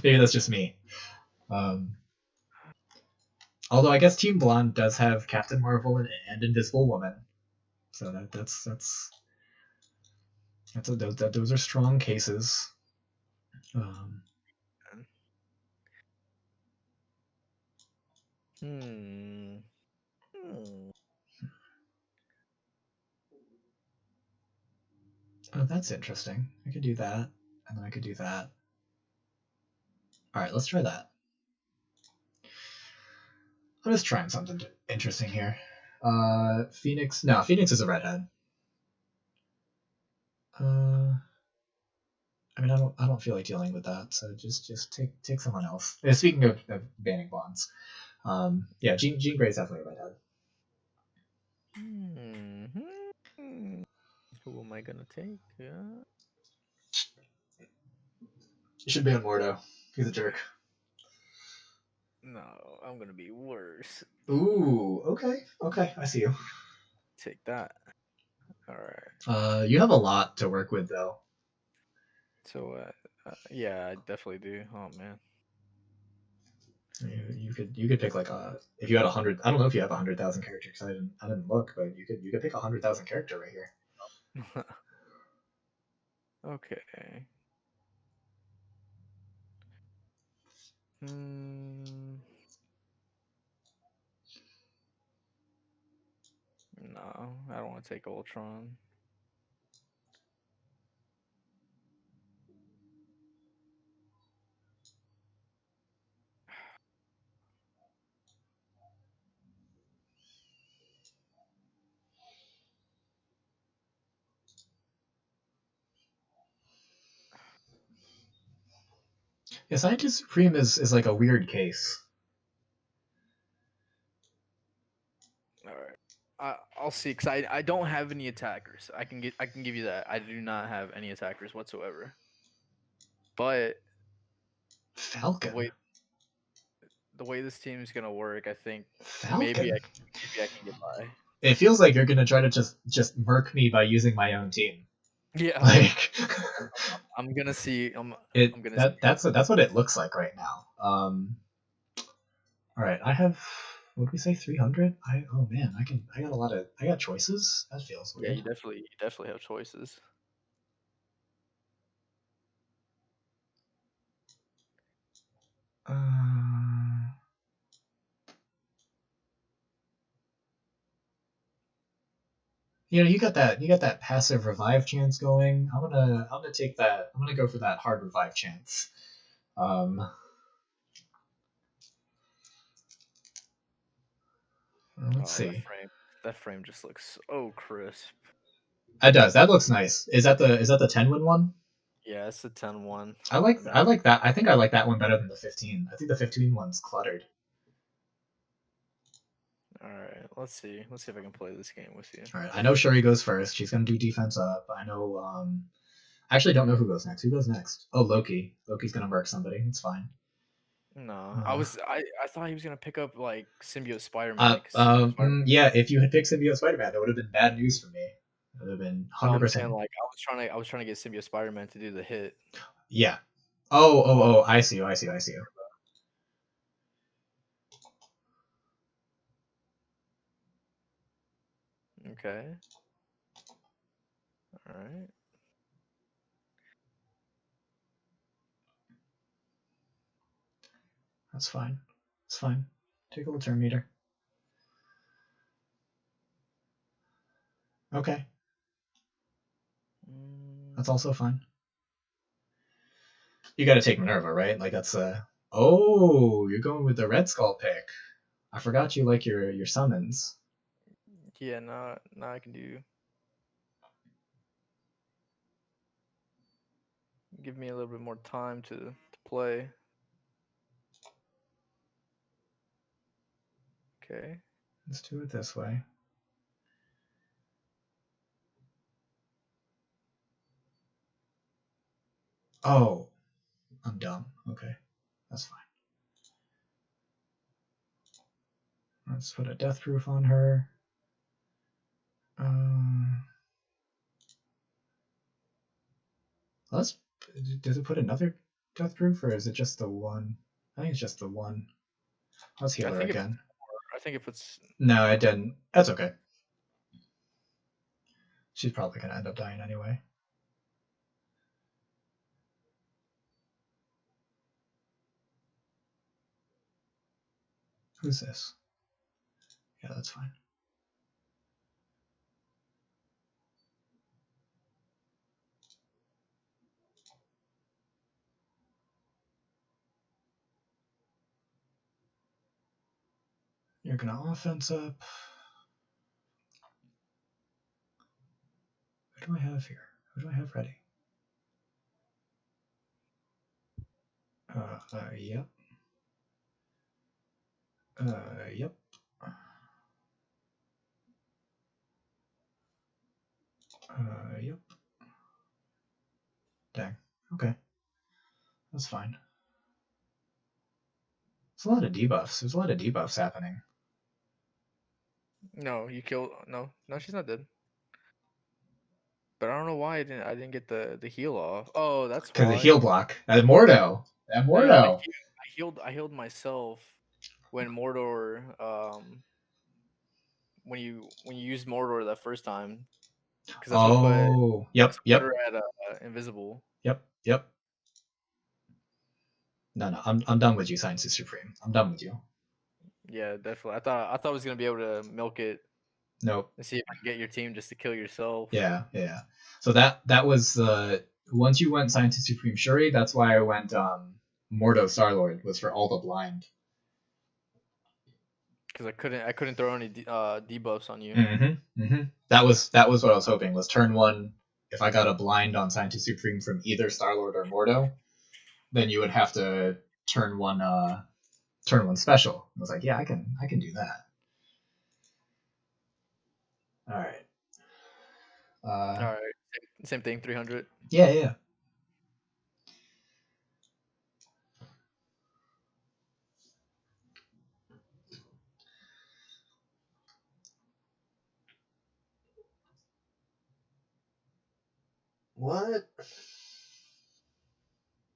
Maybe that's just me. Although I guess Team Blonde does have Captain Marvel and Invisible Woman, so those are strong cases. Hmm. Oh, that's interesting. I could do that, and then I could do that. All right, let's try that. I'm just trying something interesting here. Phoenix. No, Phoenix is a redhead. I mean, I don't feel like dealing with that. So just take someone else. Speaking of banning bonds, yeah, Jean Grey's definitely a redhead. Who am I gonna take? You should ban Mordo. He's a jerk. No, I'm gonna be worse. Ooh, okay, I see you. Take that. All right. You have a lot to work with though. So, yeah, I definitely do. Oh man. You could pick like if you had 100. I don't know if you have 100,000 characters. I didn't look, but you could pick 100,000 character right here. Okay. Hmm. No, I don't want to take Ultron. Yeah, Scientist Supreme is like a weird case. All right. I'll see, because I don't have any attackers. I can give you that. I do not have any attackers whatsoever. But the Falcon. way this team is gonna work, I think maybe Falcon. I can get by. It feels like you're gonna try to just murk me by using my own team. Yeah, Like I'm gonna see. I'm gonna see. that's what it looks like right now. All right, I have. What did we say? 300. Oh man, I got a lot of. I got choices. That feels Yeah, weird. you definitely have choices. Uh, you got that passive revive chance going. I'm gonna take that. I'm gonna go for that hard revive chance. Um, let's Oh, see. that frame just looks so crisp. That does. That looks nice. Is that the 10 win one? Yeah, it's a 10-1. I like that. I think I like that one better than the 15. I think the 15 one's cluttered. All right, let's see. Let's see if I can play this game with you. All right, I know Shuri goes first. She's gonna do defense up. I know. I actually don't know who goes next. Who goes next? Oh, Loki. Loki's gonna murk somebody. It's fine. No, I thought he was gonna pick up like Symbiote Spider-Man. Yeah. If you had picked Symbiote Spider-Man, that would have been bad news for me. It would have been No, I'm 100%. saying like I was trying to get Symbiote Spider-Man to do the hit. Yeah. Oh, Oh. I see you. I see you. I see you. okay. All right. That's fine. It's fine. Take a little turn meter. Okay. That's also fine. You got to take Minerva, right? Like that's a. Oh, you're going with the Red Skull pick. I forgot you like your summons. Yeah, now I can do. give me a little bit more time to play. Okay. Let's do it this way. Oh, I'm dumb. Okay, that's fine. Let's put a death proof on her. Let's. Does it put another death proof, or is it just the one? I think it's just the one. Let's heal her again. I think it puts. No, it didn't. That's okay. She's probably gonna end up dying anyway. Who's this? Yeah, that's fine. You're gonna offense up. Who do I have here? Who do I have ready? Yep. Yep. Yep. Dang. Okay. That's fine. There's a lot of debuffs. There's a lot of debuffs happening. No, you killed. No, she's not dead. But I don't know why I didn't get the heal off. Oh, that's why. Because the heal block. Mordo. Mordo. No, I healed myself when Mordor when you used Mordor that first time. Because that's what put. Yep. Put her at invisible. Yep. No, I'm done with you, Science is Supreme. I'm done with you. Yeah, definitely. I thought I was gonna be able to milk it. Nope. And see if I can get your team just to kill yourself. Yeah. So that was once you went Science is Supreme Shuri, that's why I went Mordo Starlord was for all the blind. Because I couldn't throw any debuffs on you. That was what I was hoping was turn one. If I got a blind on Science is Supreme from either Starlord or Mordo, then you would have to turn one special. I was like, yeah, I can do that. All right. All right. Same thing. 300. Yeah. What?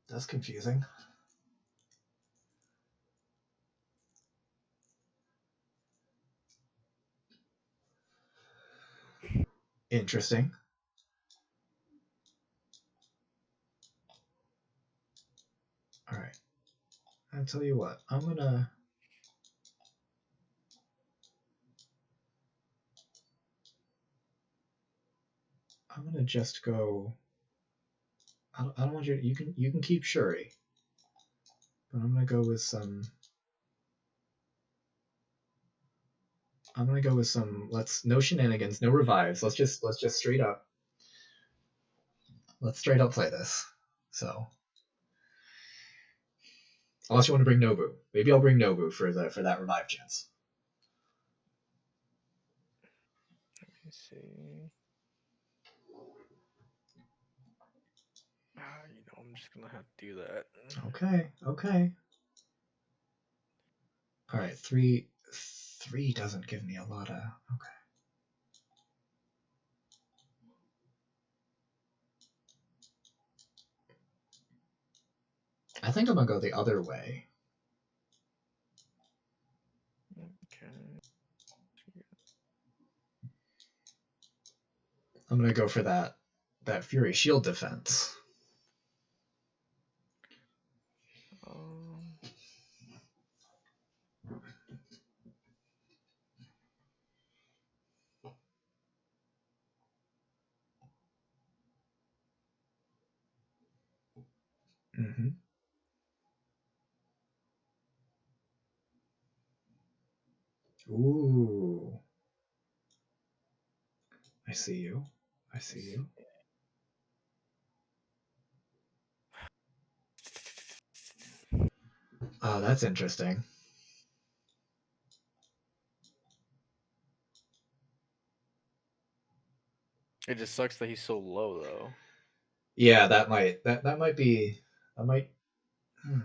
That's confusing. Interesting. All right. I'll tell you what. I'm gonna just go. I don't want you. You can keep Shuri, but I'm gonna go with some. No shenanigans, no revives. Let's just straight up. Let's straight up play this. So, unless you want to bring Nobu, maybe I'll bring Nobu for that revive chance. Let me see. I'm just gonna have to do that. Okay. All right, three doesn't give me a lot of. Okay. I think I'm gonna go the other way. Okay. I'm gonna go for that Fury Shield defense. Mm-hmm. Ooh. I see you. Oh, that's interesting. It just sucks that he's so low though. Yeah, that might be that might hmm.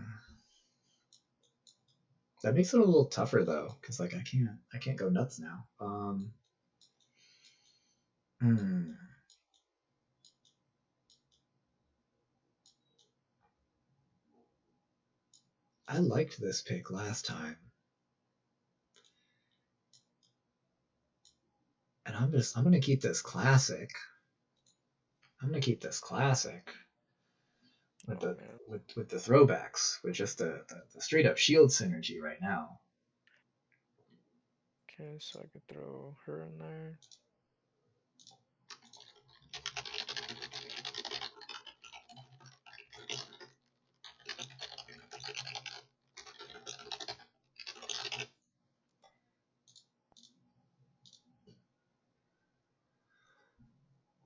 That makes it a little tougher though, because like I can't go nuts now. Hmm. I liked this pick last time, and I'm gonna keep this classic. I'm gonna keep this classic with Oh the man. with the throwbacks, with just the straight up shield synergy right now. Okay, so I could throw her in there.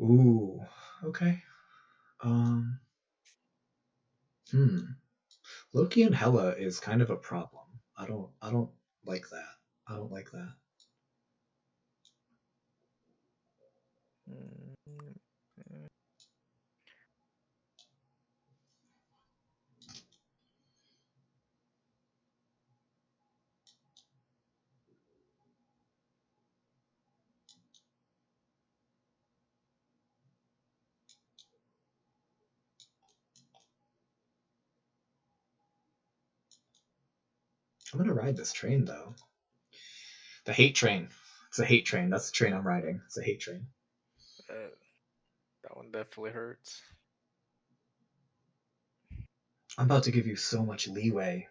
Ooh, okay. Um, hmm. Loki and Hela is kind of a problem. I don't like that. I don't like that. Mm, mm, I'm gonna ride this train though. The hate train. It's a hate train. That's the train I'm riding. It's a hate train. that, that one definitely hurts. I'm about to give you so much leeway.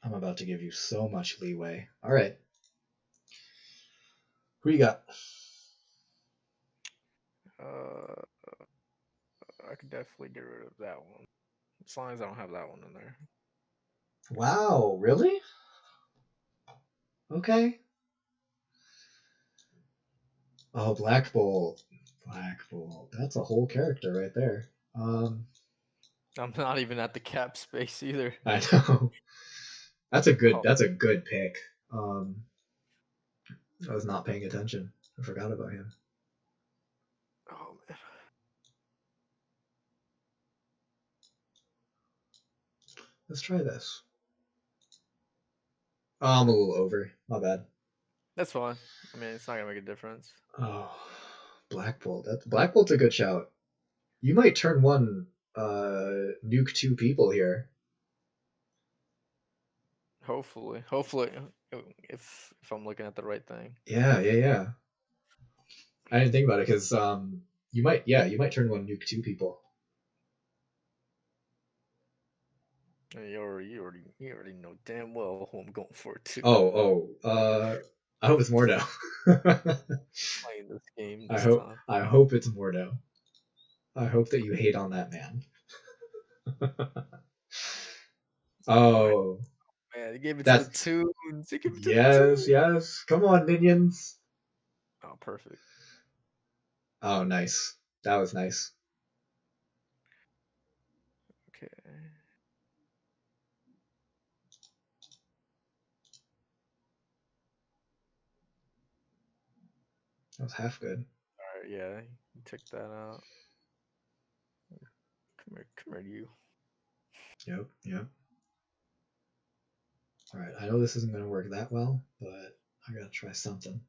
I'm about to give you so much leeway. All right. Who you got? Uh, I could definitely get rid of that one as long as I don't have that one in there. Wow, really? Okay. Oh, Black Bolt. Black Bolt. That's a whole character right there. I'm not even at the cap space either. I know. Oh, That's a good pick. I was not paying attention. I forgot about him. oh man. Let's try this. Oh, I'm a little over. My bad. That's fine. I mean, it's not gonna make a difference. Oh, Black Bolt. Black Bolt's a good shout. You might turn one nuke two people here. Hopefully, if I'm looking at the right thing. Yeah, yeah, yeah. I didn't think about it because you might turn one nuke two people. You already know damn well who I'm going for too. I hope it's Mordo. Playing this game this time. I hope it's Mordo. I hope that you hate on that man. I, Oh, man, he gave it to the that's tunes. He gave it to the yes, tunes. yes. Come on, minions. Oh, perfect. Oh, nice. That was nice. Okay. That was half good. All right. Yeah, you took that out. Come here, you. Yep, yep. All right. I know this isn't going to work that well, but I gotta try something.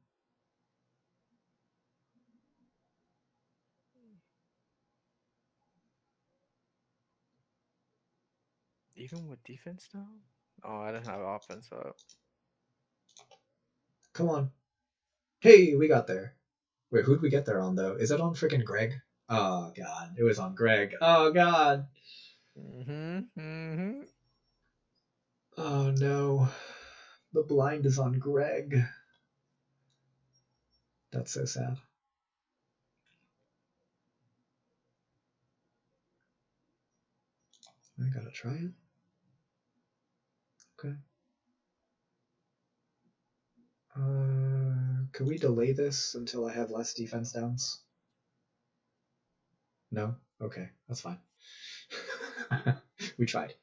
Even with defense now? Oh, I didn't have offense up. Come on. Hey, we got there. Wait, who'd we get there on though? Is it on freaking Greg? Oh god, it was on Greg. Oh god. Mm-hmm. Oh no. The blind is on Greg. That's so sad. I gotta try it. Okay. Could we delay this until I have less defense downs? No? Okay, that's fine. We tried.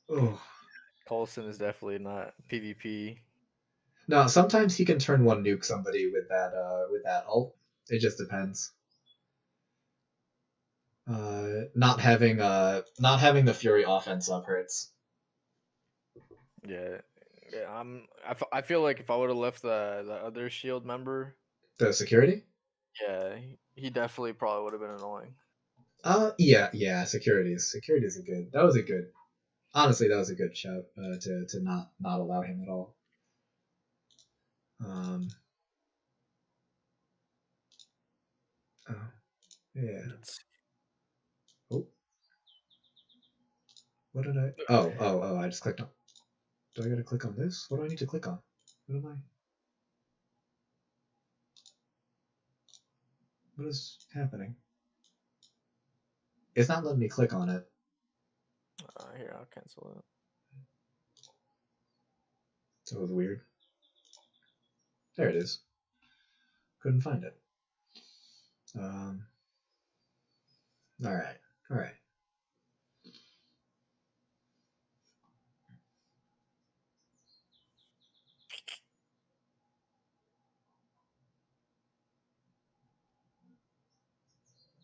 Oh. Coulson is definitely not PvP. No, sometimes he can turn one nuke somebody with that ult. It just depends. Not having the Fury offense up hurts. Yeah, yeah. I feel like if I would have left the other shield member, The security? yeah, he definitely probably would have been annoying. Yeah. Security is a good. That was a good. Honestly, that was a good shout. To not allow him at all. Um. Oh. Yeah. Oh. What did I? Oh! I just clicked on. Do I gotta click on this? What do I need to click on? What am I? What is happening? It's not letting me click on it. Here, I'll cancel it. So it was weird. There it is. Couldn't find it. All right.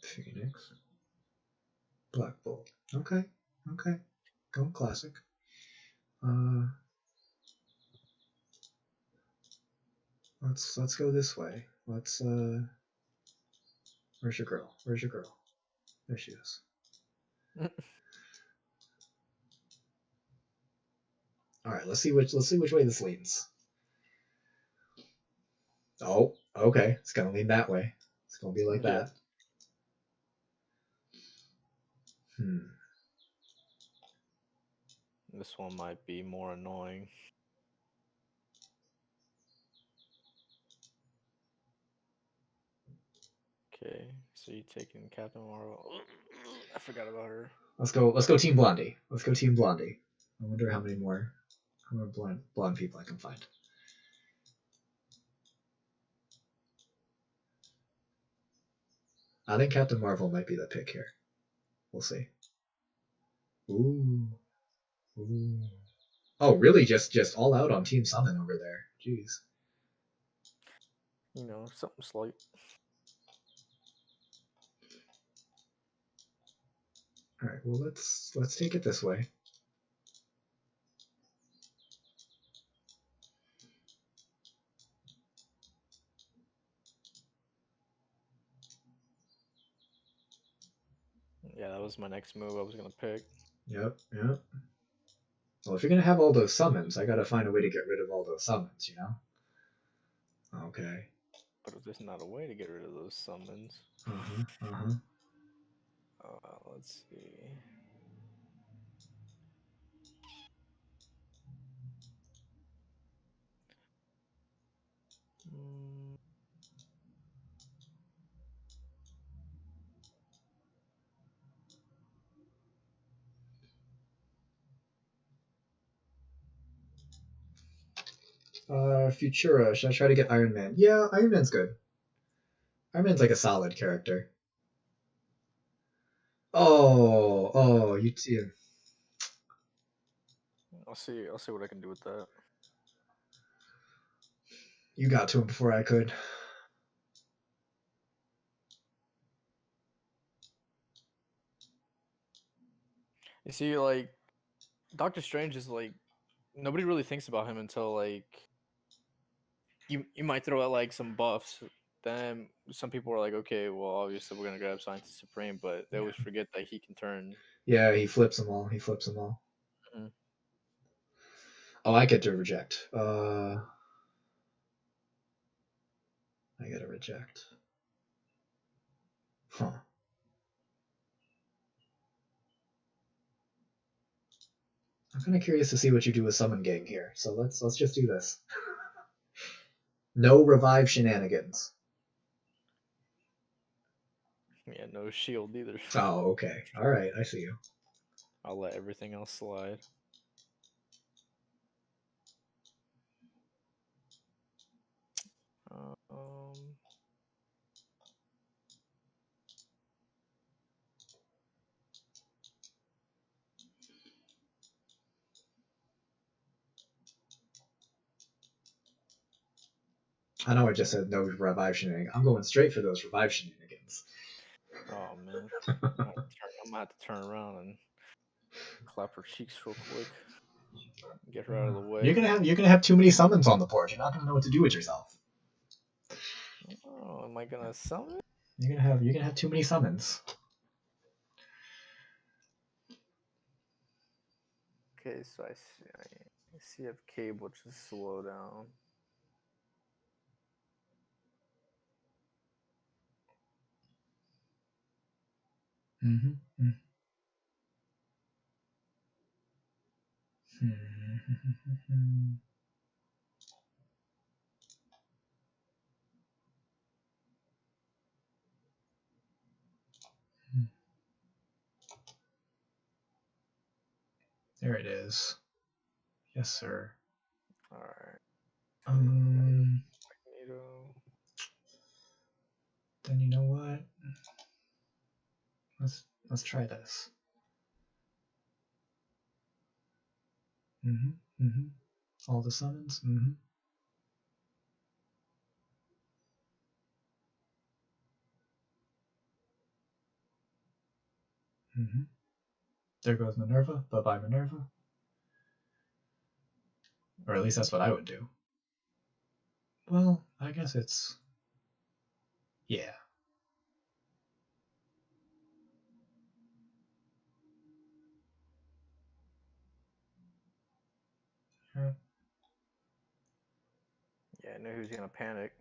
Phoenix. Black Bolt. Okay. Going classic. Let's go this way. Where's your girl? There she is. All right, let's see which way this leads. Oh, okay. It's gonna lean that way. It's gonna be like that. This one might be more annoying. Okay, so you taking Captain Marvel? I forgot about her. Let's go Team Blondie. I wonder how many more blonde people I can find. I think Captain Marvel might be the pick here. We'll see. Ooh. Oh, really? Just all out on Team Summon over there. Jeez. Something slight. All right. Well, let's take it this way. Yeah, that was my next move I was gonna pick. Yep. Well, if you're gonna have all those summons, I gotta find a way to get rid of all those summons, Okay. But if there's not a way to get rid of those summons. Let's see. Futura. Should I try to get Iron Man? Yeah, Iron Man's good. Iron Man's like a solid character. Oh, you too. I'll see what I can do with that. You got to him before I could. You see, like, Doctor Strange is like, nobody really thinks about him until like you might throw out like some buffs. Then some people are like, okay, well, obviously we're gonna grab Scientist Supreme, but they always forget that he can turn. Yeah, he flips them all. Mm-hmm. Oh, I get to reject. I gotta reject. Huh. I'm kind of curious to see what you do with Summon Gang here. So let's just do this. No revive shenanigans. Yeah, no shield either. Oh, okay. All right, I see you. I'll let everything else slide. I know I just said no revive shenanigans. I'm going straight for those revive shenanigans. Oh man, I'm gonna have to turn around and clap her cheeks real quick. Get her out of the way. You're gonna have too many summons on the board. You're not gonna know what to do with yourself. Oh, am I gonna summon? You're gonna have too many summons. Okay, so I see if Cable just slow down. Mm-hmm. There it is. Yes, sir. All right. Then you know what? Let's try this. All the summons. There goes Minerva. Bye-bye, Minerva. Or at least that's what I would do. Well, I guess it's... Yeah. Yeah, I knew he was gonna panic.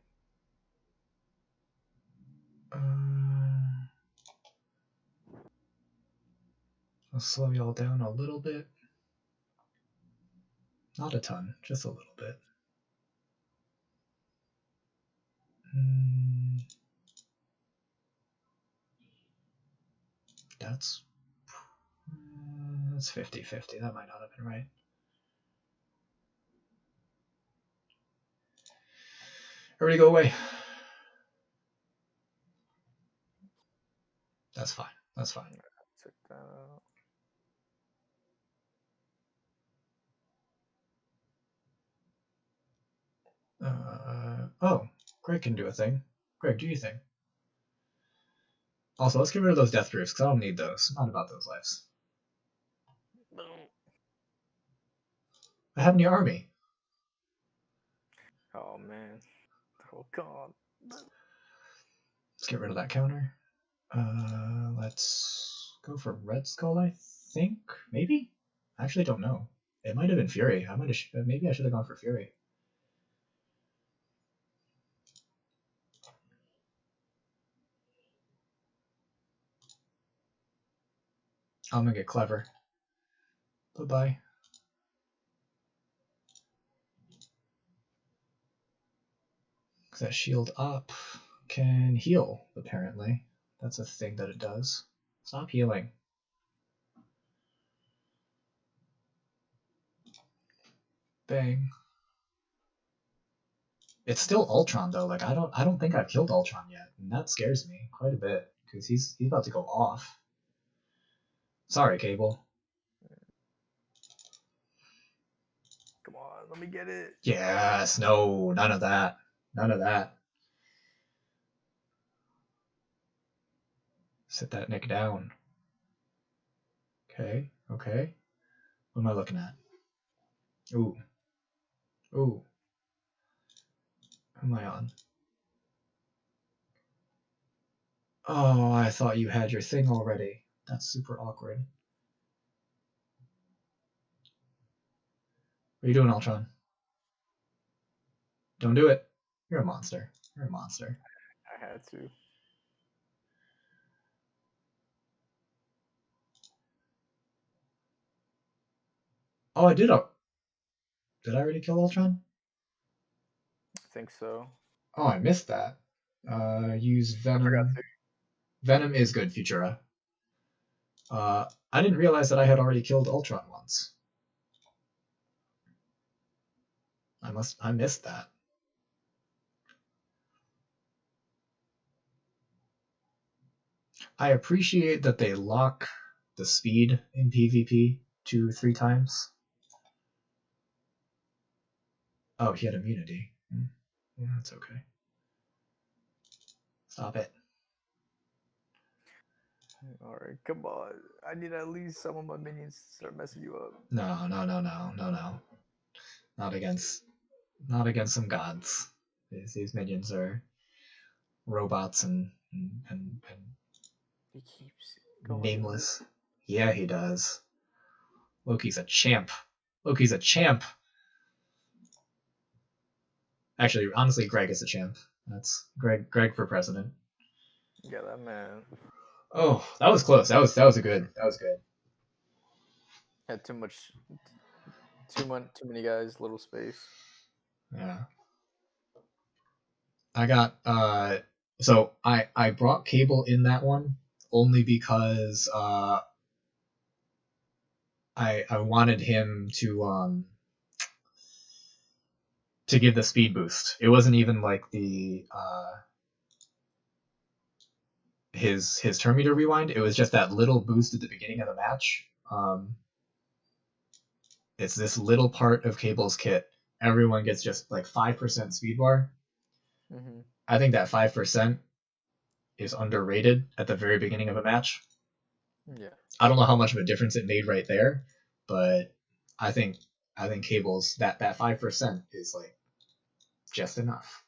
I'll slow y'all down a little bit. Not a ton, just a little bit. That's 50-50. That might not have been right. Everybody go away. That's fine. That's fine. Check that out. Oh, Greg can do a thing. Greg, do your thing. Also, let's get rid of those death proofs, because I don't need those. I'm not about those lives. I have any army. Oh, man. Oh, God. Let's get rid of that counter. Let's go for Red Skull, I think? Maybe? I actually don't know. It might have been Fury. Maybe I should have gone for Fury. I'm gonna get clever. Bye-bye. That shield up can heal, apparently. That's a thing that it does. Stop healing. Bang. It's still Ultron though. Like I don't think I've killed Ultron yet, and that scares me quite a bit because he's about to go off. Sorry, Cable. Come on, let me get it. Yes, no, none of that. None of that. Sit that Nick down. Okay, okay. What am I looking at? Ooh. Ooh. Who am I on? Oh, I thought you had your thing already. That's super awkward. What are you doing, Ultron? Don't do it. You're a monster. You're a monster. I had to. Oh, I did. Did I already kill Ultron? I think so. Oh, I missed that. Use Venom. I forgot to. Venom is good, Futura. I didn't realize that I had already killed Ultron once. I missed that. I appreciate that they lock the speed in PvP 2-3 times. Oh, he had immunity. Yeah, it's okay. Stop it. All right, come on. I need at least some of my minions to start messing you up. No. Not against some gods. These minions are robots and He keeps going. nameless. Yeah, he does. Loki's a champ. Loki's a champ. Actually, honestly, Greg is a champ. That's Greg for president. Yeah, that man Oh, that was close. That was good. That was good. had too many guys, little space. Yeah. I got so I brought Cable in that one only because I wanted him to give the speed boost. It wasn't even like the his turn meter rewind. It was just that little boost at the beginning of the match. It's this little part of Cable's kit. Everyone gets just like 5% speed bar. Mm-hmm. I think that 5% is underrated at the very beginning of a match. Yeah. I don't know how much of a difference it made right there, but I think Cable's that 5% is like just enough.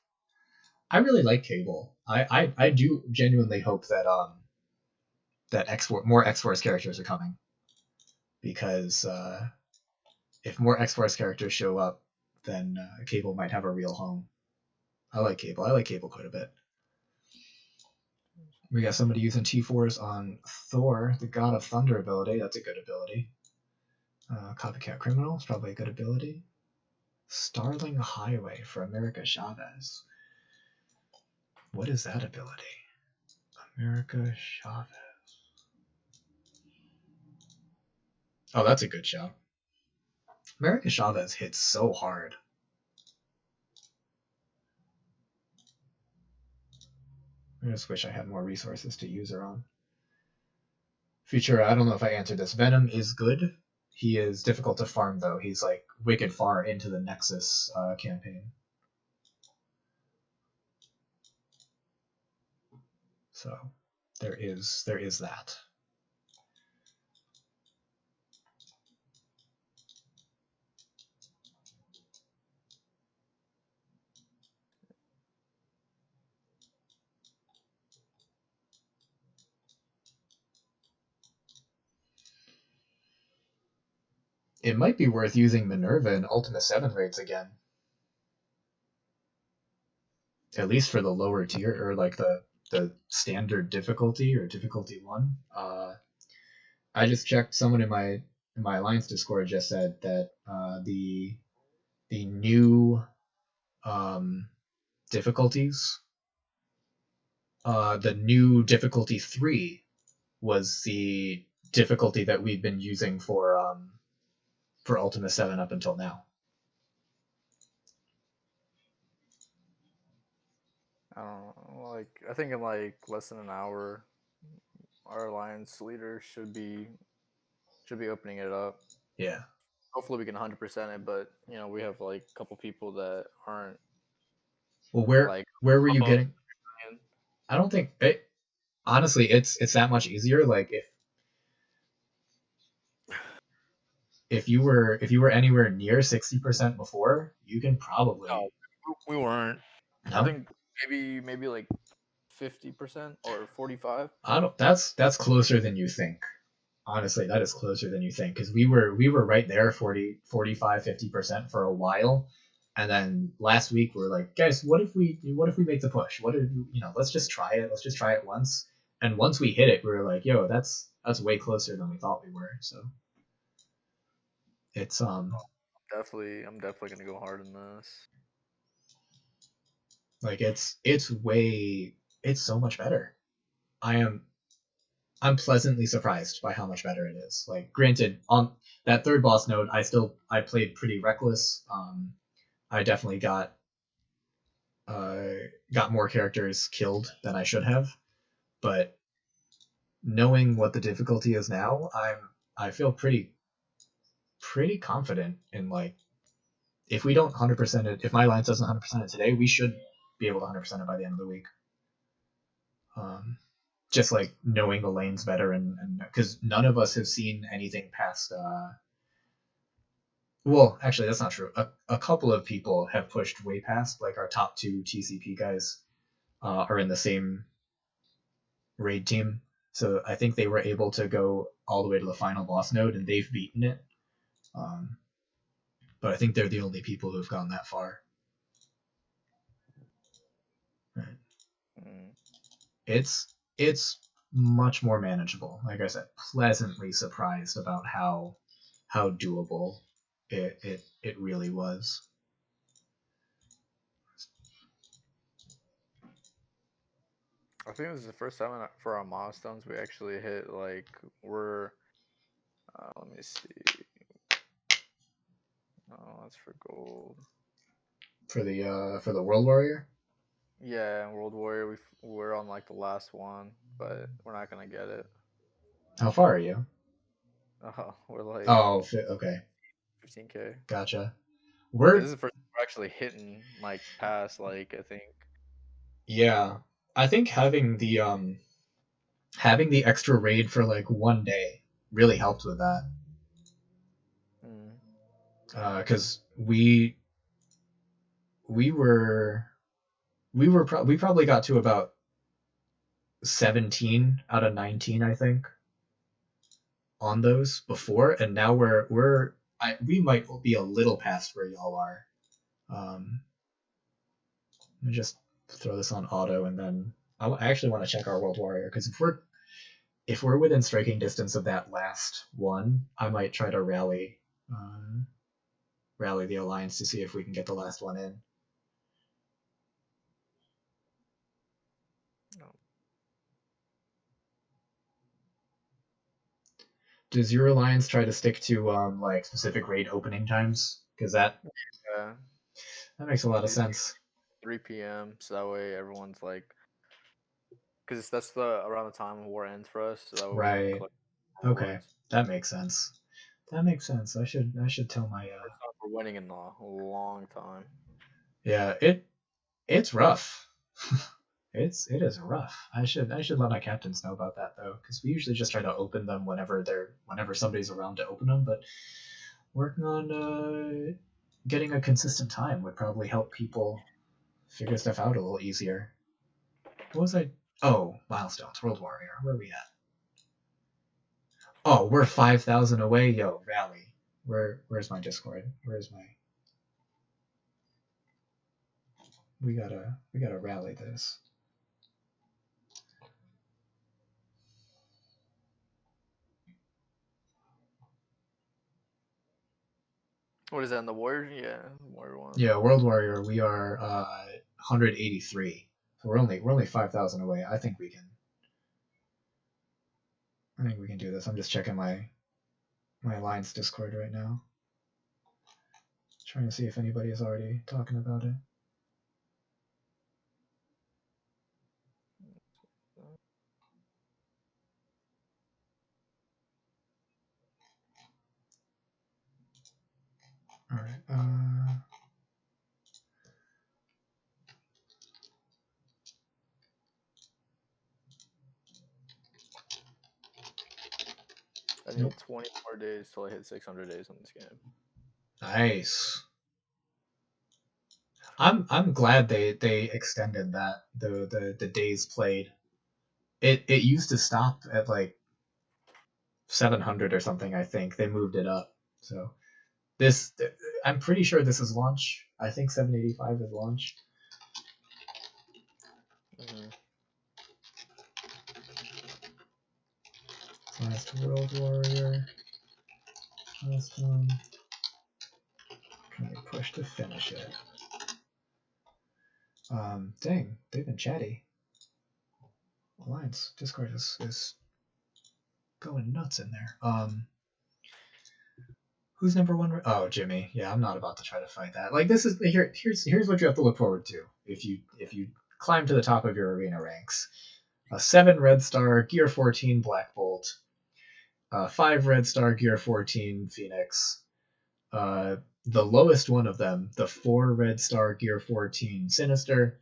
I really like Cable. I do genuinely hope that that more X Force characters are coming, because if more X Force characters show up, then Cable might have a real home. I like Cable. I like Cable quite a bit. We got somebody using T4s on Thor, the God of Thunder ability. That's a good ability. Copycat Criminal is probably a good ability. Starling Highway for America Chavez. What is that ability? America Chavez. Oh, that's a good shout. America Chavez hits so hard. I just wish I had more resources to use her on. Futura, I don't know if I answered this. Venom is good. He is difficult to farm, though. He's like wicked far into the Nexus campaign. So there is that. It might be worth using Minerva in Ultima 7 raids again. At least for the lower tier, or like the standard difficulty or difficulty 1. I just checked. Someone in my Alliance Discord just said that the new difficulties, the new difficulty 3 was the difficulty that we've been using for Ultima 7 up until now. I don't know. Like, I think in like less than an hour, our alliance leader should be opening it up. Yeah. Hopefully we can 100% it, but you know we have like a couple people that aren't. Well, where like were you above. getting? I don't think it. Honestly, it's that much easier. Like if you were anywhere near 60% before, you can probably. No, we weren't. No? I think maybe like 50% or 45. I don't. That's closer than you think. Honestly, that is closer than you think, because we were right there 40, 45, 50% for a while, and then last week we were like, guys, what if we make the push? What if let's just try it. Let's just try it once. And once we hit it, we were like, yo, that's way closer than we thought we were. So it's I'm definitely gonna go hard in this. like it's so much better. I'm pleasantly surprised by how much better it is. Like, granted, on that third boss node, I played pretty reckless. I definitely got more characters killed than I should have, but knowing what the difficulty is now, I feel pretty confident in like if we don't 100% it, if my alliance doesn't 100% it today, we should be able to 100% it by the end of the week. Just like knowing the lanes better, and because none of us have seen anything past. Well, actually, that's not true. A couple of people have pushed way past, like our top two TCP guys are in the same raid team. So I think they were able to go all the way to the final boss node, and they've beaten it. But I think they're the only people who have gone that far. Right. It's much more manageable. Like I said, pleasantly surprised about how doable it really was. I think this is the first time for our milestones we actually hit, like, we're let me see. Oh, that's for gold. For the World Warrior? Yeah, World Warrior, we're on like the last one, but we're not gonna get it. How far are you? Oh, we're like okay. 15K. Gotcha. This is the first time we're actually hitting like past, like, I think. Yeah, I think having the extra raid for like one day really helped with that. Because we probably got to about 17 out of 19, I think, on those before, and now we might be a little past where y'all are. Let me just throw this on auto, and then I actually want to check our World Warrior, because if we're within striking distance of that last one, I might try to rally the alliance to see if we can get the last one in. Does your alliance try to stick to like specific raid opening times? Because that makes a lot of sense. 3 p.m. So that way everyone's like, because that's around the time war ends for us. So that way right. Okay, that makes sense. That makes sense. I should tell my. We're winning in a long time. Yeah, it's rough. It is rough. I should let my captains know about that though, because we usually just try to open them whenever somebody's around to open them. But working on getting a consistent time would probably help people figure stuff out a little easier. What was I? Oh, milestones, World Warrior. Where are we at? Oh, we're 5,000 away. Yo, rally. Where's my Discord? Where's my? We gotta rally this. What is that in the Warrior? Yeah, Warrior 1. Yeah, World Warrior. We are 183. So we're only 5,000 away. I think we can do this. I'm just checking my Alliance Discord right now. Trying to see if anybody is already talking about it. All right. I need 20 more days till I hit 600 days on this game. Nice. I'm glad they extended that the days played. It used to stop at like 700 or something. I think they moved it up. So this, I'm pretty sure this is launch. I think 785 is launch. Last World Warrior. Last one. Can we push to finish it? Dang, they've been chatty. Alliance Discord is going nuts in there. Who's number one? Oh, Jimmy. Yeah, I'm not about to try to fight that. Like, this is here's what you have to look forward to if you climb to the top of your arena ranks. 7 red star, gear 14 Black Bolt. 5 red star, gear 14 Phoenix. the lowest one of them, the 4 red star Gear 14 Sinister,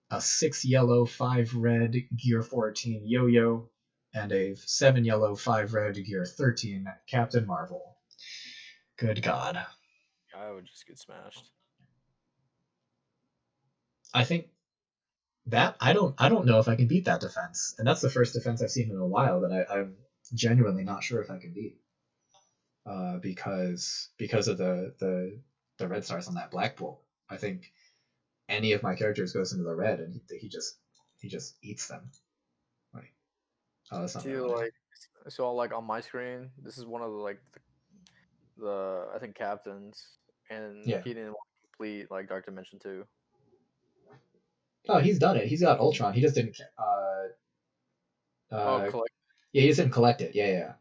a 6 yellow 5 red Gear 14 Yo-Yo, and a 7 yellow 5 red Gear 13 Captain Marvel. Good God. I would just get smashed. I think that I don't know if I can beat that defense, and that's the first defense I've seen in a while that I'm genuinely not sure if I can beat. Because of the red stars on that black pool. I think any of my characters goes into the red and he just eats them. Like, oh, that's not See, really. like, so like on my screen, this is one of the like the I think captains, and Yeah. he didn't want to complete like Dark Dimension 2. Oh, he's done it. He's got Ultron. He just didn't. Oh, Uh, collect. yeah, he just didn't collect it. Yeah.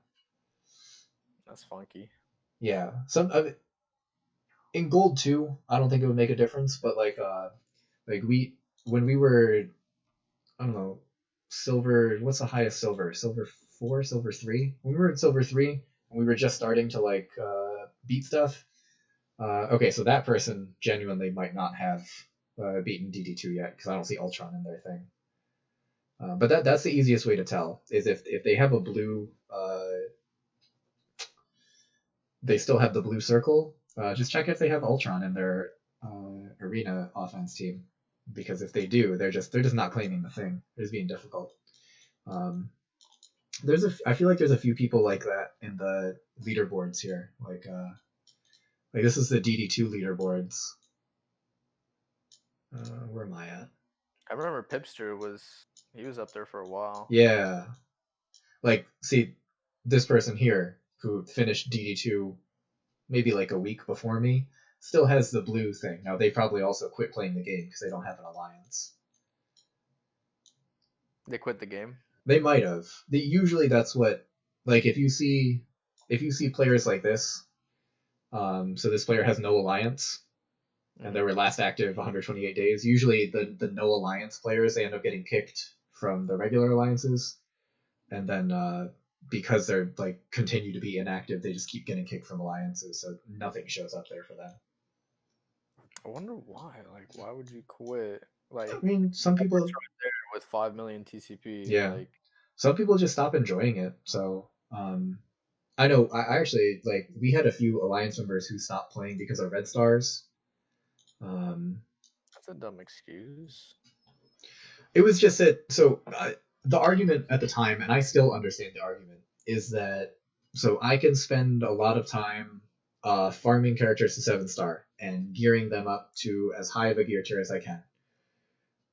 That's funky. Yeah. Some in gold too. I don't think it would make a difference, but like we when we were, I don't know, silver. What's the highest silver? Silver 4, silver 3. When we were at silver 3, and we were just starting to like beat stuff. Okay, so that person genuinely might not have beaten DD2 yet because I don't see Ultron in their thing. But that's the easiest way to tell is if they have a blue, they still have the blue circle. Just check if they have Ultron in their arena offense team, because if they do, they're just not claiming the thing. They're just being difficult. Um, I feel like there's a few people like that in the leaderboards here. Like this is the DD2 leaderboards. Where am I at? I remember Pipster he was up there for a while. Yeah. Like, see, this person here who finished DD2 maybe like a week before me still has the blue thing. Now, they probably also quit playing the game because they don't have an alliance. They quit the game. They might have. Usually that's what, like, if you see players like this, so this player has no alliance, and they were last active 128 days. Usually, the no alliance players, they end up getting kicked from the regular alliances, and then because they're like continue to be inactive, they just keep getting kicked from alliances, so nothing shows up there for them. I wonder why. Like, why would you quit? Like, I mean, some people right there with 5 million TCP. Yeah, Like, some people just stop enjoying it. So I know I actually like we had a few alliance members who stopped playing because of red stars. That's a dumb excuse. It was just that. So the argument at the time, and I still understand the argument, is that so I can spend a lot of time farming characters to 7-star and gearing them up to as high of a gear tier as I can,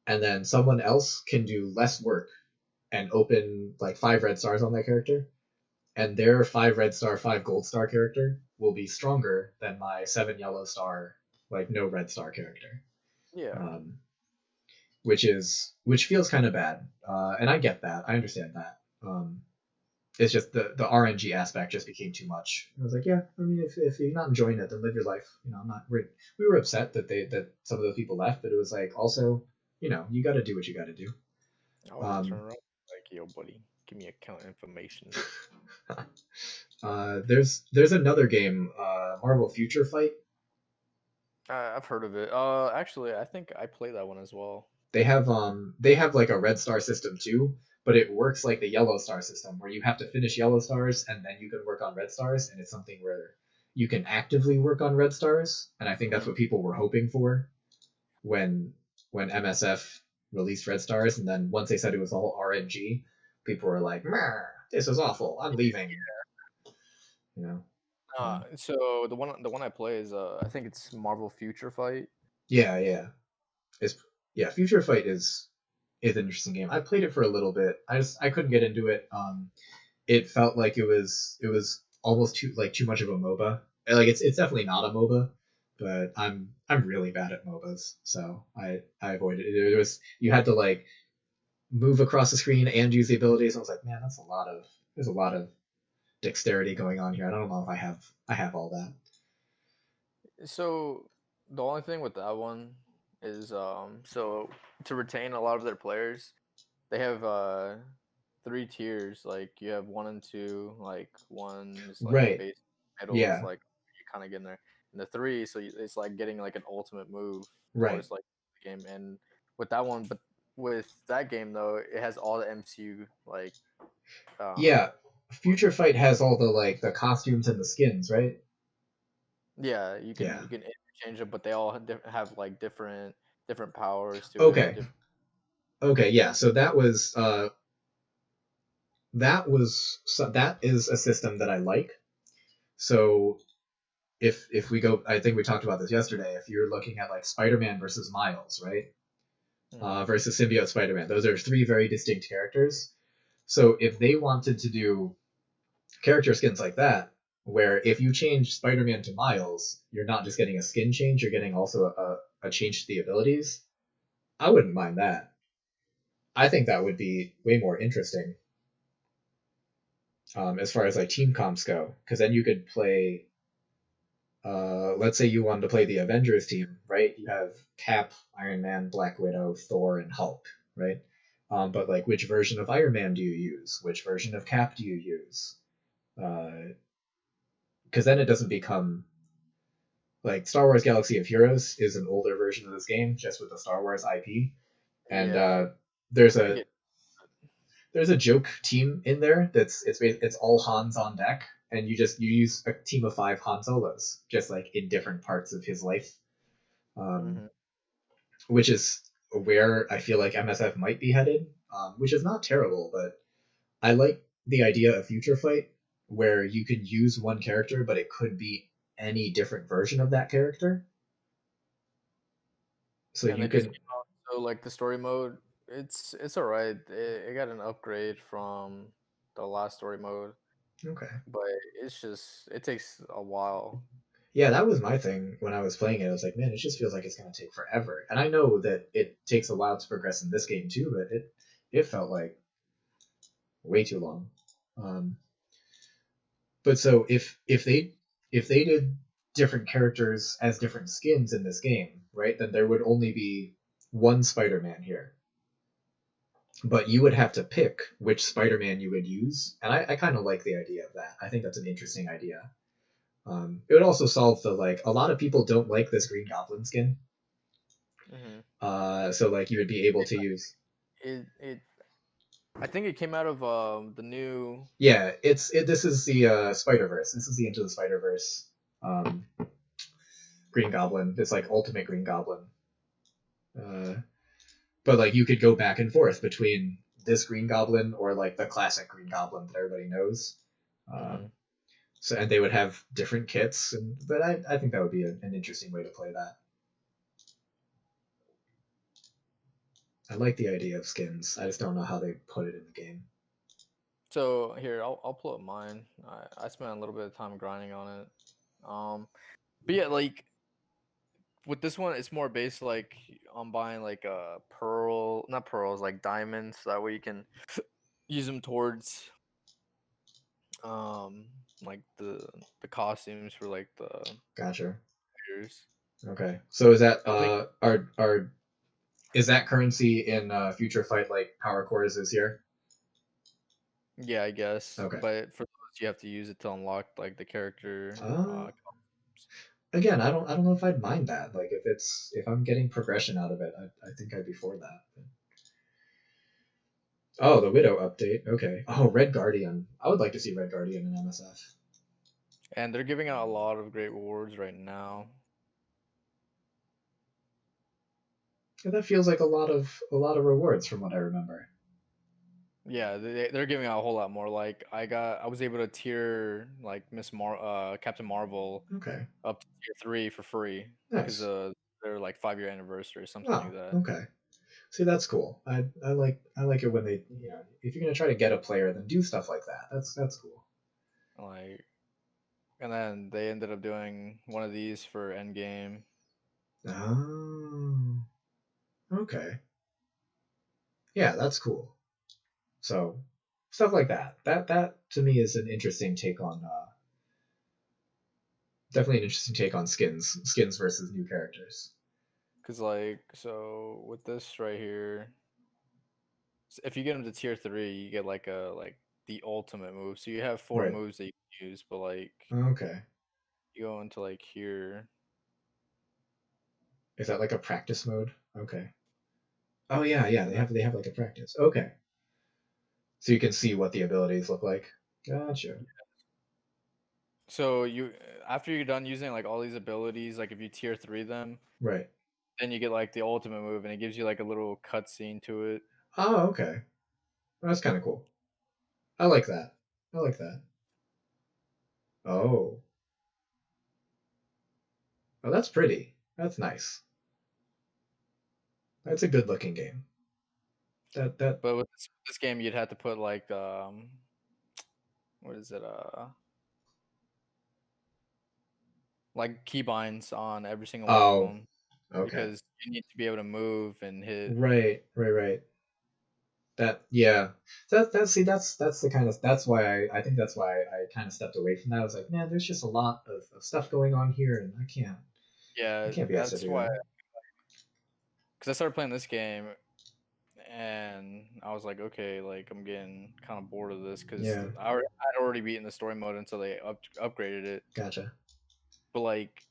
and then someone else can do less work and open like 5 red stars on that character, and their 5 red star 5 gold star character will be stronger than my 7 yellow star like no red star character. Yeah. Which feels kind of bad, and I get that. I understand that. It's just the RNG aspect just became too much. I was like, yeah, I mean, if you're not enjoying it, then live your life. I'm not. We were upset that some of those people left, but it was like also, you got to do what you got to do. I would turn around like, yo, buddy, give me account information. There's another game, Marvel Future Fight. I've heard of it. Actually, I think I played that one as well. They have like a red star system too, but it works like the yellow star system where you have to finish yellow stars and then you can work on red stars, and it's something where you can actively work on red stars, and I think that's what people were hoping for when MSF released red stars, and then once they said it was all RNG, people were like, this is awful, I'm leaving. So the one I play is I think it's Marvel Future Fight. Yeah. Future Fight is an interesting game. I played it for a little bit. I couldn't get into it. It felt like it was almost too much of a MOBA. Like it's definitely not a MOBA, but I'm really bad at MOBAs, so I avoided it. You had to like move across the screen and use the abilities. I was like, man, there's a lot of dexterity going on here. I don't know if I have all that. So the only thing with that one is so to retain a lot of their players, they have 3 tiers. Like you have 1 and 2. Like 1 is like Right. base, middle Yeah. is like you kind of get in there, in the three, so it's like getting like an ultimate move Right. towards like the game. And with that one, but with that game though, it has all the MCU like um Yeah. Future Fight has all the like the costumes and the skins, right? yeah, Yeah. you can interchange them, but they all have like different powers to it. Okay. Okay, yeah. So that is a system that I like. So if we go, I think we talked about this yesterday. If you're looking at like Spider-Man versus Miles, right? Mhm. Versus Symbiote Spider-Man, those are three very distinct characters. So if they wanted to do character skins like that, where if you change Spider-Man to Miles, you're not just getting a skin change, you're getting also a change to the abilities. I wouldn't mind that. I think that would be way more interesting as far as like team comps go, because then you could play. Let's say you wanted to play the Avengers team, right? You have Cap, Iron Man, Black Widow, Thor, and Hulk, right? But like, which version of Iron Man do you use? Which version of Cap do you use? Because then it doesn't become like Star Wars Galaxy of Heroes is an older version of this game, just with the Star Wars IP, and Yeah, I there's think a there's a joke team in there it's all Hans on deck, and you use a team of five Han Solos, just like in different parts of his life, um, hmm which is where I feel like MSF might be headed, which is not terrible, but I like the idea of Future Fight where you could use one character, but it could be any different version of that character. So and you they just can came out, so like the story mode, it's alright. It got an upgrade from the last story mode, okay. but it's just it takes a while. Yeah, that was my thing when I was playing it. I was like, man, it just feels like it's gonna take forever. And I know that it takes a while to progress in this game too, but it felt like way too long. Um, but so if they did different characters as different skins in this game, right? Then there would only be one Spider-Man here. But you would have to pick which Spider-Man you would use, and I kind of like the idea of that. I think that's an interesting idea. It would also solve the like a lot of people don't like this Green Goblin skin. hmm So like you would be able to use. it I think it came out of the new. Yeah, this is the Spider Verse. This is the Into the Spider Verse um, Green Goblin. It's like Ultimate Green Goblin. Uh, but like you could go back and forth between this Green Goblin or like the classic Green Goblin that everybody knows. hmm Um, so and they would have different kits, and but I think that would be an interesting way to play that. I like the idea of skins. I just don't know how they put it in the game. So here, I'll pull up mine. I spent a little bit of time grinding on it. But yeah, like with this one, it's more based like on buying like pearl, not pearls, like diamonds. That way you can use them towards um like the costumes for like the Gotcha. players. Okay. So is that I think are is that currency in Future Fight like power cores is here? yeah, I guess. Okay. But for those, you have to use it to unlock like the character. Uh, Again, I don't know if I'd mind that. Like if I'm getting progression out of it, I think I'd be for that. Oh, the Widow update. Okay. Oh, Red Guardian. I would like to see Red Guardian in MSF. and they're giving out a lot of great rewards right now. Yeah, that feels like a lot of rewards from what I remember. Yeah, they're giving out a whole lot more. Like I was able to tier like Captain Marvel Okay. up to tier 3 for free because Nice. they're like 5 year anniversary or something like Oh, that. okay. See, that's cool. I like it when they if you're gonna try to get a player, then do stuff like that. That's cool. Like, and then they ended up doing one of these for Endgame. Oh, okay. Yeah, that's cool. So stuff like that. That to me is an interesting take on definitely an interesting take on skins versus new characters. Cause like so with this right here, if you get them to tier 3, you get like a like the ultimate move. So you have four Right. moves that you can use, but like Okay. You go into like here. Is that like a practice mode? Okay. Oh yeah, yeah. And They have like a practice. Okay. So you can see what the abilities look like. Gotcha. so you after you're done using like all these abilities, like if you tier 3 them, Right. then you get like the ultimate move, and it gives you like a little cutscene to it. Oh, okay. That's kind of cool. I like that. I like that. Oh. Oh, that's pretty. That's nice. That's a good looking game. That But with this game, you'd have to put like what is it? Like keybinds on every single one of Oh, them okay. because you need to be able to move and hit. Right, right, right. That yeah. That see that's the kind of that's why I think that's why I kind of stepped away from that. I was like, man, there's just a lot of stuff going on here and I Yeah, can't be asked to that's do why. that. Because I started playing this game and I was like, okay, like I'm getting kind of bored of this because Yeah, I'd already beaten the story mode until they upgraded it. gotcha. But like,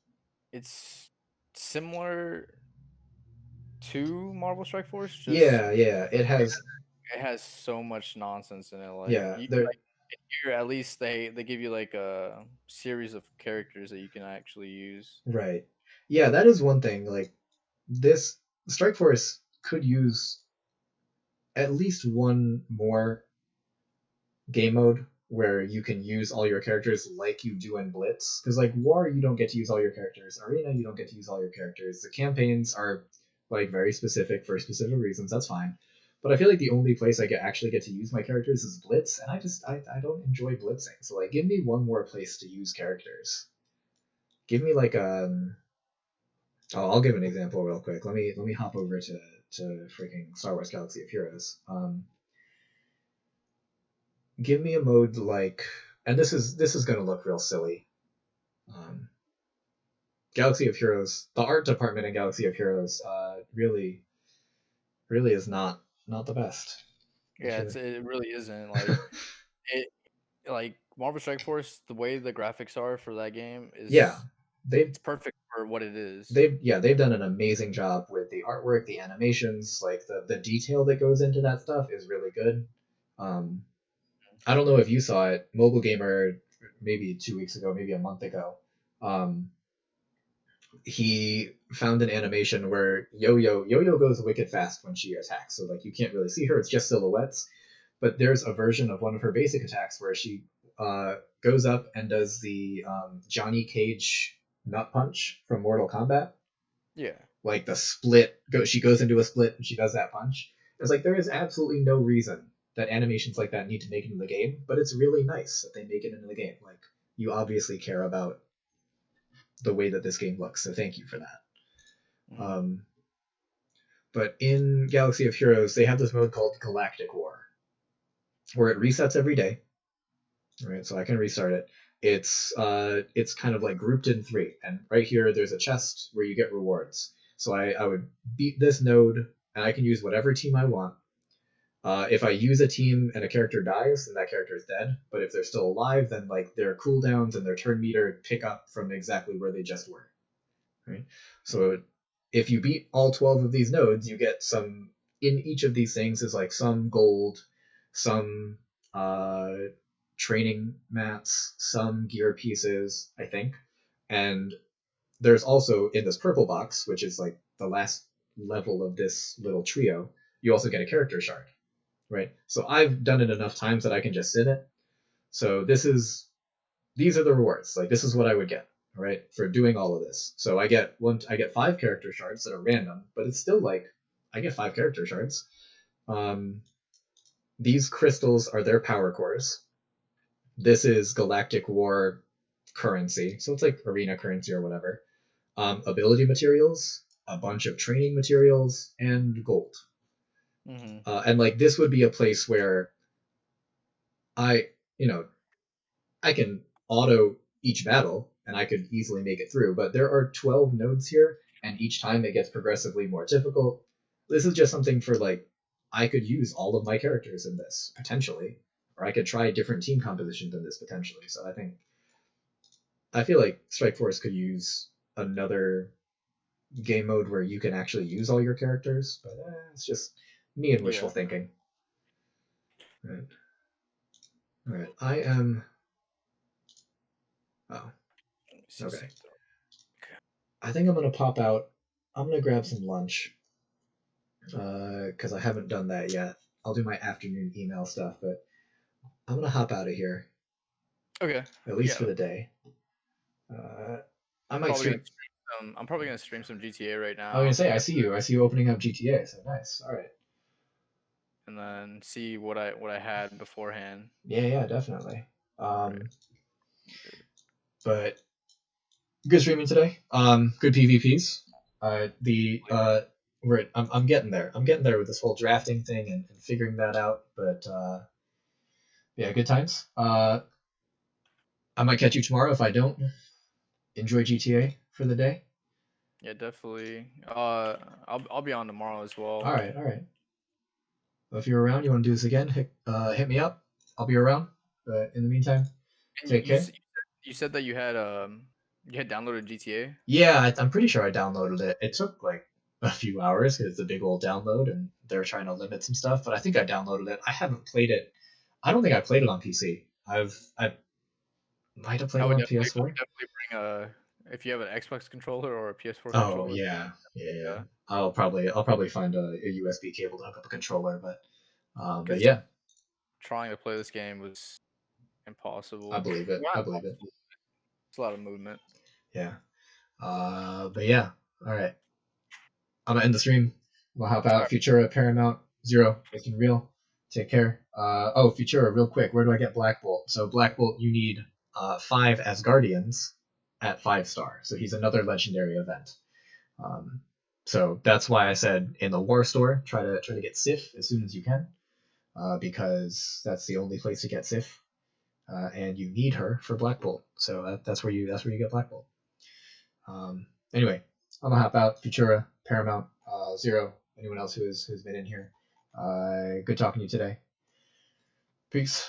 it's similar to Marvel Strike Force, just Yeah, yeah. It has it has so much nonsense in it. Like yeah, you, there like here, at least they give you like a series of characters that you can actually use. right. Yeah, that is one thing. Like this Strike Force could use at least one more game mode where you can use all your characters like you do in Blitz. Because like War, you don't get to use all your characters. Arena, you don't get to use all your characters. The campaigns are like very specific for specific reasons. That's fine. But I feel like the only place I actually get to use my characters is Blitz, and I don't enjoy blitzing. So like, give me one more place to use characters. Give me like I'll give an example real quick. Let me hop over to freaking Star Wars Galaxy of Heroes. Give me a mode like, and this is gonna look real silly. Um, Galaxy of Heroes, the art department in Galaxy of Heroes, really is not the best. Yeah, it really isn't like it. Like Marvel Strike Force, the way the graphics are for that game Yeah, is they've it's perfect for what it is. they've done an amazing job with the artwork, the animations, like the detail that goes into that stuff is really good. Um, I don't know if you saw it, Mobile Gamer, maybe 2 weeks ago, maybe a month ago. Um, he found an animation where Yo-Yo goes wicked fast when she attacks, so like you can't really see her; it's just silhouettes. But there's a version of one of her basic attacks where she goes up and does the Johnny Cage nut punch from Mortal Kombat, Yeah. like the split. She goes into a split and she does that punch. It's like there is absolutely no reason that animations like that need to make it into the game, but it's really nice that they make it into the game. Like you obviously care about the way that this game looks, so thank you for that. Mm-hmm. Um, but in Galaxy of Heroes, they have this mode called Galactic War, where it resets every day. Right, so I can restart it. It's kind of like grouped in three, and right here there's a chest where you get rewards. So I would beat this node, and I can use whatever team I want. If I use a team and a character dies, then that character is dead. But if they're still alive, then like their cooldowns and their turn meter pick up from exactly where they just were. Right. So if you beat all 12 of these nodes, you get some in each of these things is like some gold, some training mats, some gear pieces, I think. And there's also in this purple box, which is like the last level of this little trio, you also get a character shard, right? So I've done it enough times that I can just sit it. So these are the rewards. Like this is what I would get, right, for doing all of this. So I get 5 character shards that are random, but it's still like I get 5 character shards. Um, these crystals are their power cores. This is Galactic War currency, so it's like arena currency or whatever. Ability materials, a bunch of training materials, and gold. Mm-hmm. And like this would be a place where I, you know, I can auto each battle and I could easily make it through. But there are 12 nodes here, and each time it gets progressively more difficult. This is just something for like, I could use all of my characters in this potentially, or I could try different team compositions in this potentially. So I feel like Strike Force could use another game mode where you can actually use all your characters, but it's just me and wishful Yeah. thinking. Right. All right. I am. Oh, okay. I think I'm gonna pop out. I'm gonna grab some lunch because I haven't done that yet. I'll do my afternoon email stuff, but I'm gonna hop out of here Okay. at least Yeah. for the day. Uh, I might Probably gonna stream. stream some. I'm probably gonna stream some GTA right I was gonna now, say I see you. I see you opening up GTA. So nice. All right. and then see what I had beforehand. Yeah, definitely. Um, but good streaming today. Good PvPs. I'm getting there. I'm getting there with this whole drafting thing and figuring that out. But yeah, good times. I might catch you tomorrow if I don't. Enjoy GTA for the day. Yeah, definitely. I'll be on tomorrow as well. All right. Well, if you're around, you want to do this again, hit me up. I'll be around. But in the meantime, And take care. you said that you had downloaded GTA. Yeah, I'm pretty sure I downloaded it. It took like a few hours because it's a big old download and they're trying to limit some stuff. But I think I downloaded it. I haven't played it. I don't think I played it on PC. I might have played it on I PS4. would definitely bring if you have an Xbox controller or a PS4 Oh controller. yeah. Yeah, I'll probably find a USB cable to hook up a controller. But because yeah, trying to play this game was I impossible. believe it. Not I believe it. impossible. It's a lot of movement. Yeah. But yeah. All right. I'm gonna end the stream. We'll hop All out. right. Futura, Paramount, Zero, making real. Take care. Oh, Futura, real quick. Where do I get Black Bolt? So Black Bolt, you need 5 Asgardians at 5-star. So he's another legendary event. Um, so that's why I said in the War Store, try to get Sif as soon as you can, because that's the only place to get Sif, and you need her for Black Bolt. So that's where you get Black Bolt. Anyway, I'm gonna hop out. Futura, Paramount, Zero, anyone else who's been in here. Good talking to you today. Peace.